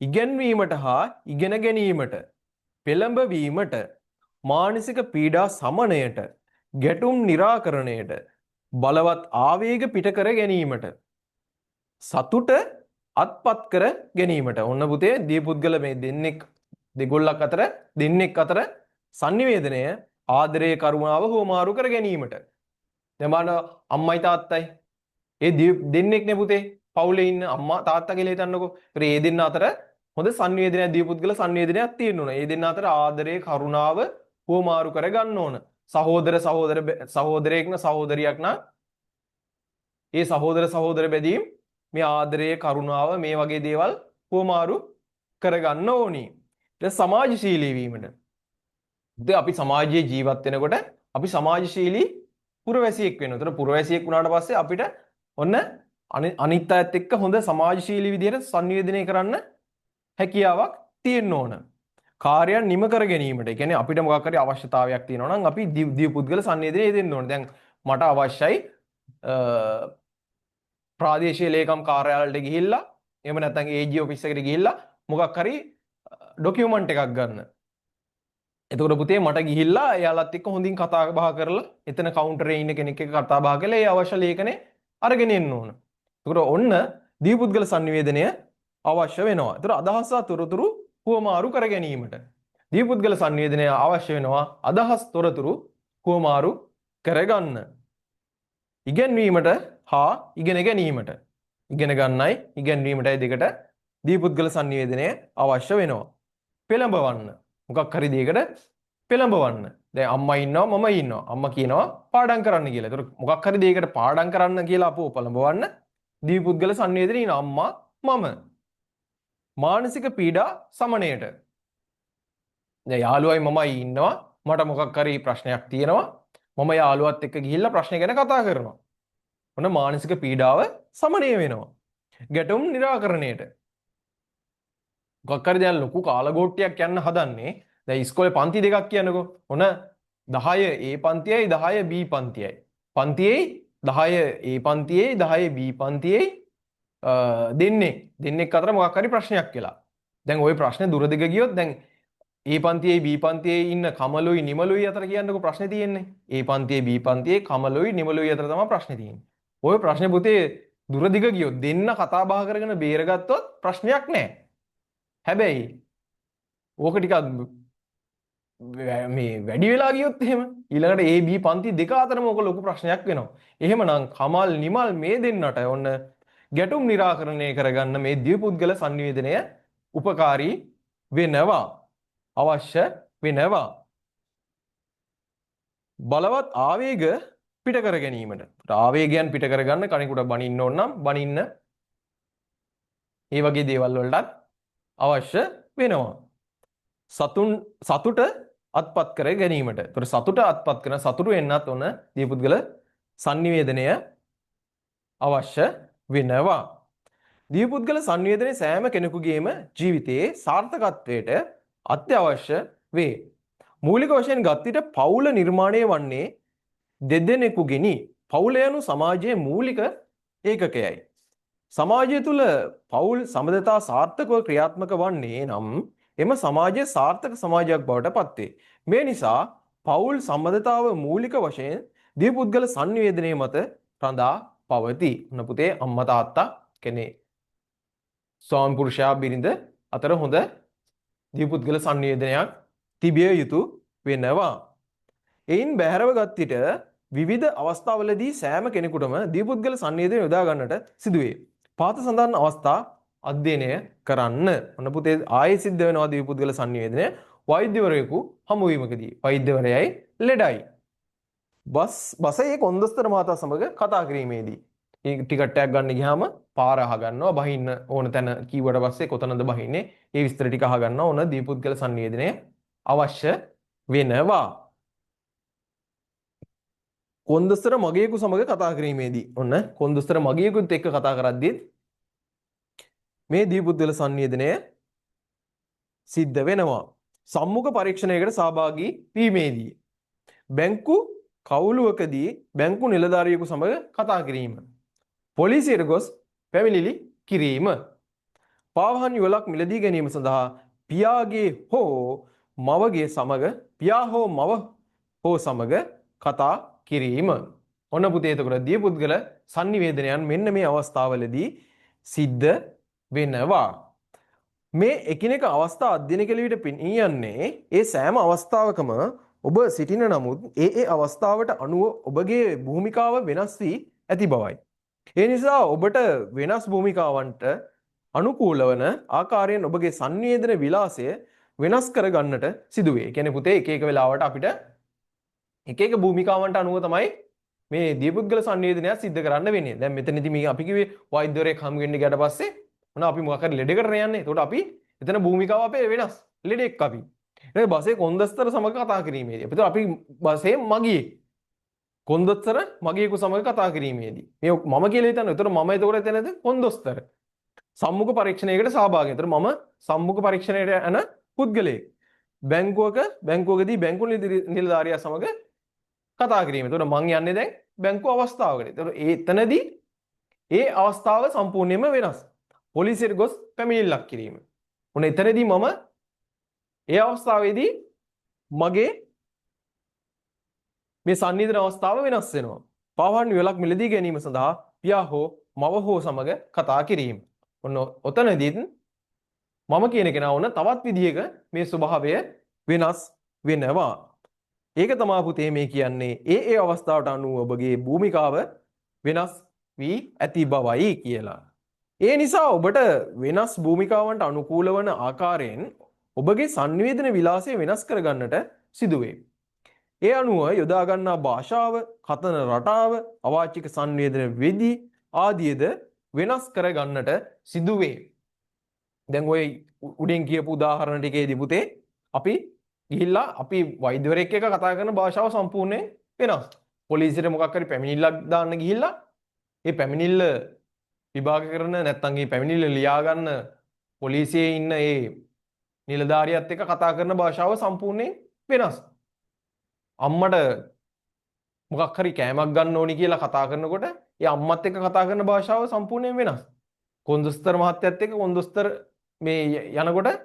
ඉගැන්වීමට හා ඉගෙන ගැනීමට, පෙළඹවීමට, මානසික පීඩා සමනයට, ගැටුම් निराකරණයට, බලවත් ආවේග පිට කර ගැනීමට, සතුට අත්පත් කර ගැනීමට. ඔන්න පුතේ ද්විපුද්ගල මේ දෙගොල්ලක් අතර දෙන්නෙක් අතර සංනිවේදනය ආදරයේ කරුණාව හුවමාරු කර ගැනීමට. දැන් බලන්න අම්මයි තාත්තයි ඒ දෙන්නෙක් නේ පුතේ පවුලේ ඉන්න අම්මා තාත්තා කියලා හිතන්නකෝ. ඒ දෙන්න අතර හොඳ සංනිවේදනයක් ද්විපුද්ගල සංනිවේදනයක් තියෙන්න ඕන. ඒ දෙන්න අතර ආදරයේ කරුණාව හුවමාරු කර ගන්න ඕන. සහෝදරයෙක් න සහෝදරියක් න ඒ සහෝදර බැදීම් මේ ආදරයේ කරුණාව මේ වගේ දේවල් හුවමාරු කරගන්න ඕනි. ඊට සමාජශීලී වීමට. දැන් අපි සමාජයේ ජීවත් වෙනකොට අපි සමාජශීලී පුරවැසියෙක් වෙනවා. ඒතර පුරවැසියෙක් වුණාට පස්සේ අපිට ඔන්න අනිත් අයත් එක්ක හොඳ සමාජශීලී විදිහට සංනිවේදනය කරන්න හැකියාවක් තියෙන්න ඕන. කාර්යයන් නිම කර ගැනීමට. ඒ කියන්නේ අපිට මොකක් හරි අවශ්‍යතාවයක් තියෙනවා නම් අපි ද්විපුද්ගල සංනිවේදනය දෙන්න ඕන. දැන් මට අවශ්‍යයි ප්‍රාදේශීය ලේකම් කාර්යාලයට ගිහිල්ලා එහෙම නැත්නම් AG ඔෆිස් එකට ගිහිල්ලා මොකක් හරි ඩොකියුමන්ට් එකක් ගන්න. එතකොට පුතේ මට ගිහිල්ලා එයාලත් එක්ක හොඳින් කතා බහ කරලා එතන කවුන්ටරේ ඉන්න කෙනෙක් එක්ක කතා බහ කරලා ඒ අවශ්‍ය ලේඛනේ අරගෙන එන්න ඕන. එතකොට ඔන්න ද්විපුද්ගල සංනිවේදනය අවශ්‍ය වෙනවා. එතකොට අදහස් සහ තොරතුරු හුවමාරු කර ගැනීමට ද්විපුද්ගල සංනිවේදනය අවශ්‍ය වෙනවා. අදහස් තොරතුරු හුවමාරු කරගන්න. ඉගෙනීමට හා ඉගෙන ගැනීමට. ඉගෙන ගන්නයි ඉගෙනීමටයි දෙකට ද්විපුද්ගල සංනිවේදනය අවශ්‍ය වෙනවා. පෙළඹවන්න. මොකක් හරි දෙයකට පෙළඹවන්න. දැන් අම්මා ඉන්නවා මම ඉන්නවා. අම්මා කියනවා පාඩම් කරන්න කියලා. ඒතර මොකක් හරි දෙයකට පාඩම් කරන්න කියලා අපෝ පෙළඹවන්න ද්විපුද්ගල සංනිවේදනයේ ඉන්න අම්මා මම. මානසික පීඩා සමනයට. දැන් යාළුවයි මමයි ඉන්නවා. මට මොකක් හරි ප්‍රශ්නයක් තියෙනවා. මම යාළුවත් එක්ක ගිහිල්ලා ප්‍රශ්නේ ගැන කතා කරනවා. ඔන්න මානසික පීඩාව සමනය වෙනවා. ගැටුම් निराකරණයට. මොකක් හරි දැන් ලොකු කාලගෝට්ටියක් යන්න හදන්නේ. දැන් ඉස්කෝලේ පන්ති දෙකක් කියන්නකෝ. ඔන්න 10 A පන්තියයි 10 B පන්තියයි. පන්තියේ 10 A පන්තියේ 10 B පන්තියේ දෙන්නෙක් අතර මොකක් හරි ප්‍රශ්නයක් වෙලා. දැන් ওই ප්‍රශ්නේ දුර දිග ගියොත් දැන් A පන්තියේ B පන්තියේ ඉන්න කමලුයි නිමලුයි අතර කියන්නකෝ ප්‍රශ්නේ තියෙන්නේ. A පන්තියේ B පන්තියේ කමලුයි නිමලුයි අතර තමයි ප්‍රශ්නේ තියෙන්නේ. ওই ප්‍රශ්නේ පුතේ දුර දිග ගියොත් දෙන්න කතා බහ කරගෙන බේරගත්තොත් ප්‍රශ්නයක් නැහැ. හැබැයි ඕක ටිකක් මේ වැඩි වෙලා ගියොත් එහෙම ඊළඟට A B පන්ති දෙක අතරම ඕක ලොකු ප්‍රශ්නයක් වෙනවා. එහෙමනම් කමල් නිමල් මේ දෙන්නට ඔන්න ගැටුම් निराකරණය කරගන්න මේ ද්විපුද්ගල සංනිවේදනය උපකාරී වෙනවා. අවශ්‍ය වෙනවා. බලවත් ආවේග පිට කර ගැනීමට. ආවේගයන් පිට කරගන්න කෙනෙකුට බනින්න ඕන නම් බනින්න ඒ වගේ දේවල් වලටත් අවශ්‍ය වෙනවා. සතුට අත්පත් කර ගැනීමට. ඒතර සතුට අත්පත් කරන සතුටු වෙන්නත් ඕන ද්විපුද්ගල සංනිවේදනය අවශ්‍ය වෙනවා. ද්විපුද්ගල සංනිවේදනයේ සෑම කෙනෙකුගේම ජීවිතයේ සාර්ථකත්වයට අත්‍යවශ්‍ය වේ. මූලික වශයෙන් ගත් විට පවුල නිර්මාණය වන්නේ දෙදෙනෙකුගෙනි. පවුල යනු සමාජයේ මූලික ඒකකයයි. සමාජය තුළ පවුල් සබඳතා සාර්ථකව ක්‍රියාත්මක වන්නේ නම් එම සමාජය සාර්ථක සමාජයක් බවට පත්වේ. මේ නිසා පවුල් සම්බන්ධතාව මූලික වශයෙන් දියපුද්ගල සංනිවේදනයේ මත රඳා පවතී. ඔන්න පුතේ අම්මා තාත්තා කෙනේ ස්වාමි පුරුෂයා බිරිඳ අතර හොඳ දියපුද්ගල සංනිවේදනයක් තිබිය යුතු වෙනවා. එයින් බැහැරව ගත් විට විවිධ අවස්ථාවලදී සෑම කෙනෙකුටම දියපුද්ගල සංනිවේදනය යොදා ගන්නට සිදුවේ. පාත සඳහන් අවස්ථා අධ්‍යයනය කරන්න. ඔන්න පුතේ ආයෙ සිද්ධ වෙනවා දියපුද්ගල සංනිවේදනය වෛද්‍යවරයෙකු හමුවීමකදී. වෛද්‍යවරයයි ලෙඩයි. බසයේ කොන්දොස්තර මාතා සමග කතා කිරීමේදී ටිකට් එකක් ගන්න ගියාම පාර අහගන්නවා බහින්න ඕන තැන කීවට පස්සේ කොතනද බහින්නේ ඒ විස්තර ටික අහගන්නවා. ඕන දියපුද්ගල සංනිවේදනය අවශ්‍ය වෙනවා. කොන්දොස්තර මගියෙකු සමග කතා කිරීමේදී ඔන්න කොන්දොස්තර මගියෙකුත් එක්ක කතා කරද්දී මේ දියපුද්ගල සංනිවේදනය සිද්ධ වෙනවා. සම්මුඛ පරීක්ෂණයකට සහභාගී වීමේදී බැංකු කවුලුවකදී බැංකු නිලධාරියෙකු සමග කතා කිරීම. පොලිසියට ගොස් පැමිණිලි කිරීම. පාවහන් යුවලක් මිලදී ගැනීම සඳහා පියාගේ හෝ මවගේ සමග පියා හෝ මව හෝ සමග කතා කිරීම. ඔන්න පුතේ එතකොට දියපුද්ගල සංනිවේදනයන් මෙන්න මේ අවස්ථාවලදී සිද්ධ වෙනවා. මේ එකිනෙක අවස්ථා අධ්‍යයනය කළ විට පෙනී යන්නේ ඒ සෑම අවස්ථාවකම ඔබ සිටින නමුත් ඒ අවස්ථාවට අනුව ඔබගේ භූමිකාව වෙනස් වී ඇති බවයි. ඒ නිසා ඔබට වෙනස් භූමිකාවන්ට අනුකූල වන ආකාරයෙන් ඔබගේ සංනිවේදන විලාසය වෙනස් කර ගන්නට සිදුවේ. කියන්නේ පුතේ එක එක වෙලාවට අපිට එක එක භූමිකාවන්ට අනුව තමයි මේ දියපුද්ගල සංනිවේදනය සිද්ධ කරන්න වෙන්නේ. දැන් මෙතනදී මේ අපි කිව්වේ වෛද්‍යවරයෙක් හම් වෙන්න ගියට පස්සේ මොනවා අපි මොකක් හරි ලෙඩකට යන්නේ. ඒකට අපි එතන භූමිකාව අපේ වෙනස්. ලෙඩෙක් අපි. ඊට බසේ කොන්දස්තර සමග කතා කිරීමේදී. අපිට අපි බසේ මගියෙක්. කොන්දස්තර මගියෙකු සමග කතා කිරීමේදී. මේ මම කියලා හිතන්න. ඒතර මම එතකොට එතනද කොන්දස්තර. සම්මුඛ පරීක්ෂණයකට සහභාගී. ඒතර මම සම්මුඛ පරීක්ෂණයට යන පුද්ගලයෙක්. බැංකුවකදී බැංකු නිලධාරියා සමග කතා කිරීම. ඒතර මං යන්නේ දැන් බැංකු අවස්ථාවකට. ඒතර එතනදී ඒ අවස්ථාව සම්පූර්ණයෙන්ම වෙනස්. පොලිසියට ගොස් පැමිණිල්ලක් කිරීම. ඔන්න එතනදී මම ඒ අවස්ථාවේදී මගේ මේ සංනිවේදන අවස්ථාව වෙනස් වෙනවා. පාවහන් යුවලක් මිලදී ගැනීම සඳහා පියා හෝ මව හෝ සමග කතා කිරීම. ඔන්න ඔතනදීත් මම කියන කෙනා ඔන්න තවත් විදිහක මේ ස්වභාවය වෙනස් වෙනවා. ඒක තමයි පුතේ මේ කියන්නේ ඒ අවස්ථාවට අනුව ඔබගේ භූමිකාව වෙනස් වී ඇති බවයි කියලා. ඒ නිසා ඔබට වෙනස් භූමිකාවන්ට අනුකූල වන ආකාරයෙන් ඔබගේ සංනිවේදන විලාසය වෙනස් කරගන්නට සිදුවේ. ඒ අනුව යොදා ගන්නා භාෂාව, කතන රටාව, අවාචික සංවේදන විධි ආදියද වෙනස් කරගන්නට සිදුවේ. දැන් ඔය උඩින් කියපු උදාහරණ ටිකේදී පුතේ අපි ගිහිල්ලා අපි වෛද්‍යවරයෙක් එක්ක කතා කරන භාෂාව සම්පූර්ණයෙන් වෙනස්. පොලිසියට මොකක් හරි පැමිණිල්ලක් දාන්න ගිහිල්ලා ඒ පැමිණිල්ල විභාග කරන නැත්නම් ඒ පැමිණිල්ල ලියා ගන්න පොලිසියේ ඉන්න ඒ නිලධාරියත් එක්ක කතා කරන භාෂාව සම්පූර්ණයෙන් වෙනස්. අම්මට මොකක් හරි කෑමක් ගන්න ඕනි කියලා කතා කරනකොට ඒ අම්මත් එක්ක කතා කරන භාෂාව සම්පූර්ණයෙන් වෙනස්. කොන්දොස්තර මහත්තයත් එක්ක කොන්දොස්තර මේ යනකොට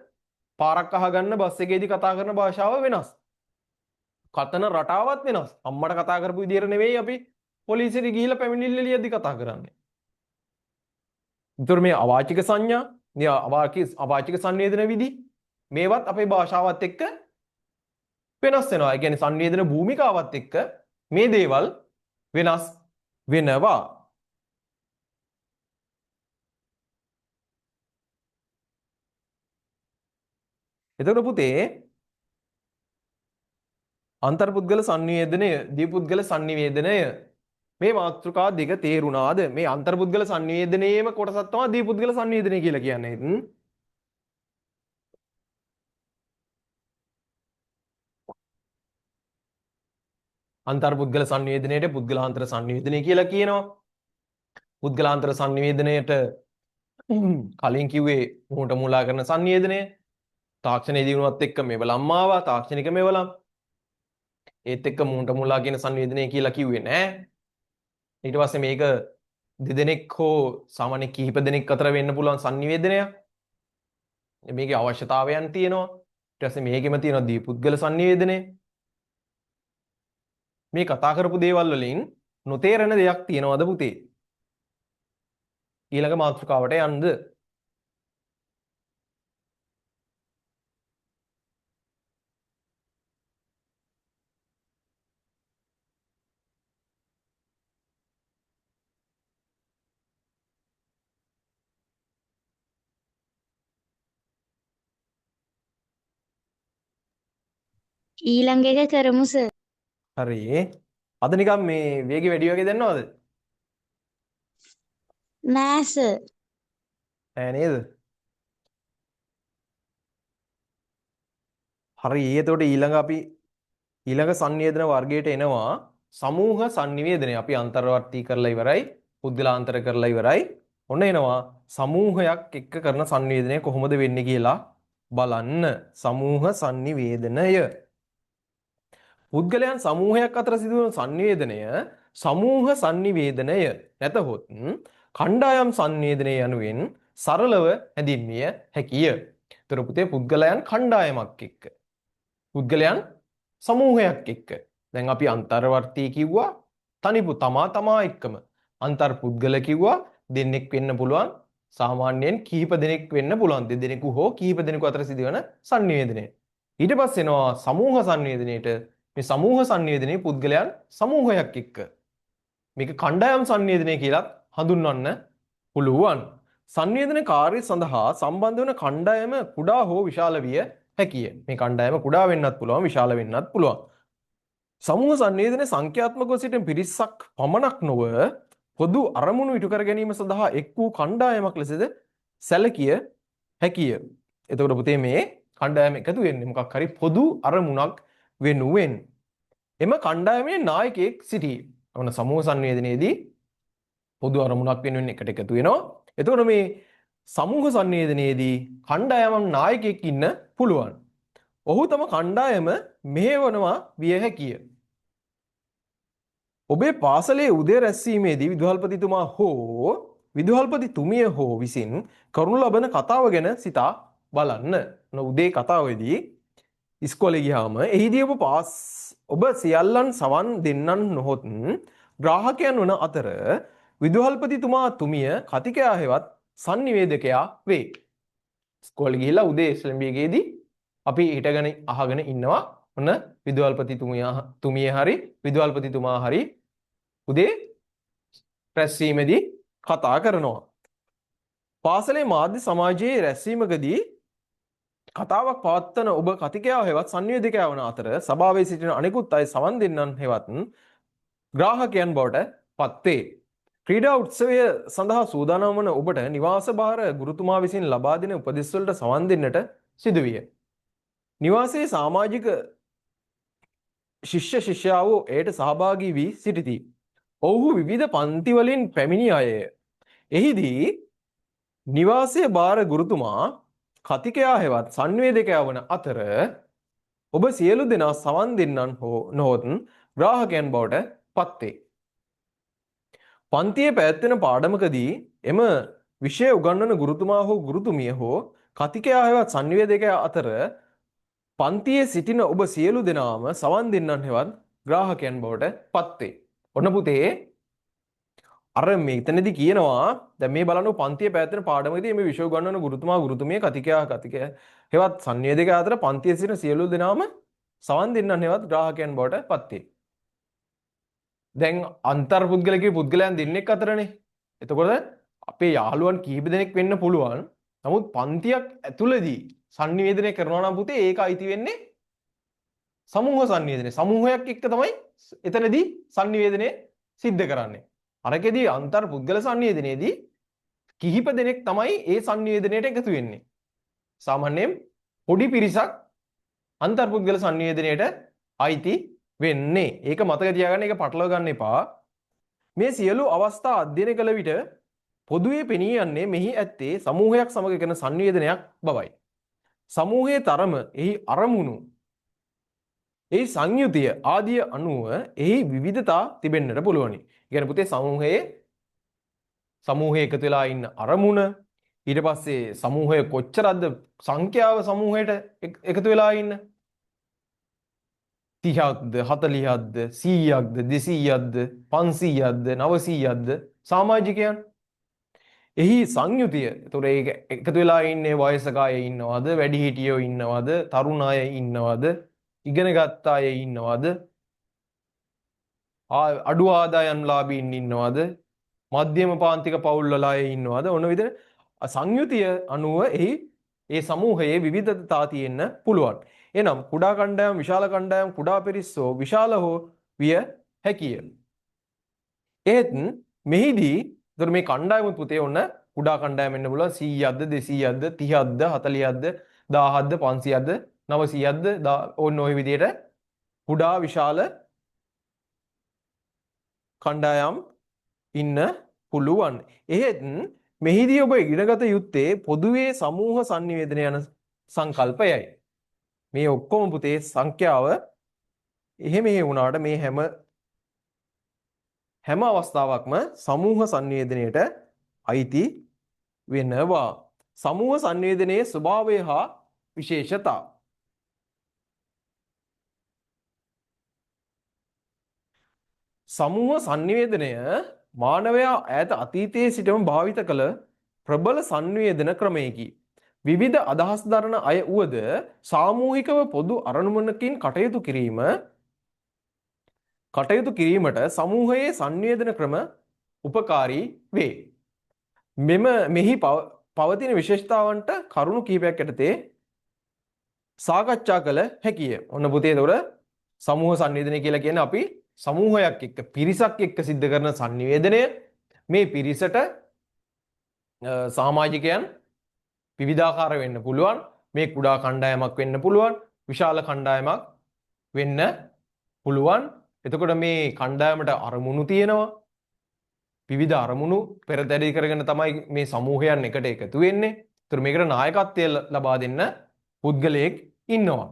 පාරක් අහගන්න බස් එකේදී කතා කරන භාෂාව වෙනස්. කතන රටාවත් වෙනස්. අම්මට කතා කරපු විදියට නෙවෙයි අපි පොලිසියට ගිහිල්ලා පැමිණිල්ල ලියද්දි කතා කරන්නේ. ඒතර මේ අවාචික සංඥා, මේ අවාචික සංවේදන විදි මේවත් අපේ භාෂාවත් එක්ක වෙනස් වෙනවා. ඒ කියන්නේ සංවේදන භූමිකාවත් එක්ක මේ දේවල් වෙනස් වෙනවා. එතකොට පුතේ අන්තර්පුද්ගල සංනිවේදනය, දීපුද්ගල සංනිවේදනය මේ මාතෘකා දෙක තේරුණාද? මේ අන්තර්පුද්ගල සංනිවේදනයේම කොටසක් තමයි දීපුද්ගල සංනිවේදනය කියලා කියන්නේ. අන්තර්පුද්ගල සංනිවේදනයේට පුද්ගලාන්තර සංනිවේදනය කියලා කියනවා. පුද්ගලාන්තර සංනිවේදනයේට කලින් කිව්වේ මොහොත මුලා කරන සංනිවේදනය. තාක්ෂණයේ දිනුවත් එක්ක මෙවලම් ආවා තාක්ෂණික මෙවලම්. ඒත් එක්ක මූණට මුලා කියන සංවේදනය කියලා කිව්වේ නෑ. ඊට පස්සේ මේක දෙදෙනෙක් හෝ සාමාන්‍ය කිහිප දෙනෙක් අතර වෙන්න පුළුවන් සංනිවේදනයක්. මේකේ අවශ්‍යතාවයන් තියෙනවා. ඊට පස්සේ මේකෙම තියෙනවා දීපුද්ගල සංනිවේදනය. මේ කතා කරපු දේවල් වලින් නොතේරෙන දෙයක් තියෙනවද පුතේ? ඊළඟ මාතෘකාවට යන්නද? ඊළඟ එක කරමු සර්. හරි. අද නිකන් මේ වේගෙ වැඩි වගේ දැනනවද? නෑ සර්. නෑ නේද? හරි. එතකොට අපි ඊළඟ සංනිවේදන වර්ගයට එනවා. සමූහ සංනිවේදනය අපි අන්තර්වර්තී කරලා ඉවරයි. පුද්ගලාන්තර කරලා ඉවරයි. ඔන්න එනවා සමූහයක් එක්ක කරන සංනිවේදනය කොහොමද වෙන්නේ කියලා බලන්න. සමූහ සංනිවේදනය. පුද්ගලයන් සමූහයක් අතර සිදුවන සංනිවේදනය සමූහ සංනිවේදනය නැතහොත් කණ්ඩායම් සංනිවේදනය යනුවෙන් සරලව හැඳින්විය හැකිය. ඒතර පුතේ පුද්ගලයන් කණ්ඩායමක් එක්ක පුද්ගලයන් සමූහයක් එක්ක. දැන් අපි අන්තර්වර්තී කිව්වා තනිපු තමා එක්කම. අන්තර් පුද්ගල කිව්වා දෙන්නෙක් වෙන්න පුළුවන්. සාමාන්‍යයෙන් කිහිප දෙනෙක් වෙන්න පුළුවන්. දෙදෙනෙකු හෝ කිහිප දෙනෙකු අතර සිදුවන සංනිවේදනය. ඊට පස්සේ එනවා සමූහ සංනිවේදනයේට. මේ සමූහ සංනිවේදනයේ පුද්ගලයන් සමූහයක් එක්ක. මේක කණ්ඩායම් සංනිවේදනය කියලත් හඳුන්වන්න පුළුවන්. සංනිවේදන කාර්ය සඳහා සම්බන්ධ වන කණ්ඩායම කුඩා හෝ විශාල විය හැකිය. මේ කණ්ඩායම කුඩා වෙන්නත් පුළුවන් විශාල වෙන්නත් පුළුවන්. සමූහ සංවේදනයේ සංඛ්‍යාත්මකව සිටින පිරිසක් පමණක් නොව පොදු අරමුණු ඉටු කර ගැනීම සඳහා එක් වූ කණ්ඩායමක් ලෙසද සැලකිය හැකිය. එතකොට පුතේ මේ කණ්ඩායම එකතු වෙන්නේ මොකක් හරි පොදු අරමුණක් වෙනුවෙන්. එම කණ්ඩායමේ නායකයෙක් සිටී. ඔන්න සමූහ සංවේදනයේදී පොදු අරමුණක් වෙනුවෙන් එකට එකතු වෙනවා. එතකොට මේ සමූහ සංවේදනයේදී කණ්ඩායමක් නායකයෙක් ඉන්න පුළුවන්. ඔහු තම කණ්ඩායම මෙහෙවනවා විය හැකිය. ඔබේ පාසලේ උදේ රැස්වීමේදී විදුහල්පතිතුමා හෝ විදුහල්පතිතුමිය හෝ විසින් කරනු ලබන කතාව ගැන සිතා බලන්න. උදේ කතාවේදී ඉස්කෝලේ ගියාම එහිදී ඔබ සියල්ලන් සවන් දෙන්නන් නොහොත් ග්‍රාහකයන් වන අතර විදුහල්පතිතුමා තුමිය කතිකයා හෙවත් සංනිවේදකයා වේ. ඉස්කෝලේ ගිහිල්ලා උදේ එස්එම්බීගේදී අපි හිටගෙන අහගෙන ඉන්නවා. ඔන්න විදුහල්පතිතුමිය හරි විදුහල්පතිතුමා හරි උදේ රැස්වීමේදී කතා කරනවා. පාසලේ මාධ්‍ය සමාජයේ රැස්වීමකදී කතාවක් පවත්වන ඔබ කතිකයා හෙවත් සංවේදකයා වන අතර සභාවේ සිටින අනෙකුත් අය සවන් දෙන්නන් හෙවත් ග්‍රාහකයන් බවට පත්වේ. ක්‍රීඩා උත්සවය සඳහා සූදානම් වන ඔබට නිවාස භාර ගුරුතුමා විසින් ලබා දෙන උපදෙස් වලට සවන් දෙන්නට සිදුවිය. නිවාසයේ සමාජික ශිෂ්‍ය ශිෂ්‍යාවෝ එයට සහභාගී වී සිටිති. ඔවුහු විවිධ පන්ති වලින් පැමිණි අයය. එහිදී නිවාසයේ භාර ගුරුතුමා කතිකයා හෙවත් සංවේදකයා වන අතර ඔබ සියලු දෙනා සවන් දෙන්නන් හෝ නොහොත් ග්‍රාහකයන් බවට පත්වේ. පන්තියේ පැවැත්වෙන පාඩමකදී එම විෂය උගන්වන ගුරුතුමා හෝ ගුරුතුමිය හෝ කතිකයා හෙවත් සංවේදකයා අතර පන්තියේ සිටින ඔබ සියලු දෙනාම සවන් දෙන්නන් හෙවත් ග්‍රාහකයන් බවට පත්වේ. ඔන්න පුතේ අර මෙතනදී කියනවා දැන් මේ බලන්න පන්තියේ පැවැත්වෙන පාඩමකදී මේ විෂය උගන්වන ගුරුතුමා ගුරුතුමිය කතිකයා හෙවත් සංවේදකයා අතර පන්තියේ සිටින සියලු දෙනාම සවන් දෙන්නන් හෙවත් ග්‍රාහකයන් බවට පත්වේ. දැන් අන්තර් පුද්ගලිකේ පුද්ගලයන් දෙන්නෙක් අතරනේ. එතකොට අපේ යාළුවන් කීප දෙනෙක් වෙන්න පුළුවන්. නමුත් පන්තියක් ඇතුළතදී සංනිවේදනය කරනවා නම් පුතේ ඒක අයිති වෙන්නේ සමූහ සංනිවේදනය. සමූහයක් එක්ක තමයි එතනදී සංනිවේදනය සිද්ධ කරන්නේ. අරකෙදී අන්තර් පුද්ගල සංනිවේදනයේදී කිහිප දෙනෙක් තමයි ඒ සංනිවේදනයට එකතු වෙන්නේ. සාමාන්‍යයෙන් පොඩි පිරිසක් අන්තර් පුද්ගල සංනිවේදනයට අයිති වෙන්නේ. ඒක මතක තියාගන්න. ඒක පටලවා ගන්න එපා. මේ සියලු අවස්ථා අධ්‍යයනය කළ විට පොදුවේ පෙනී යන්නේ මෙහි ඇත්තේ සමූහයක් සමග කරන සංවේදනයක් බවයි. සමූහයේ තරම, එහි අරමුණු, එහි සංයුතිය ආදිය අනුව එහි විවිධතා තිබෙන්නට පුළුවනි. ඒ කියන්නේ පුතේ සමූහයේ එකතු වෙලා ඉන්න අරමුණ, ඊට පස්සේ සමූහය කොච්චරක්ද සංඛ්‍යාව සමූහයට එකතු වෙලා ඉන්න 30ක්ද 40ක්ද 100ක්ද 200ක්ද 500ක්ද 900ක්ද සමාජිකයන්. එහි සංයුතිය. ඒතොර ඒක එකතු වෙලා ඉන්නේ වයසක අය ඉන්නවද, වැඩිහිටියෝ ඉන්නවද, තරුණ අය ඉන්නවද, ඉගෙනගත් අය ඉන්නවද, අඩු ආදායම්ලාභීන් ඉන්නවද, මධ්‍යම පාන්තික පවුල් වල අය ඉන්නවද? ඔන්න විදිහට සංයුතිය අනුව එහි ඒ සමූහයේ විවිධතා තියෙන්න පුළුවන්. එනම් කුඩා කණ්ඩායම්, විශාල කණ්ඩායම්, කුඩා පිරිස්සෝ විශාල හෝ විය හැකිය. ඒත් මෙහිදී ඒතර මේ කණ්ඩායම පුතේ ඔන්න කුඩා කණ්ඩායම් වෙන්න පුළුවන් 100ක්ද 200ක්ද 30ක්ද 40ක්ද 1000ක්ද 500ක්ද 900ක්ද ඔන්න ওই විදිහට කුඩා විශාල කණ්ඩායම් ඉන්න පුළුවන්. එහෙත් මෙහිදී ඔබ ඉගෙනගත යුත්තේ පොදුවේ සමූහ sannivedana යන සංකල්පයයි. මේ ඔක්කොම පුතේ සංඛ්‍යාව එහෙම වුණාට මේ හැම අවස්ථාවක්ම සමූහ sannivedanයට අයිති වෙනවා. සමූහ sannivedanයේ ස්වභාවය හා විශේෂතා. සමූහ sannivedanය මානවයා ඈත අතීතයේ සිටම භාවිත කළ ප්‍රබල sannivedana ක්‍රමයකි. විවිධ අදහස් දරන අය වුවද සාමූහිකව පොදු අරමුණකින් කටයුතු කිරීමට සමූහයේ sannivedana ක්‍රම උපකාරී වේ. මෙහි පවතින විශේෂතාවන්ට කරුණු කිහිපයක් යටතේ සාකච්ඡා කළ හැකිය. ඔන්න පුතේ එතකොට සමූහ sannivedana කියලා කියන්නේ අපි සමූහයක් එක්ක පිරිසක් එක්ක සිද්ධ කරන sannivedanය. මේ පිරිසට සමාජිකයන් විවිධාකාර වෙන්න පුළුවන්. මේ කුඩා කණ්ඩායමක් වෙන්න පුළුවන්, විශාල කණ්ඩායමක් වෙන්න පුළුවන්. එතකොට මේ කණ්ඩායමට අරමුණු තියෙනවා. විවිධ අරමුණු පෙරදැරි කරගෙන තමයි මේ සමූහයන් එකට එකතු වෙන්නේ. ඒතර මේකට නායකත්වය ලබා දෙන්න පුද්ගලයෙක් ඉන්නවා.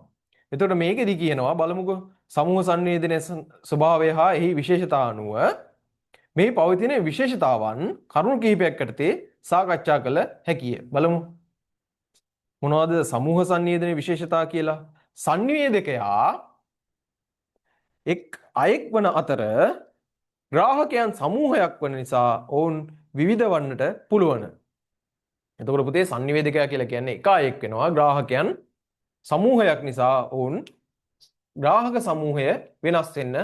එතකොට මේකෙදි කියනවා බලමුකෝ සමූහ sannivedana ස්වභාවය හා එහි විශේෂතා අනුව මේ පවතින විශේෂතාවන් කරුණු කිහිපයක් යටතේ සාකච්ඡා කළ හැකිය. බලමු. මොනවද සමූහ sannivedana විශේෂතා කියලා? sannivedakaya අයෙක් වන අතර ග්‍රාහකයන් සමූහයක් වන නිසා ඔවුන් විවිධ වන්නට පුළුවන්. එතකොට පුතේ sannivedakaya කියලා කියන්නේ එක අයෙක් වෙනවා. ග්‍රාහකයන් සමූහයක් නිසා ඔවුන් ග්‍රාහක සමූහය වෙනස් වෙන්න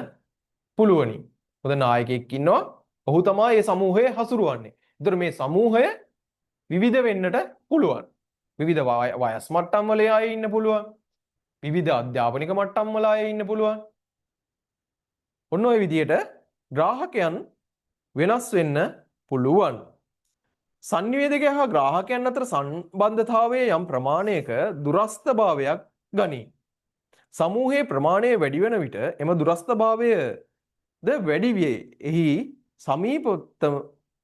පුළුවනි. හොඳ නායකයෙක් ඉන්නවා. ඔහු තමයි මේ සමූහය හසුරුවන්නේ. ඒතර මේ සමූහය විවිධ වෙන්නට පුළුවන්. විවිධ වයස් මට්ටම් වල අය ඉන්න පුළුවන්. විවිධ අධ්‍යාපනික මට්ටම් වල අය ඉන්න පුළුවන්. ඔන්න ඔය විදිහට ග්‍රාහකයන් වෙනස් වෙන්න පුළුවන්. sannivedakaya හා ග්‍රාහකයන් අතර සම්බන්ධතාවයේ යම් ප්‍රමාණයක දුරස්ථභාවයක් ගනී. සමූහයේ ප්‍රමාණය වැඩි වෙන විට එම දුරස්ථභාවයද වැඩි වේ. එහි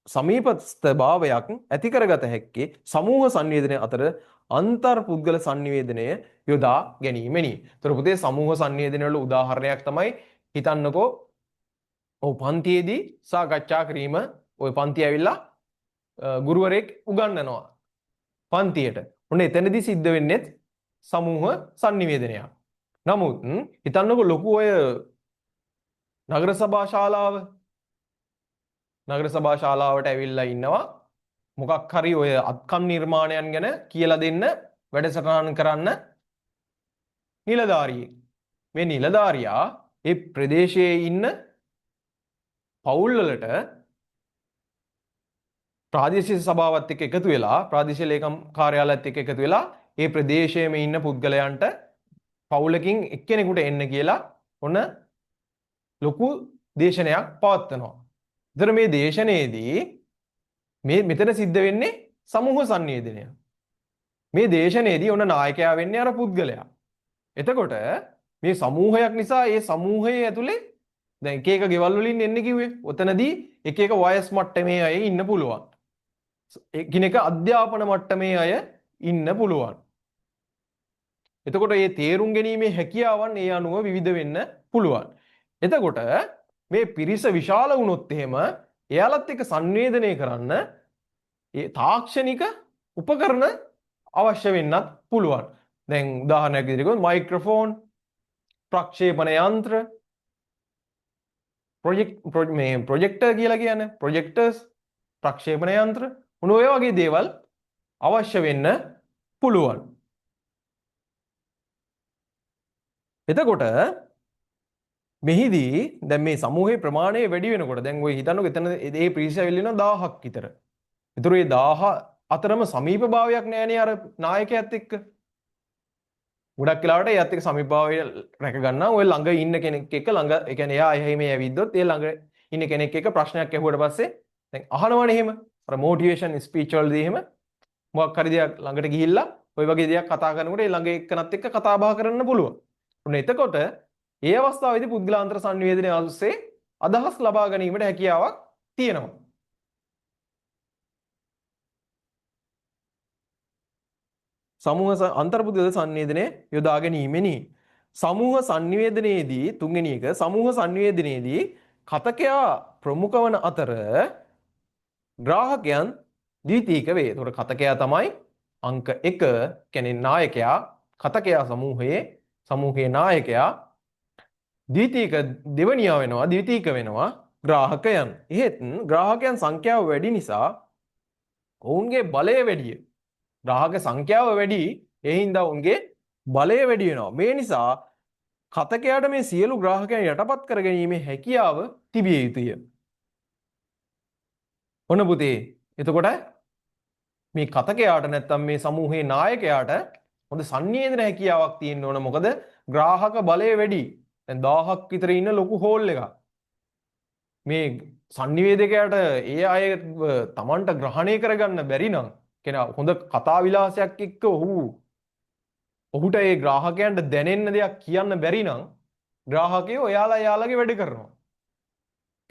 සමීපස්ථභාවයක් ඇති කරගත හැක්කේ සමූහ sannivedana අතර අන්තර් පුද්ගල sannivedanය යොදා ගැනීමෙනි. ඒතර පුතේ සමූහ sannivedana වල උදාහරණයක් තමයි හිතන්නකෝ පන්තියේදී සාකච්ඡා කිරීම. ওই පන්තිය ඇවිල්ලා ගුරුවරයෙක් උගන්වනවා පන්තියට. ඔන්න එතනදී සිද්ධ වෙන්නේ සමූහ sannivedanයක්. නමුත් හිතන්නකෝ ලොකු ඔය නගර සභා ශාලාවට ඇවිල්ලා ඉන්නවා මොකක් හරි ඔය අත්කම් නිර්මාණයන් ගැන කියලා දෙන්න වැඩසටහන් කරන්න නිලධාරියෙක්. මේ නිලධාරියා ඒ ප්‍රදේශයේ ඉන්න පවුල් වලට ප්‍රාදේශීය සභාවත් එක්ක එකතු වෙලා ප්‍රාදේශීය ලේකම් කාර්යාලයත් එක්ක එකතු වෙලා ඒ ප්‍රදේශයේම ඉන්න පුද්ගලයන්ට පවුලකින් එක්කෙනෙකුට එන්න කියලා ඔන්න ලොකු දේශනයක් පවත්වනවා. ඒතර මේ දේශනයේදී මෙතන සිද්ධ වෙන්නේ සමූහ sannivedanය. මේ දේශනයේදී ඔන්න නායකයා වෙන්නේ අර පුද්ගලයා. එතකොට මේ සමූහයක් නිසා ඒ සමූහයේ ඇතුලේ දැන් එක එක ගෙවල් වලින් එන්නේ කිව්වේ. ඔතනදී එක එක වයස් මට්ටමේ අය ඉන්න පුළුවන්. එකිනෙක අධ්‍යාපන මට්ටමේ අය ඉන්න පුළුවන්. එතකොට මේ තේරුම් ගැනීමේ හැකියාවන් ඒ අනුව විවිධ වෙන්න පුළුවන්. එතකොට මේ පිරිස විශාල වුණොත් එහෙම එයාලත් එක්ක සංවේදනය කරන්න ඒ තාක්ෂණික උපකරණ අවශ්‍ය වෙන්නත් පුළුවන්. දැන් උදාහරණයක් විදිහට මයික්‍රොෆෝන්, ප්‍රක්ෂේපණ යන්ත්‍ර, ප්‍රොජෙක්ටර් කියලා කියන්නේ ප්‍රොජෙක්ටර්ස්, ප්‍රක්ෂේපණ යන්ත්‍ර මොන ඔය වගේ දේවල් අවශ්‍ය වෙන්න පුළුවන්. එතකොට මෙහිදී දැන් මේ සමූහයේ ප්‍රමාණය වැඩි වෙනකොට දැන් ඔය හිතන්නකෝ එතන ඒ පිරිස ඇවිල්ලා ඉන්නවා 1000ක් විතර. ඒතර මේ 1000 අතරම සමීපභාවයක් නැහැනේ අර නායකයාත් එක්ක. ගොඩක් වෙලාවට එයාත් එක්ක සමීපභාවය රැක ගන්නවා. ඔය ළඟ ඉන්න කෙනෙක් එක්ක ළඟ ඒ කියන්නේ එයා එහෙම ඇවිද්දොත් ඒ ළඟ ඉන්න කෙනෙක් එක්ක ප්‍රශ්නයක් ඇහුවට පස්සේ දැන් අහනවනේ එහෙම. අර මොටිවේෂන් ස්පීච් වලදී එහෙම මොකක් හරි දෙයක් ළඟට ගිහිල්ලා ওই වගේ දෙයක් කතා කරනකොට ඒ ළඟ එක්කනත් එක්ක කතා බහ කරන්න පුළුවන්. ඔන්න එතකොට ඒ අවස්ථාවේදී පුද්ගලාන්තර සංවේදනය ඔස්සේ අදහස් ලබා ගැනීමට හැකියාවක් තියෙනවා. සමූහ අන්තර්බුද්ධ සංවේදනය යොදා ගැනීමෙනි. සමූහ සංවේදනයේදී තුන්වෙනි එක සමූහ සංවේදනයේදී කතකයා ප්‍රමුඛ වන අතර ග්‍රාහකයන් ද්විතීක වේ. ඒතකොට කතකයා තමයි අංක 1 කියන්නේ නායකයා, කතකයා සමූහයේ නායකයා, ද්විතීක දෙවනියා වෙනවා, ද්විතීක වෙනවා ග්‍රාහකයන්. එහෙත් ග්‍රාහකයන් සංඛ්‍යාව වැඩි නිසා ඔවුන්ගේ බලය වැඩිය. ග්‍රාහක සංඛ්‍යාව වැඩි, ඒ හින්දා ඔවුන්ගේ බලය වැඩි වෙනවා. මේ නිසා කතකයාට මේ සියලු ග්‍රාහකයන් යටපත් කර ගැනීමේ හැකියාව තිබිය යුතුය. ඔන්න පුතේ, එතකොට මේ කතකයාට නැත්තම් මේ සමූහයේ නායකයාට හොඳ සංවේදන හැකියාවක් තියෙන්න ඕන. මොකද ග්‍රාහක බලය වැඩි. දැන් 1000ක් විතර ඉන්න ලොකු හෝල් එකක්. මේ සංනිවේදකයාට ඒ අය තමන්ට ග්‍රහණය කරගන්න බැරි නම් කියන හොඳ කතා විලාසයක් එක්ක ඔහුට ඒ ග්‍රාහකයන්ට දැනෙන්න දෙයක් කියන්න බැරි නම් ග්‍රාහකයෝ එයාලගේ වැඩ කරනවා.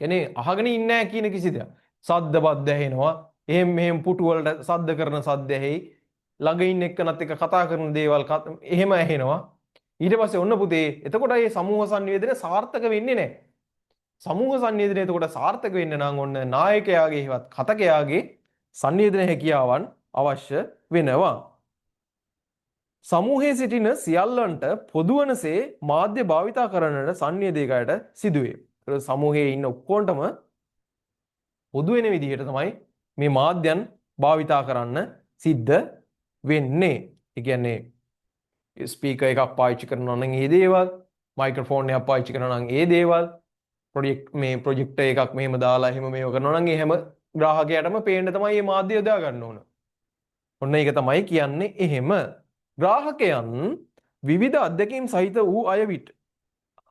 කියන්නේ අහගෙන ඉන්නේ නැහැ කියන කිසි දෙයක්. සද්ද බද්ද ඇහෙනවා. එහෙම පුටු වලට සද්ද කරන සද්ද ඇහෙයි. ළඟ ඉන්න එක්කනත් එක්ක කතා කරන දේවල් එහෙම ඇහෙනවා. ඊට පස්සේ ඔන්න පුතේ එතකොට මේ සමූහ සංවේදනය සාර්ථක වෙන්නේ නැහැ. සමූහ සංවේදනය එතකොට සාර්ථක වෙන්න නම් ඔන්න නායකයාගේ හෙවත් කතකයාගේ සංවේදන හැකියාවන් අවශ්‍ය වෙනවා. සමූහයේ සිටින සියල්ලන්ට පොදුවනසේ මාධ්‍ය භාවිතා කරන්නට සංවේදකයාට සිදුවේ. ඒ සමූහයේ ඉන්න ඔක්කොන්ටම පොදු වෙන විදිහට තමයි මේ මාධ්‍යයන් භාවිතා කරන්න සිද්ධ වෙන්නේ. ඒ කියන්නේ ස්පීකර් එකක් පාවිච්චි කරනවා නම් ඒ දේවල්, මයික්‍රොෆෝන් එකක් පාවිච්චි කරනවා නම් ඒ දේවල්, ප්‍රොජෙක්ටර් එකක් මෙහෙම දාලා එහෙම මේව කරනවා නම් එහෙම ග්‍රාහකයාටම පේන්න තමයි මේ මාධ්‍ය යොදා ගන්න ඕන. ඔන්න ඒක තමයි කියන්නේ එහෙම. ග්‍රාහකයන් විවිධ අත්දැකීම් සහිත වූ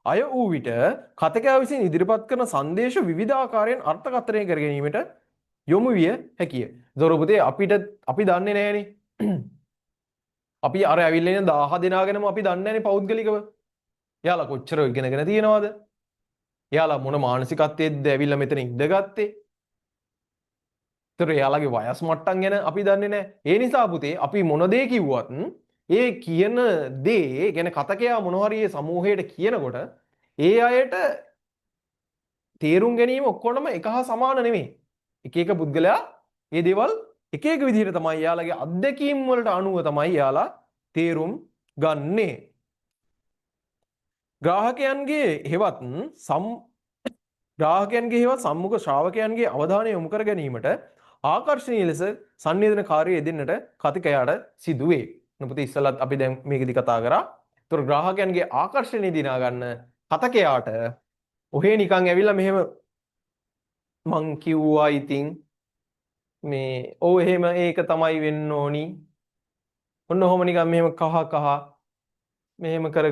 අය වූ විට කතකයා විසින් ඉදිරිපත් කරන සංදේශ විවිධ ආකාරයෙන් අර්ථකථනය කර ගැනීමට යොමු විය හැකිය. දොරපුතේ අපි දන්නේ නැහැනේ. අපි අර ඇවිල්ලා ඉන්න 1000 දෙනාගෙනම අපි දන්නේ නැහැනේ පෞද්ගලිකව. එයාලා කොච්චර ඉගෙනගෙන තියෙනවද? එයාලා මොන මානසිකත්වයේද ඇවිල්ලා මෙතන ඉඳගත්තේ? ඒතර එයාලගේ වයස් මට්ටම් ගැන අපි දන්නේ නැහැ. ඒ නිසා පුතේ අපි මොන දේ කිව්වත් ඒ කියන දේ ගැන කතකයා මොන හරි ඒ සමූහයට කියනකොට ඒ අයට තේරුම් ගැනීම ඔක්කොම එක හා සමාන නෙමෙයි. එක එක පුද්ගලයා මේ දේවල් එක එක විදිහට තමයි යාළගේ අත්දැකීම් වලට අනුව තමයි යාලා තේරුම් ගන්නේ. ග්‍රාහකයන්ගේ හෙවත් සම්මුඛ ශ්‍රාවකයන්ගේ අවධානය යොමු කර ගැනීමට ආකර්ශනීය ලෙස සංවේදනකාරී යෙදෙන්නට කතිකයාට සිදුවේ. පුතේ ඉස්සලත් අපි දැන් මේකෙදි කතා කරා. ඒතර ග්‍රාහකයන්ගේ ආකර්ෂණය දිනා ගන්න කතකයාට ඔහේ නිකන් ඇවිල්ලා මෙහෙම මං කිව්වා ඉතින් මේ ඔව් එහෙම ඒක තමයි වෙන්න ඕනි. ඔන්න ඔහොම නිකන් මෙහෙම කහ මෙහෙම කර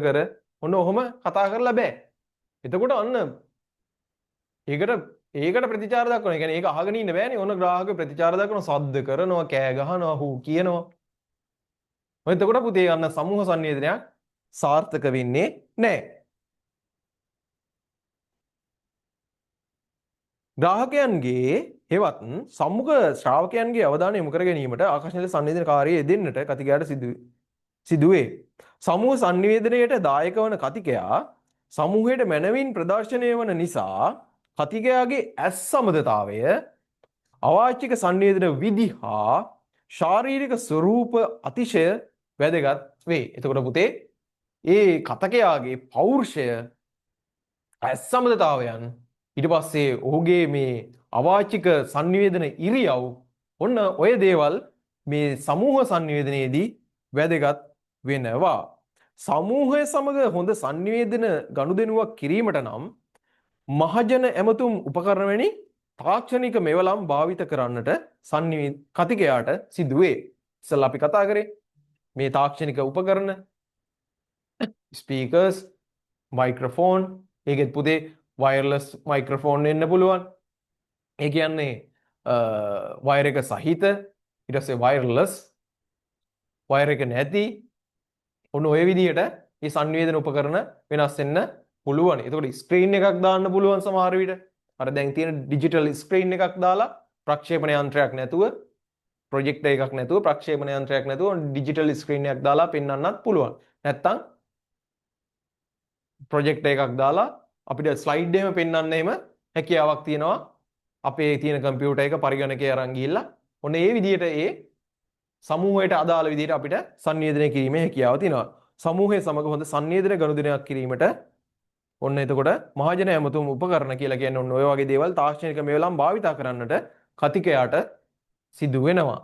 ඔන්න ඔහොම කතා කරලා බෑ. එතකොට අන්න ඒකට ප්‍රතිචාර දක්වනවා. ඒ කියන්නේ ඒක අහගෙන ඉන්න බෑනේ. ඔන්න ග්‍රාහක ප්‍රතිචාර දක්වනවා, සද්ද කරනවා, කෑ ගහනවා, හූ කියනවා. එතකොට පුතේ අන්න සමූහ සංවේදනයක් සාර්ථක වෙන්නේ නැහැ. ග්‍රාහකයන්ගේ හෙවත් සම්මුඛ ශ්‍රාවකයන්ගේ අවධානය යොමු කර ගැනීමට ආකර්ෂණීය සංවේදනකාරී යෙදෙන්නට කතිකයාට සිදුවේ. සිදුවේ. සමූහ sannivedanayata දායක වන කතිකයා සමූහයට මනවින් ප්‍රදර්ශනය වන නිසා කතිකයාගේ ඇස් සමදතාවය අවාචික sannivedana විදි හා ශාරීරික ස්වරූප අතිශය වැදගත් වේ. එතකොට පුතේ ඒ කතකයාගේ පෞරුෂය ඇස් සමදතාවයන් ඊට පස්සේ ඔහුගේ මේ අවාචික sannivedana ඉරියව් ඔන්න ඔය දේවල් මේ සමූහ sannivedanයේදී වැදගත් වෙනවා. සමූහය සමග හොඳ sannivedana ගනුදෙනුවක් කිරීමට නම් මහජන ඇමතුම් උපකරණ වැනි තාක්ෂණික මෙවලම් භාවිත කරන්නට කතිකයාට සිදුවේ. ඉස්සෙල්ලා අපි කතා කරේ මේ තාක්ෂණික උපකරණ ස්පීකර්ස් මයික්‍රොෆෝන් ඒකෙත් පුතේ වයර්ලස් මයික්‍රොෆෝන් වෙන්න පුළුවන්. ඒ කියන්නේ වයර් එක සහිත ඊට පස්සේ වයර්ලස් වයර් එක නැති ඔන්න ඔය විදිහට මේ sannivedana උපකරණ වෙනස් වෙන්න පුළුවන්. එතකොට ස්ක්‍රීන් එකක් දාන්න පුළුවන් සමහර විට. අර දැන් තියෙන ඩිජිටල් ස්ක්‍රීන් එකක් දාලා ප්‍රක්ෂේපණ යන්ත්‍රයක් නැතුව ප්‍රොජෙක්ටර් එකක් නැතුව ප්‍රක්ෂේපණ යන්ත්‍රයක් නැතුව ඩිජිටල් ස්ක්‍රීන් එකක් දාලා පෙන්වන්නත් පුළුවන්. නැත්තම් ප්‍රොජෙක්ටර් එකක් දාලා අපිට ස්ලයිඩ් එහෙම පෙන්වන්න එහෙම හැකියාවක් තියෙනවා. අපේ තියෙන කම්පියුටර් එක පරිගණකයේ අරන් ගිහිල්ලා ඔන්න ඒ විදිහට ඒ සමූහයට අදාළ විදිහට අපිට sannivedana කිරීමේ හැකියාව තියෙනවා. සමූහය සමග හොඳ sannivedana ගනුදෙනුවක් කිරීමට ඔන්න එතකොට මහජන ඇමතුම් උපකරණ කියලා කියන්නේ ඔන්න ඔය වගේ දේවල් තාක්ෂණික මෙවලම් භාවිතා කරන්නට කතිකයාට සිදු වෙනවා.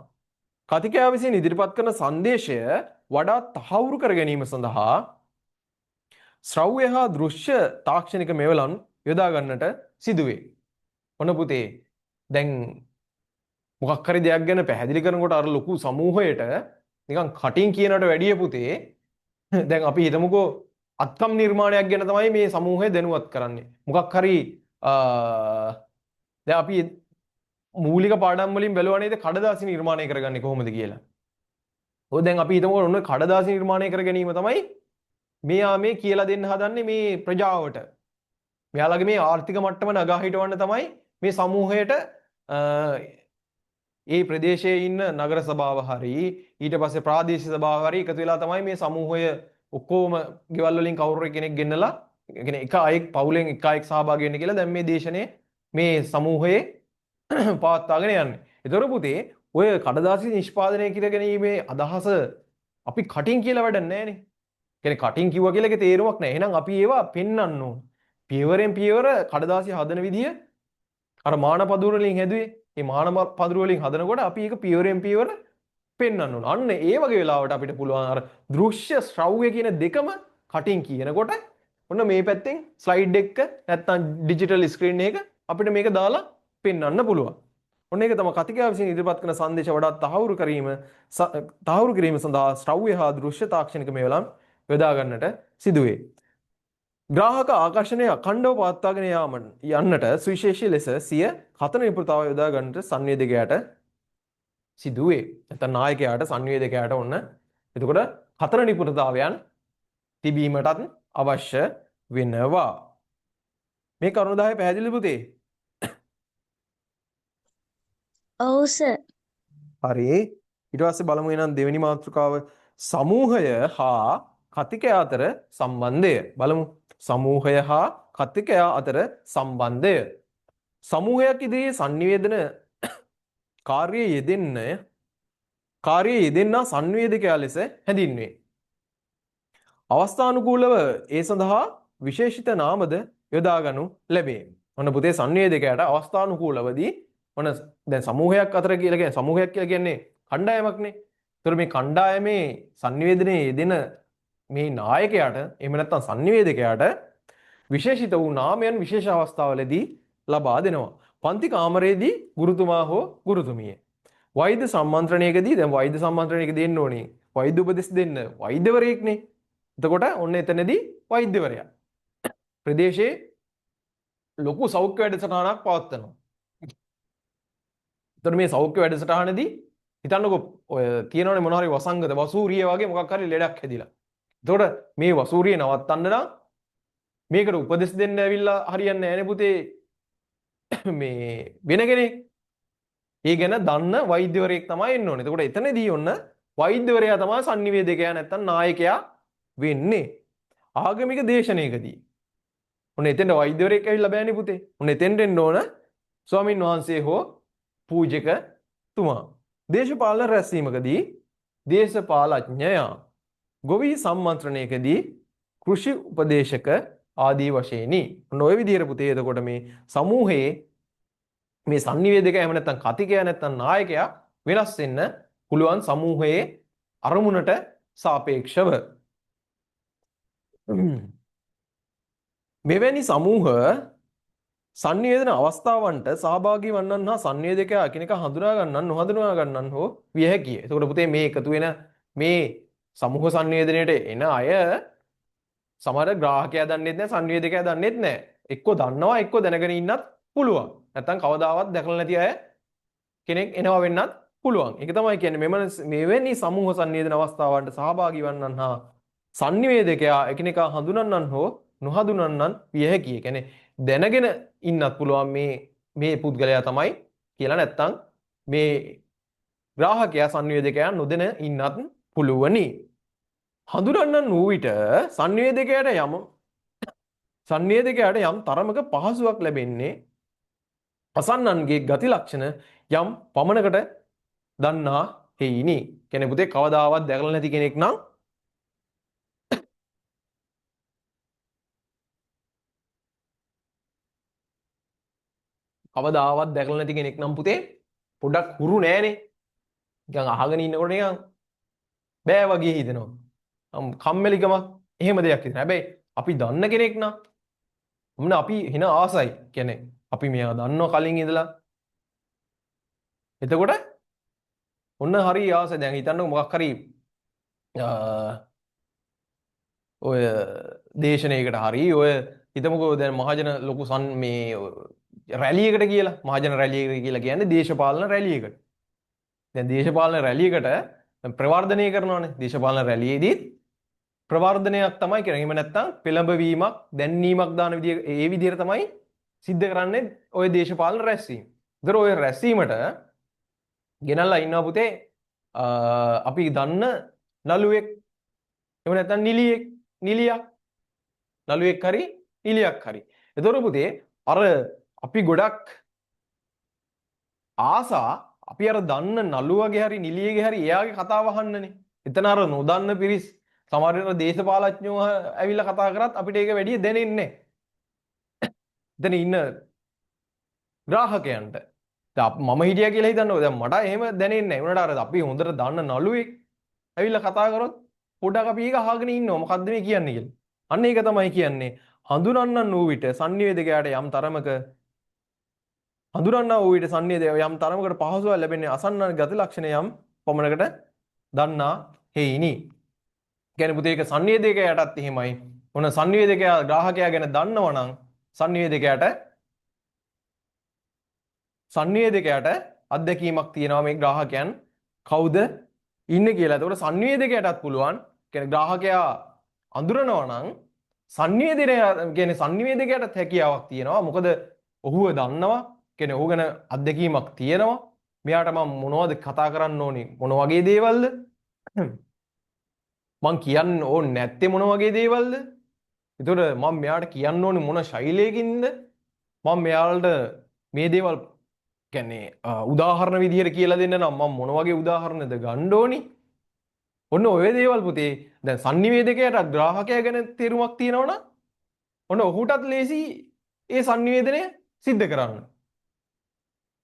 කතිකයා විසින් ඉදිරිපත් කරන සංදේශය වඩා තහවුරු කර ගැනීම සඳහා ශ්‍රව්‍ය හා දෘශ්‍ය තාක්ෂණික මෙවලම් යොදා ගන්නට සිදුවේ. ඔන්න පුතේ දැන් මොකක් හරි දෙයක් ගැන පැහැදිලි කරනකොට අර ලොකු සමූහයට නිකන් කටින් කියනට වැඩිය පුතේ දැන් අපි හිතමුකෝ අත්කම් නිර්මාණයක් ගැන තමයි මේ සමූහය දැනුවත් කරන්නේ. මොකක් හරි දැන් අපි මූලික පාඩම් වලින් බැලුවා නේද කඩදාසි නිර්මාණය කරගන්නේ කොහොමද කියලා. ඔය දැන් අපි හිතමුකෝ ඔන්න කඩදාසි නිර්මාණය කර ගැනීම තමයි මෙයා මේ කියලා දෙන්න හදන්නේ මේ ප්‍රජාවට. මෙයාලගේ මේ ආර්ථික මට්ටම නගා හිටවන්න තමයි මේ සමූහයට ඒ ප්‍රදේශයේ ඉන්න නගර සභාව හරි ඊට පස්සේ ප්‍රාදේශීය සභාව හරි එකතු වෙලා තමයි මේ සමූහය ඔක්කොම ගෙවල් වලින් කවුරු කෙනෙක් ගෙන්නලා කියන්නේ එක අයෙක් පවුලෙන් එක අයෙක් සහභාගී වෙන්න කියලා දැන් මේ දේශනේ මේ සමූහයේ පවත්වාගෙන යන්නේ. ඒතර පුතේ ඔය කඩදාසි නිෂ්පාදනය කර ගැනීමේ අදහස අපි කටින් කියලා වැඩක් නැහැනේ. කියන්නේ කටින් කිව්වා කියලා ඒකේ තේරුමක් නැහැ. එහෙනම් අපි ඒවා පෙන්වන්න ඕන. පියවරෙන් පියවර කඩදාසි හදන විදිය අර මාන පදුර වලින් හැදුවේ. මේ මාන පදුර වලින් හදනකොට අපි ඒක පියවරෙන් පියවර පෙන්වන්න ඕන. අන්න ඒ වගේ වෙලාවට අපිට පුළුවන් අර දෘශ්‍ය ශ්‍රව්‍ය කියන දෙකම කටින් කියනකොට ඔන්න මේ පැත්තෙන් ස්ලයිඩ් එක නැත්තම් ඩිජිටල් ස්ක්‍රීන් එක අපිට මේක දාලා පෙන්වන්න පුළුවන්. ඔන්න ඒක තමයි කතිකයා විසින් ඉදිරිපත් කරන සංදේශ වඩා තහවුරු කිරීම සඳහා ශ්‍රව්‍ය හා දෘශ්‍ය තාක්ෂණික මෙවලම් යොදා ගන්නට සිදුවේ. ග්‍රාහක ආකර්ෂණය අඛණ්ඩව පවත්වාගෙන යන්නට සුවිශේෂී ලෙස සිය කතන නිපුණතාව යොදා ගන්නට සංවේදකයාට සිදුවේ. නැත්නම් නායකයාට සංවේදකයාට ඔන්න එතකොට කතන නිපුණතාවයන් තිබීමටත් අවශ්‍ය වෙනවා. මේ කරුණු 10 පැහැදිලි පුතේ? ඔව් සර්. හරි. ඊට පස්සේ බලමු එහෙනම් දෙවෙනි මාතෘකාව සමූහය හා කතිකයා අතර සම්බන්ධය. බලමු. සමූහය හා කතිකයා අතර සම්බන්ධය. සමූහයක් ඉදිරියේ sannivedana කාර්යයේ යෙදෙන්නා සංවේදකයා ලෙස හැඳින්වේ. අවස්ථානුකූලව ඒ සඳහා විශේෂිත නාමද යොදා ගනු ලැබේ. ඔන්න පුතේ සංවේදකයාට අවස්ථානුකූලවදී ඔන්න දැන් සමූහයක් අතර කියලා කියන්නේ සමූහයක් කියලා කියන්නේ කණ්ඩායමක්නේ. ඒතර මේ කණ්ඩායමේ sannivedanයේ යෙදෙන මේ නායකයාට එහෙම නැත්නම් sannivedakayaට විශේෂිත වූ නාමයන් විශේෂ අවස්ථාවලදී ලබා දෙනවා. පන්ති කාමරයේදී ගුරුතුමා හෝ ගුරුතුමිය. වෛද්‍ය සම්මන්ත්‍රණයකදී දැන් වෛද්‍ය සම්මන්ත්‍රණයක දෙන්න ඕනේ. වෛද්‍ය උපදෙස් දෙන්න වෛද්‍යවරයෙක්නේ. එතකොට ඔන්න එතනදී වෛද්‍යවරයා. ප්‍රදේශයේ ලොකු සෞඛ්‍ය වැඩසටහනක් පවත්වනවා. එතකොට මේ සෞඛ්‍ය වැඩසටහනේදී හිතන්නකො ඔය තියෙනවනේ මොනවා හරි වසංගත වසූරිය වගේ මොකක් හරි ලෙඩක් හැදිලා. එතකොට මේ වසූරිය නවත්තන්න නම් මේකට උපදෙස් දෙන්න ඇවිල්ලා හරියන්නේ නැහැ නේ පුතේ. මේ වෙන කෙනෙක්. ඒ ගැන දන්න වෛද්‍යවරයෙක් තමයි එන්න ඕනේ. එතකොට එතනදී ඔන්න වෛද්‍යවරයා තමයි sannivedakaya නැත්තම් නායකයා වෙන්නේ. ආගමික දේශනයකදී. ඔන්න එතෙන්ට වෛද්‍යවරයෙක් ඇවිල්ලා බෑනේ පුතේ. ඔන්න එතෙන්ට එන්න ඕන ස්වාමින් වහන්සේ හෝ පූජකතුමා. දේශපාලන රැස්වීමකදී දේශපාලඥයා ගොවි සම්මන්ත්‍රණයකදී කෘෂි උපදේශක ආදී වශයෙන්ි. ඔන්න ඔය විදිහට පුතේ එතකොට මේ සමූහයේ මේ sannivedakaya එහෙම නැත්නම් කතිකයා නැත්නම් නායකයා වෙනස් වෙන්න පුළුවන් සමූහයේ අරමුණට සාපේක්ෂව. මෙවැනි සමූහ sannivedana අවස්ථාවන්ට සහභාගී වන්නන් හා sannivedakaya එකිනෙක හඳුනා ගන්නන් නොහඳුනා ගන්නන් හෝ විය හැකිය. එතකොට පුතේ මේ එකතු වෙන මේ සමූහ sannivedanයට එන අය සමහර ග්‍රාහකයා දන්නෙත් නැහැ sannivedakaya දන්නෙත් නැහැ. එක්කෝ දන්නවා එක්කෝ දැනගෙන ඉන්නත් පුළුවන්. නැත්තම් කවදාවත් දැකලා නැති අය කෙනෙක් එනවා වෙන්නත් පුළුවන්. ඒක තමයි කියන්නේ මෙවැනි සමූහ sannivedana අවස්ථාවන්ට සහභාගී වන්නන් හා sannivedakaya එකිනෙකා හඳුනන්නන් හෝ නොහඳුනන්නන් විය හැකියි. කියන්නේ දැනගෙන ඉන්නත් පුළුවන් මේ පුද්ගලයා තමයි කියලා නැත්තම් මේ ග්‍රාහකයා sannivedakaya නොදැන ඉන්නත් පුළුවනි. හඳුනන්නන් වූ විට sannivedakayට යම් තරමක පහසුවක් ලැබෙන්නේ අසන්නන්ගේ ගති ලක්ෂණ යම් පමණකට දන්නා හේයිනි. කියන්නේ පුතේ කවදාවත් දැකලා නැති කෙනෙක් නම් කවදාවත් දැකලා නැති කෙනෙක් නම් පුතේ පොඩ්ඩක් හුරු නෑනේ. නිකන් අහගෙන ඉන්නකොට නිකන් බෑ වගේ හිතෙනවා. කම්මැලිකමක් එහෙම දෙයක් හිතෙනවා. හැබැයි අපි දන්න කෙනෙක් නම් මොන අපි හින ආසයි. කියන්නේ අපි මෙයා දන්නව කලින් ඉඳලා. එතකොට ඔන්න හරි ආසයි. දැන් හිතන්නකො මොකක් හරි ඔය දේශනයකට හරි ඔය හිතමුකෝ දැන් මහජන ලොකු මේ රැලියකට කියලා මහජන රැලියකට කියලා කියන්නේ දේශපාලන රැලියකට. දැන් දේශපාලන රැලියකට ප්‍රවර්ධනය කරනවානේ. දේශපාලන රැලියේදී ප්‍රවර්ධනයක් තමයි කරන්නේ. එහෙම නැත්නම් පෙළඹවීමක්, දැන්වීමක් දාන විදිය ඒ විදිහට තමයි සිද්ධ කරන්නේ ඔය දේශපාලන රැස්වීම. ඒතර ඔය රැස්වීමට ගෙනල්ලා ඉන්නවා පුතේ අපි දන්න නළුවෙක් එහෙම නැත්නම් නිලියක් නළුවෙක් හරි නිලියක් හරි. ඒතර පුතේ අර අපි ගොඩක් ආසා අපි අර දන්න නළුවගේ හරි නිලියගේ හරි එයාගේ කතාව අහන්නනේ. එතන අර නොදන්න පිරිස් සමහර වෙලාවට දේශපාලඥයෝ ඇවිල්ලා කතා කරත් අපිට ඒක වැඩි දැනෙන්නේ නැහැ. එතන ඉන්න ග්‍රාහකයන්ට මම හිටියා කියලා හිතන්නකො. දැන් මට එහෙම දැනෙන්නේ නැහැ. උනට අර අපි හොඳට දන්න නළුවෙක් ඇවිල්ලා කතා කරොත් පොඩ්ඩක් අපි ඒක අහගෙන ඉන්නවා. මොකද්ද මේ කියන්නේ කියලා. අන්න ඒක තමයි කියන්නේ හඳුනන්නන් වූ විට sannivedakayට යම් තරමක හඳුනන්නා වූ විට sannivedakaya යම් තරමකට පහසුවක් ලැබෙන්නේ අසන්නන් ගති ලක්ෂණ යම් පමණකට දන්නා හේයිනි. කියන්නේ පුතේ ඒක sannivedakayටත් එහෙමයි. මොන sannivedakaya ග්‍රාහකයා ගැන දන්නවා නම් sannivedakayට අත්දැකීමක් තියෙනවා මේ ග්‍රාහකයන් කවුද ඉන්නේ කියලා. ඒතකොට sannivedakayටත් පුළුවන් කියන්නේ ග්‍රාහකයා අඳුරනවා නම් sannivedakayටත් හැකියාවක් තියෙනවා. මොකද ඔහුව දන්නවා. කියන්නේ ඔහු ගැන අත්දැකීමක් තියෙනවා. මෙයාට මම මොනවද කතා කරන්න ඕනේ? මොන වගේ දේවල්ද? මං කියන්න ඕනේ නැත්තේ මොන වගේ දේවල්ද? ඒතකොට මම මෙයාට කියන්න ඕනේ මොන ශෛලයකින්ද? මම මෙයාලට මේ දේවල් කියන්නේ උදාහරණ විදිහට කියලා දෙන්න නම් මම මොන වගේ උදාහරණද ගන්න ඕනි? ඔන්න ඔය දේවල් පුතේ දැන් sannivedakayට ග්‍රාහකයා ගැන තේරුමක් තියෙනවනම් ඔන්න ඔහුටත් ලේසි ඒ sannivedanaya සිද්ධ කරන්න.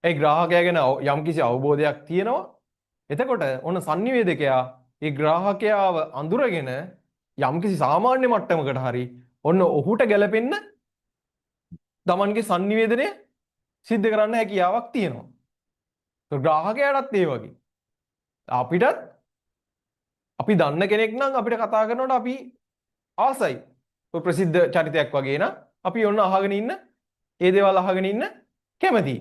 ඒ ග්‍රාහකයා ගැන යම්කිසි අවබෝධයක් තියෙනවා. එතකොට ඔන්න sannivedakaya ඒ ග්‍රාහකයාව අඳුරගෙන යම්කිසි සාමාන්‍ය මට්ටමකට හරි ඔන්න ඔහුට ගැලපෙන්න තමන්ගේ sannivedanaya සිද්ධ කරන්න හැකියාවක් තියෙනවා. ග්‍රාහකයාටත් ඒ වගේ. අපිටත් අපි දන්න කෙනෙක් නම් අපිට කතා කරනකොට අපි ආසයි. ඔය ප්‍රසිද්ධ චරිතයක් වගේ නම් අපි ඔන්න අහගෙන ඉන්න ඒ දේවල් අහගෙන ඉන්න කැමතියි.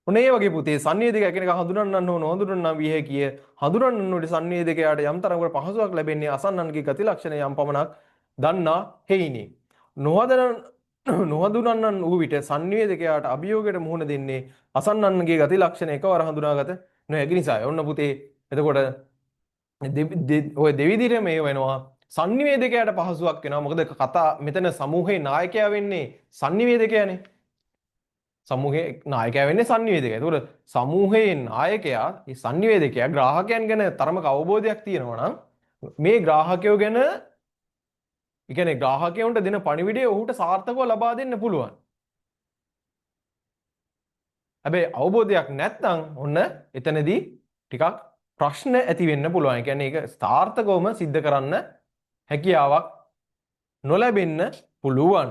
ඔන්න ඒ වගේ පුතේ sannivedakaya කෙනෙක් හඳුනන්න ඕන හඳුනන්න විය හැකිය. හඳුනන්න ඕනේ sannivedakayට යම් තරමකට පහසුවක් ලැබෙන්නේ අසන්නන්ගේ ගති ලක්ෂණ යම් පමණක් දන්නා හේයිනි. නොහඳුනන්නන් වූ විට sannivedakayට අභියෝගයට මුහුණ දෙන්නේ අසන්නන්ගේ ගති ලක්ෂණ එකවර හඳුනාගත නොහැකි නිසායි. ඔන්න පුතේ එතකොට ඔය දෙවිදිහට මේ වෙනවා සංනිවේදකයාට පහසුවක් වෙනවා. මොකද කතා මෙතන සමූහේ නායකයා වෙන්නේ සංනිවේදකයානේ. සමූහයේ නායකයා වෙන්නේ සංනිවේදකයා. ඒතකොට සමූහයේ නායකයා, මේ සංනිවේදකයා ග්‍රාහකයන් ගැන තරමක අවබෝධයක් තියෙනවා නම් මේ ග්‍රාහකයෝ ගැන, ඒ කියන්නේ ග්‍රාහකයන්ට දෙන පණිවිඩය ඔහුට සාර්ථකව ලබා දෙන්න පුළුවන්. හැබැයි අවබෝධයක් නැත්නම් ඔන්න එතනදී ටිකක් ප්‍රශ්න ඇති වෙන්න පුළුවන්. ඒ කියන්නේ ඒක සාර්ථකවම सिद्ध කරන්න හැකියාවක් නොලැබෙන්න පුළුවන්.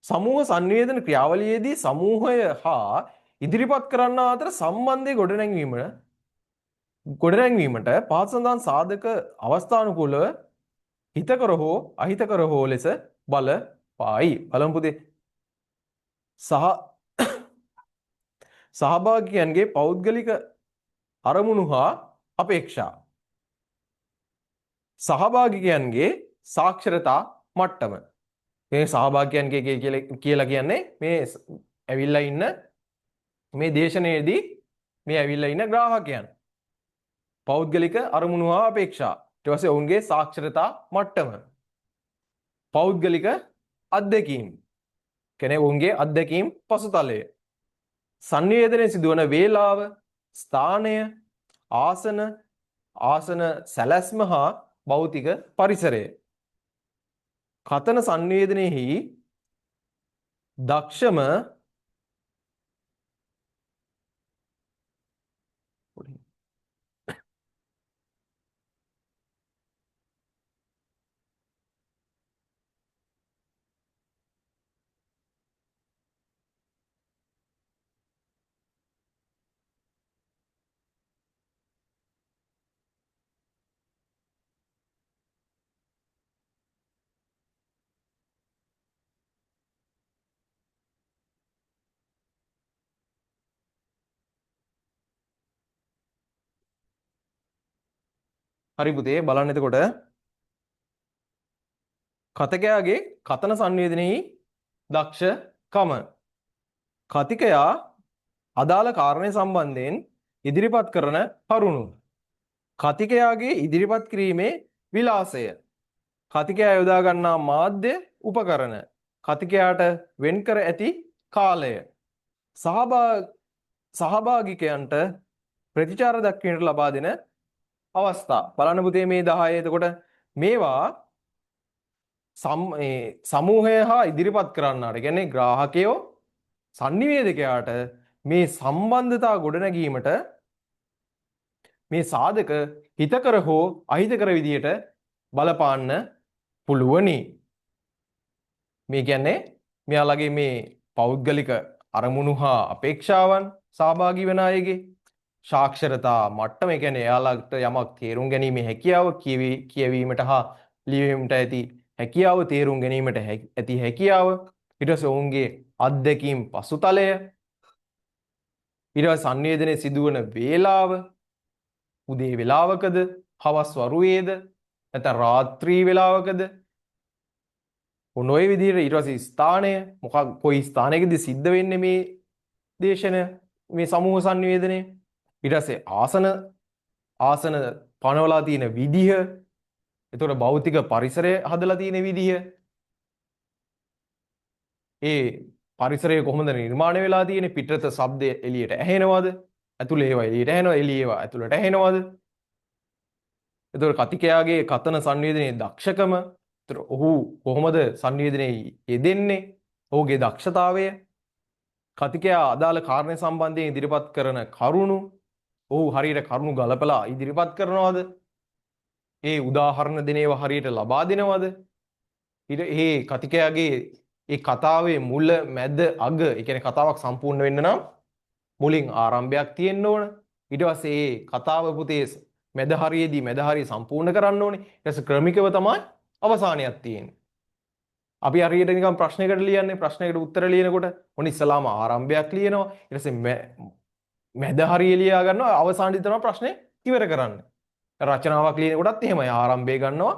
සමූහ සංවේදන ක්‍රියාවලියේදී සමූහය හා ඉදිරිපත් කරන්නා අතර සම්බන්ධය ගොඩනැංවීමට පහත සඳහන් සාධක අවස්ථානුකූලව හිතකර හෝ අහිතකර හෝ ලෙස බලපායි. බලමු පුතේ. සහභාගියන්ගේ පෞද්ගලික අරමුණු හා අපේක්ෂා. සහභාගිකයන්ගේ සාක්ෂරතා මට්ටම. මේ සහභාගියන්ගේ කියලා කියන්නේ මේ ඇවිල්ලා ඉන්න මේ දේශනයේදී මේ ඇවිල්ලා ඉන්න ග්‍රාහකයන්. පෞද්ගලික අරමුණු හා අපේක්ෂා. ඊට පස්සේ ඔවුන්ගේ සාක්ෂරතා මට්ටම. පෞද්ගලික අත්දැකීම්. කියන්නේ ඔවුන්ගේ අත්දැකීම් පසුතලය. සංවේදනයේ සිදුවන වේලාව, ස්ථානය, ආසන සැලැස්ම හා භෞතික පරිසරය. කතන සංවේදනයේහි දක්ෂම හරි පුතේ බලන්න. එතකොට කතකයාගේ කතන සංවේදනයේ දක්ෂකම. කතිකයා අදාළ කාරණය සම්බන්ධයෙන් ඉදිරිපත් කරන කරුණු. කතිකයාගේ ඉදිරිපත් කිරීමේ විලාසය. කතිකයා යොදා ගන්නා මාධ්‍ය උපකරණ. කතිකයාට වෙන් කර ඇති කාලය. සහභාගිකයන්ට ප්‍රතිචාර දක්වීමට ලබා දෙන අවස්ථා. බලන්න පුතේ මේ 10. එතකොට මේවා සමූහය හා ඉදිරිපත් කරන්නාට, කියන්නේ ග්‍රාහකයෝ සංනිවේදකයාට මේ සම්බන්ධතා ගොඩනැගීමට මේ සාධක හිතකර හෝ අහිතකර විදියට බලපාන්න පුළුවනි. මේ කියන්නේ මෙයාලගේ මේ පෞද්ගලික අරමුණු හා අපේක්ෂාවන් සහභාගී වෙන අයගේ සාක්ෂරතා මට්ටම, ඒ කියන්නේ එයාලට යමක් තේරුම් ගැනීමේ හැකියාව, කියවීමට හා ලියවීමට ඇති හැකියාව, තේරුම් ගැනීමට ඇති හැකියාව, ඊට පස්සේ ඔවුන්ගේ අත්දැකීම් පසුතලය, ඊට පස්සේ සංවේදනයේ සිදුවන වේලාව, උදේ වේලාවකද, හවස් වරුවේද, නැත්නම් රාත්‍රී වේලාවකද, ඔන්න ඔය විදිහට. ඊට පස්සේ ස්ථානය, කොයි ස්ථානයකදී සිද්ධ වෙන්නේ මේ දේශනය, මේ සමූහ සංවේදනය. ඊට පස්සේ ආසන පනවලා තියෙන විදිහ, එතකොට භෞතික පරිසරය හදලා තියෙන විදිහ, ඒ පරිසරය කොහොමද නිර්මාණය වෙලා තියෙන්නේ, පිටත ශබ්ද එළියට ඇහෙනවද, ඇතුළේ ඒවා එළියට ඇහෙනවද, එළියේ ඒවා ඇතුළට ඇහෙනවද. එතකොට කතිකයාගේ කතන සංවේදනයේ දක්ෂකම, එතකොට ඔහු කොහොමද සංවේදනයේ යෙදෙන්නේ, ඔහුගේ දක්ෂතාවය, කතිකයා අදාළ කාරණය සම්බන්ධයෙන් ඉදිරිපත් කරන කරුණු, ඔහු හරියට කරුණු ගලපලා ඉදිරිපත් කරනවද, ඒ උදාහරණ දෙන ඒවා හරියට ලබා දෙනවද, ඒ කතිකයාගේ ඒ කතාවේ මුල මැද අග, ඒ කියන්නේ කතාවක් සම්පූර්ණ වෙන්න නම් මුලින් ආරම්භයක් තියෙන්න ඕන. ඊට පස්සේ ඒ කතාව පුතේ මැද හරියේදී මැද හරිය සම්පූර්ණ කරන්න ඕනේ. ඊට පස්සේ ක්‍රමිකව තමයි අවසානයක් තියෙන්නේ. අපි හරියට නිකන් ප්‍රශ්නයකට ලියන්නේ, ප්‍රශ්නයකට උත්තර ලියනකොට ඔන්න ඉස්සලාම ආරම්භයක් ලියනවා, ඊට පස්සේ මැද හරිය ලියා ගන්නවා, අවසානයේදී තමයි ප්‍රශ්නේ ඉවර කරන්නේ. රචනාවක් ලියනකොටත් එහෙමයි, ආරම්භය ගන්නවා,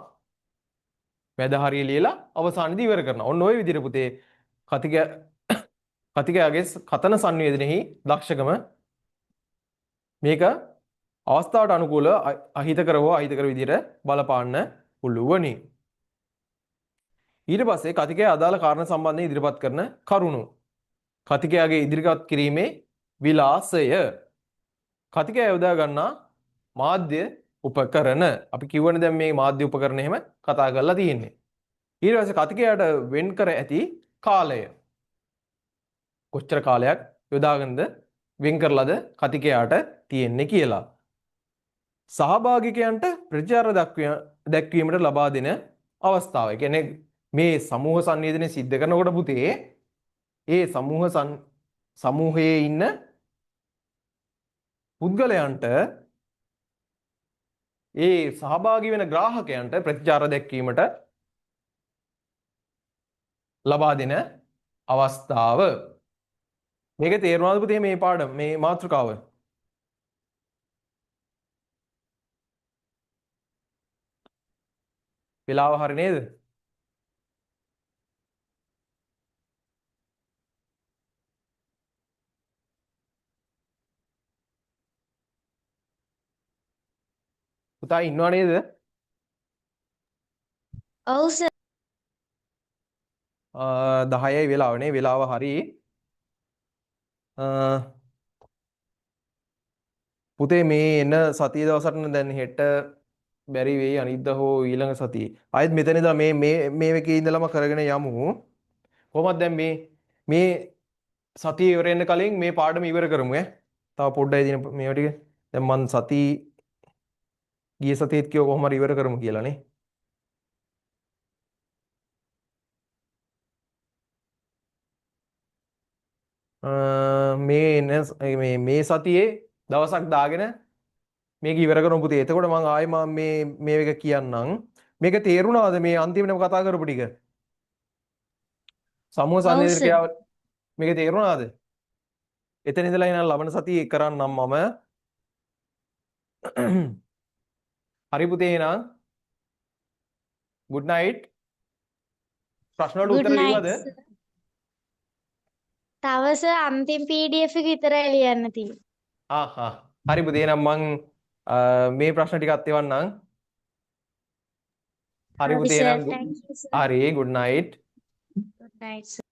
මැද හරිය ලියලා අවසානයේදී ඉවර කරනවා. ඔන්න ඔය විදිහට පුතේ කතිකයාගේ කතන සංවේදනයේ දක්ෂකම මේක අවස්ථාවට අනුකූල අහිතකර හෝ අහිතකර විදිහට බලපාන්න පුළුවනි. ඊට පස්සේ කතිකයා අදාළ කාරණා සම්බන්ධයෙන් ඉදිරිපත් කරන කරුණු. කතිකයාගේ ඉදිරිපත් කිරීමේ විලාසය. කතිකයා යොදා ගන්නා මාධ්‍ය උපකරණ. අපි කියවනේ දැන් මේ මාධ්‍ය උපකරණ එහෙම කතා කරලා තියෙන්නේ. ඊට පස්සේ කතිකයාට වෙන් කර ඇති කාලය. කොච්චර කාලයක් යොදාගෙනද වෙන් කරලාද කතිකයාට තියෙන්නේ කියලා. සහභාගිකයන්ට ප්‍රතිචාර දැක්වීමට ලබා දෙන අවස්ථාව. ඒ කියන්නේ මේ සමූහ සංවේදනය සිද්ධ කරනකොට පුතේ ඒ සමූහයේ ඉන්න පුද්ගලයන්ට ඒ සහභාගී වෙන ග්‍රාහකයන්ට ප්‍රතිචාර දැක්වීමට ලබා දෙන අවස්ථාව. මේක තේරුණාද පුතේ මේ පාඩම මේ මාතෘකාව? වෙලාව හරි නේද? පුතා ඉන්නව නේද? ඔව් සර්. 10යි වෙලාවනේ. වෙලාව හරි. පුතේ මේ එන සතිය දවසට දැන් හෙට බැරි වෙයි අනිද්දා හෝ ඊළඟ සතියේ. ආයෙත් මෙතන ඉඳලා මේ එකේ ඉඳලාම කරගෙන යමු. කොහොමද දැන් මේ සතිය ඉවර වෙන්න කලින් මේ පාඩම ඉවර කරමු ඈ. තව පොඩ්ඩයි දින මේවා ටික. දැන් මන් ගිය සතියේත් කිව්ව කොහොම හරි ඉවර කරමු කියලා නේ. මේ සතියේ දවසක් දාගෙන මේක ඉවර කරමු පුතේ. එතකොට මම ආයෙ මේ එක කියන්නම්. මේක තේරුණාද මේ අන්තිමටම කතා කරපු ටික? සමූහ ඔව් සංවේදන සර්. ක්‍රියාව මේක තේරුණාද? එතන ඉඳලා ඉතින් ලබන සතියේ කරන්නම් මම. හරි පුතේ එහෙනම් good night. ප්‍රශ්න වලට good උත්තර night ලිව්වද? sir. තව සර් අන්තිම PDF එක විතරයි ලියන්න තියෙන්නේ. හරි පුතේ එහෙනම් මං මේ ප්‍රශ්න ටිකත් එවන්නම්. හරි හරි පුතේ සර්. එහෙනම් thank you sir. හරි good night. good night sir.